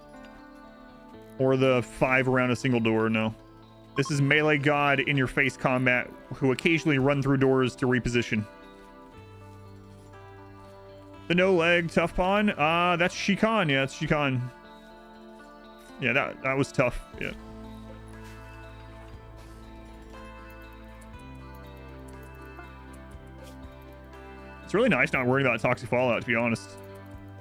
Or the 5 around a single door, no. This is melee god in your face combat who occasionally run through doors to reposition. The no leg tough pawn? That's Shikan. Yeah, it's Shikan. Yeah, that was tough. Yeah. It's really nice not worrying about toxic fallout, to be honest.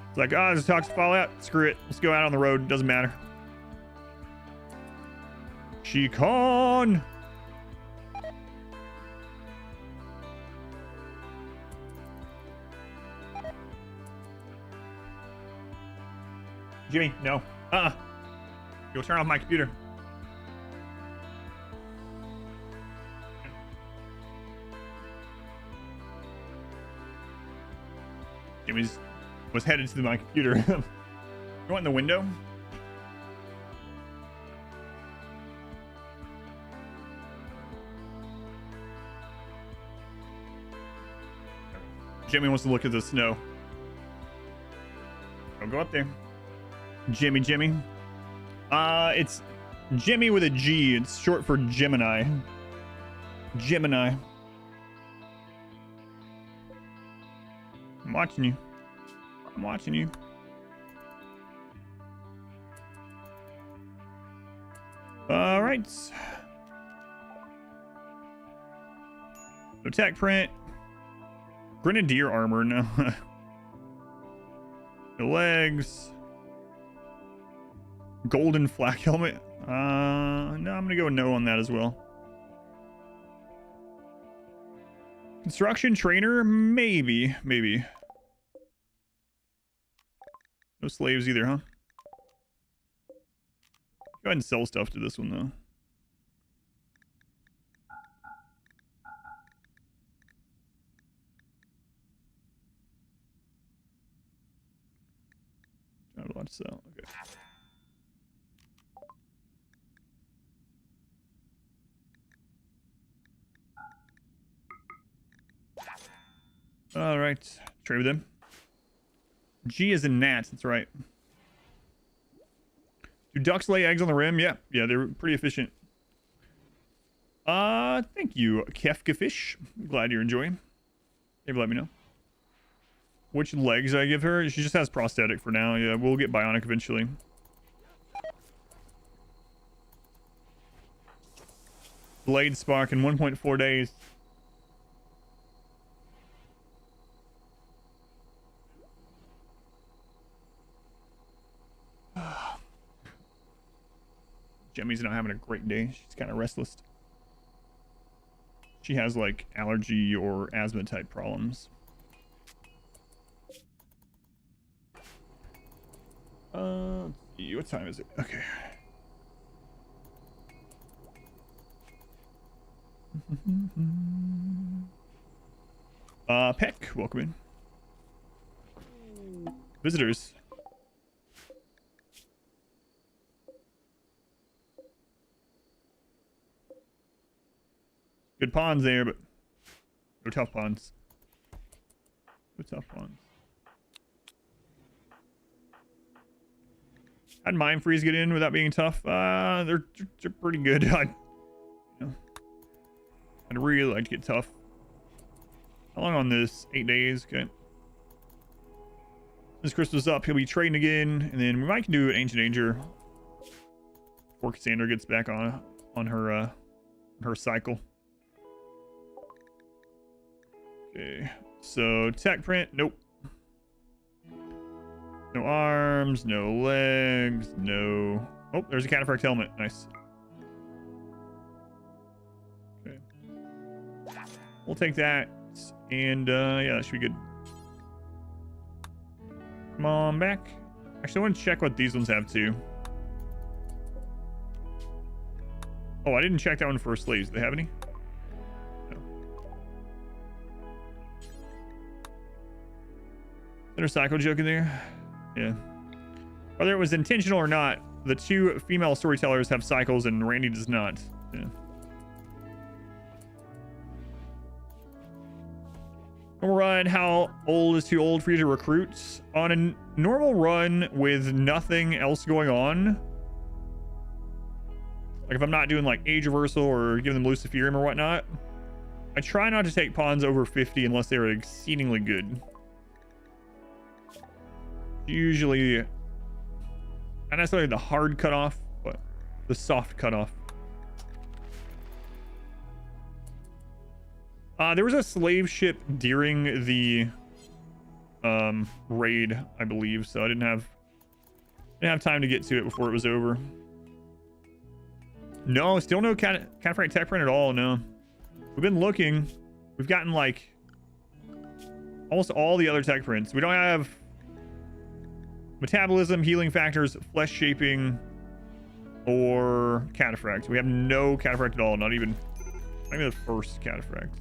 It's like, there's a toxic fallout. Screw it. Let's go out on the road. Doesn't matter. Shikan! Jimmy, no. You'll turn off my computer. Jimmy was headed to my computer. Go in the window. Jimmy wants to look at the snow. Don't go up there. Jimmy. It's Jimmy with a G. It's short for Gemini. Gemini. I'm watching you. I'm watching you. All right. No tech print. Grenadier armor, no. The legs. Golden flak helmet. No, I'm gonna go no on that as well. Construction trainer, maybe. No slaves either, huh? Go ahead and sell stuff to this one though. I have a lot to sell. Okay. All right. Trade with him. G is in gnats. That's right. Do ducks lay eggs on the rim? Yeah. Yeah, they're pretty efficient. Thank you, Kefka Fish. Glad you're enjoying. Maybe let me know. Which legs I give her? She just has prosthetic for now. Yeah, we'll get bionic eventually. Blade spark in 1.4 days. Jemmy's not having a great day. She's kind of restless. She has like allergy or asthma type problems. Let's see, what time is it? Okay. Peck, welcome in. Visitors. Good ponds there, but no tough ponds. No tough ponds. How'd Mind Freeze get in without being tough? They're pretty good. I'd really like to get tough. How long on this? 8 days. Okay. Since Crystal's up, he'll be trading again, and then we might do an Ancient Danger before Cassandra gets back on her cycle. Okay, so tech print, nope. No arms, no legs, no... Oh, there's a cataphract helmet, nice. Okay. We'll take that, and yeah, that should be good. Come on back. Actually, I want to check what these ones have too. Oh, I didn't check that one for slaves. Do they have any? Is there a cycle joke in there? Yeah. Whether it was intentional or not, the two female storytellers have cycles and Randy does not. Yeah. Normal run, how old is too old for you to recruit? On a normal run with nothing else going on, like if I'm not doing like age reversal or giving them Luciferium or whatnot, I try not to take pawns over 50 unless they're exceedingly good. Usually not necessarily the hard cutoff, but the soft cutoff. There was a slave ship during the raid, I believe, so I didn't have time to get to it before it was over. No, still no cataphract tech print at all. No, we've been looking. We've gotten like almost all the other tech prints. We don't have metabolism, healing factors, flesh shaping, or cataphract. We have no cataphract at all. Not even the first cataphract.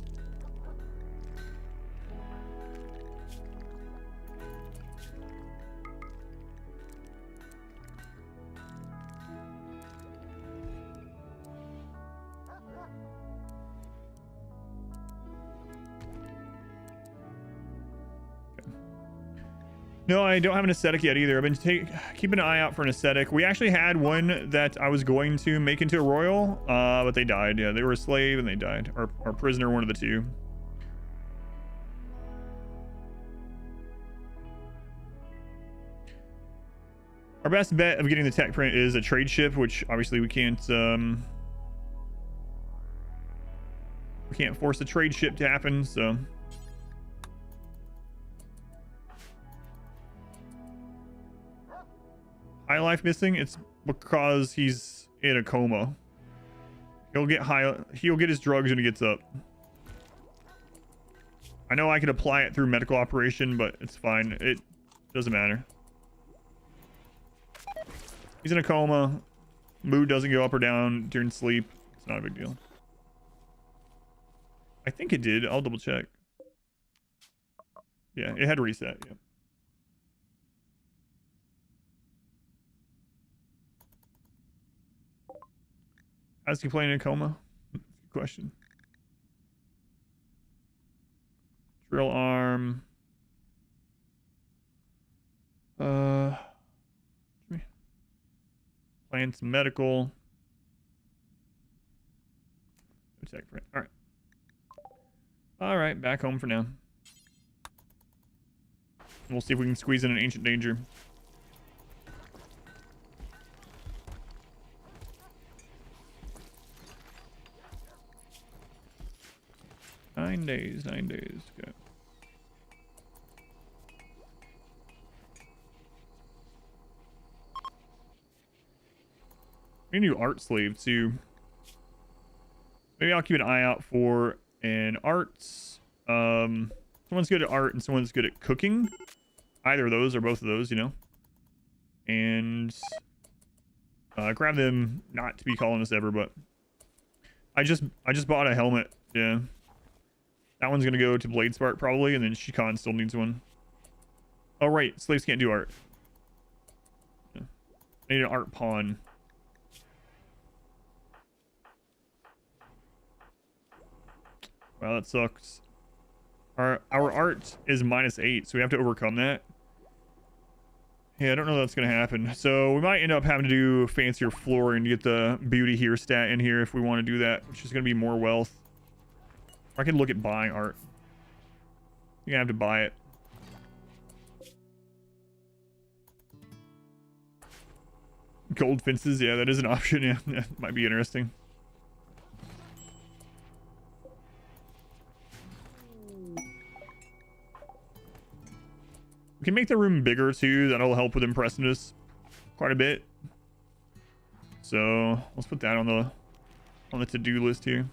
No, I don't have an aesthetic yet either. I've been keeping an eye out for an aesthetic. We actually had one that I was going to make into a royal, but they died. Yeah, they were a slave and they died. Or prisoner, one of the two. Our best bet of getting the tech print is a trade ship, which obviously we can't force the trade ship to happen, so... High life missing? It's because he's in a coma. He'll get his drugs when he gets up. I know I could apply it through medical operation, but it's fine. It doesn't matter. He's in a coma. Mood doesn't go up or down during sleep. It's not a big deal. I think it did. I'll double check. Yeah, it had reset. Yeah. How's he playing in a coma? Good question. Drill arm. arm. Plants medical. Attack print. All right. All right, back home for now. We'll see if we can squeeze in an ancient danger. Nine days. Okay. We need a new art slave too. Maybe I'll keep an eye out for an arts. Someone's good at art and someone's good at cooking. Either of those or both of those, you know. And grab them, not to be calling us ever, but I just bought a helmet. Yeah. That one's gonna go to Blade Spark probably, and then Shikan still needs one. Oh right, slaves can't do art. Yeah. I need an art pawn. Wow, that sucks. Our art is -8, so we have to overcome that. Yeah, I don't know that's gonna happen. So we might end up having to do fancier flooring to get the beauty here stat in here if we want to do that, which is gonna be more wealth. I can look at buying art. You're gonna have to buy it. Gold fences, yeah, that is an option. Yeah, that might be interesting. We can make the room bigger too. That'll help with impressiveness quite a bit. So let's put that on the to-do list here.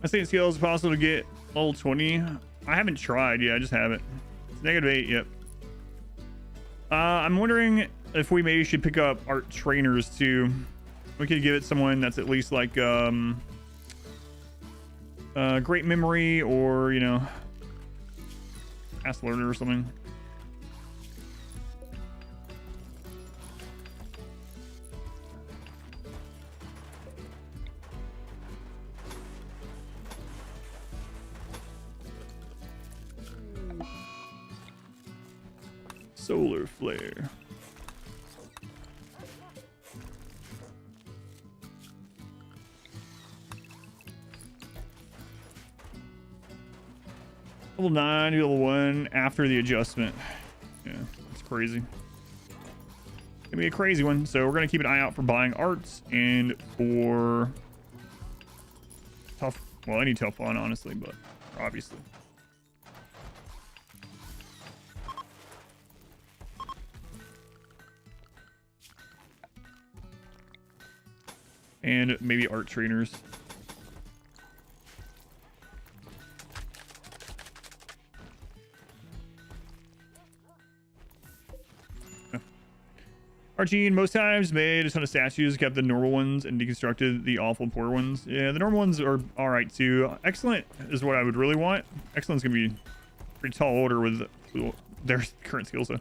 I think skills possible to get level 20. I haven't tried. Yeah, I just haven't. It's -8. Yep. I'm wondering if we maybe should pick up art trainers too. We could give it someone that's at least like great memory or, you know, fast learner or something. Solar flare. Level 9 to level 1 after the adjustment. Yeah, that's crazy. Gonna be a crazy one. So we're gonna keep an eye out for buying arts and for tough. Well, any tough one, honestly, but obviously. And maybe art trainers. Archie, most times made a ton of statues, kept the normal ones, and deconstructed the awful poor ones. Yeah, the normal ones are alright too. Excellent is what I would really want. Excellent's gonna be pretty tall order with their current skill set.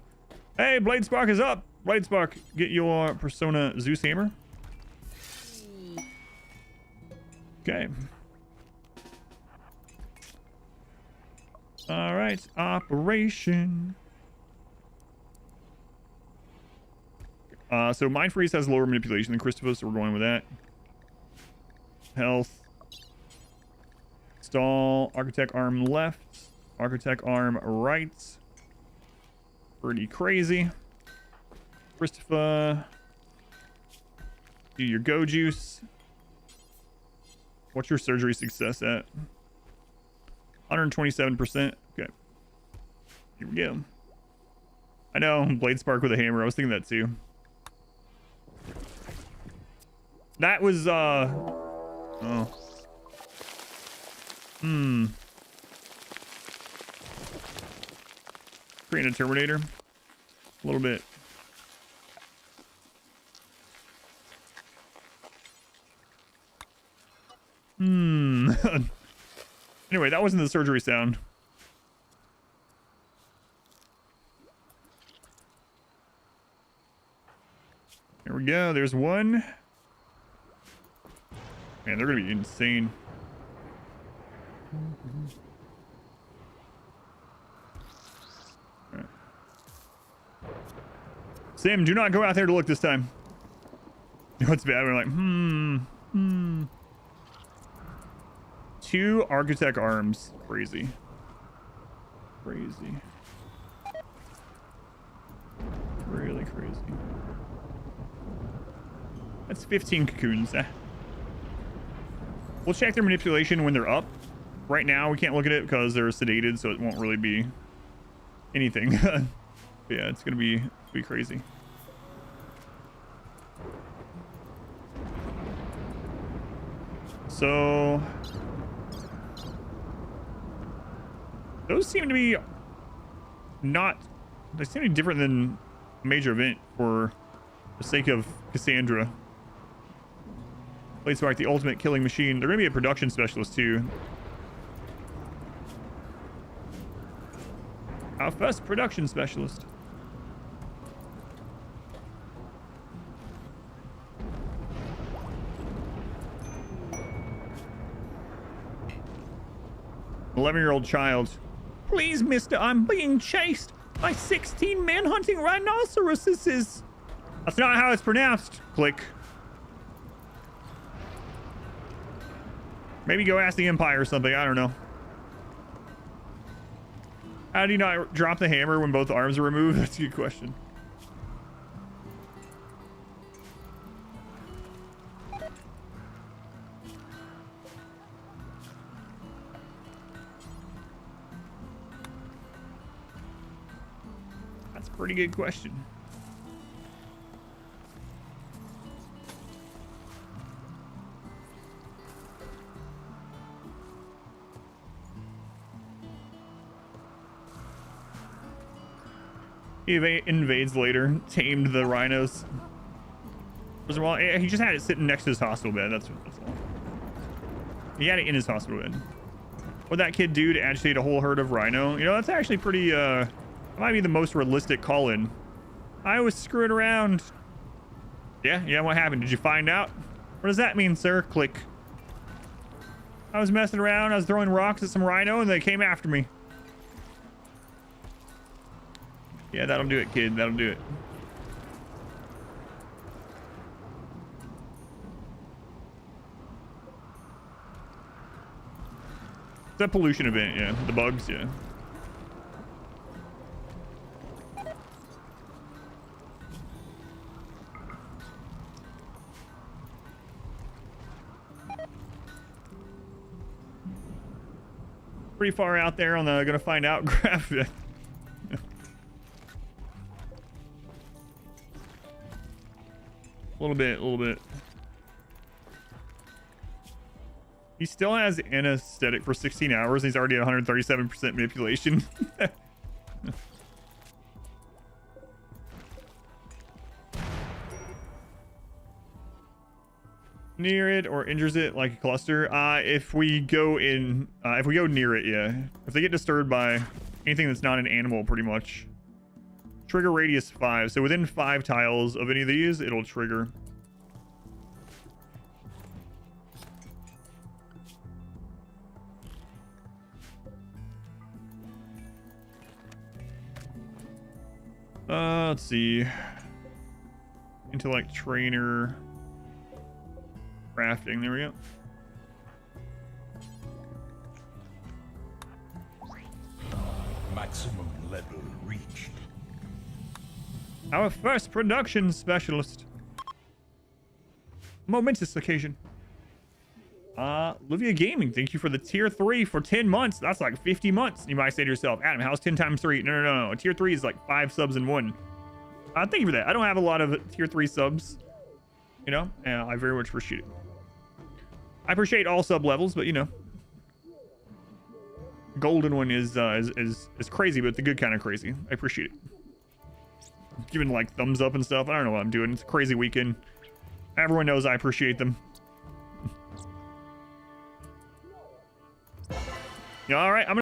Hey, Blade Spark is up! Blade Spark, get your Persona Zeus Hammer. Okay. All right, operation. So Mind Freeze has lower manipulation than Christopher, so we're going with that. Health. Stall. Architect arm left. Architect arm right. Pretty crazy. Christopher. Do your go juice. What's your surgery success at? 127%. Okay. Here we go. I know, blade spark with a hammer. I was thinking that too. That was, oh. Creating a Terminator. A little bit. Anyway, that wasn't the surgery sound. Here we go. There's one. Man, they're gonna be insane. Right. Sam, do not go out there to look this time. You know what's bad? We're like, 2 architect arms. Crazy. Crazy. Really crazy. That's 15 cocoons. We'll check their manipulation when they're up. Right now, we can't look at it because they're sedated, so it won't really be anything. But yeah, it's gonna be crazy. So those seem to be they seem to be different than a major event for the sake of Cassandra. Blade Spark, the ultimate killing machine. They're gonna be a production specialist too. Our first production specialist. An 11-year-old child. Please, mister, I'm being chased by 16 manhunting rhinoceroses. That's not how it's pronounced. Click. Maybe go ask the Empire or something. I don't know. How do you not drop the hammer when both arms are removed? That's a good question. That's a pretty good question. He invades later, tamed the rhinos. Well, he just had it sitting next to his hospital bed. That's all. He had it in his hospital bed. What'd that kid do to agitate a whole herd of rhino? You know, that's actually pretty, that might be the most realistic call-in. I was screwing around. Yeah, what happened? Did you find out? What does that mean, sir? Click. I was messing around. I was throwing rocks at some rhino, and they came after me. Yeah, that'll do it, kid. That'll do it. It's a pollution event, yeah. The bugs, yeah. Pretty far out there on the gonna find out graph. A little bit. He still has anesthetic for 16 hours. He's already at 137% manipulation. Near it or injures it like a cluster. If we go near it, yeah. If they get disturbed by anything that's not an animal, pretty much. Trigger radius 5. So within 5 tiles of any of these, it'll trigger. Let's see. Intellect trainer. Crafting. There we go. Maximum level reached. Our first production specialist. Momentous occasion. Livia Gaming, thank you for the tier 3 for 10 months. That's like 50 months. You might say to yourself, Adam, how's 10 times 3? No. Tier 3 is like 5 subs in 1. Thank you for that. I don't have a lot of tier 3 subs, you know, and I very much appreciate it. I appreciate all sub levels, but you know, golden one is crazy, but the good kind of crazy. I appreciate it. Giving like thumbs up and stuff. I don't know what I'm doing. It's a crazy weekend. Everyone knows I appreciate them. All right, I'm gonna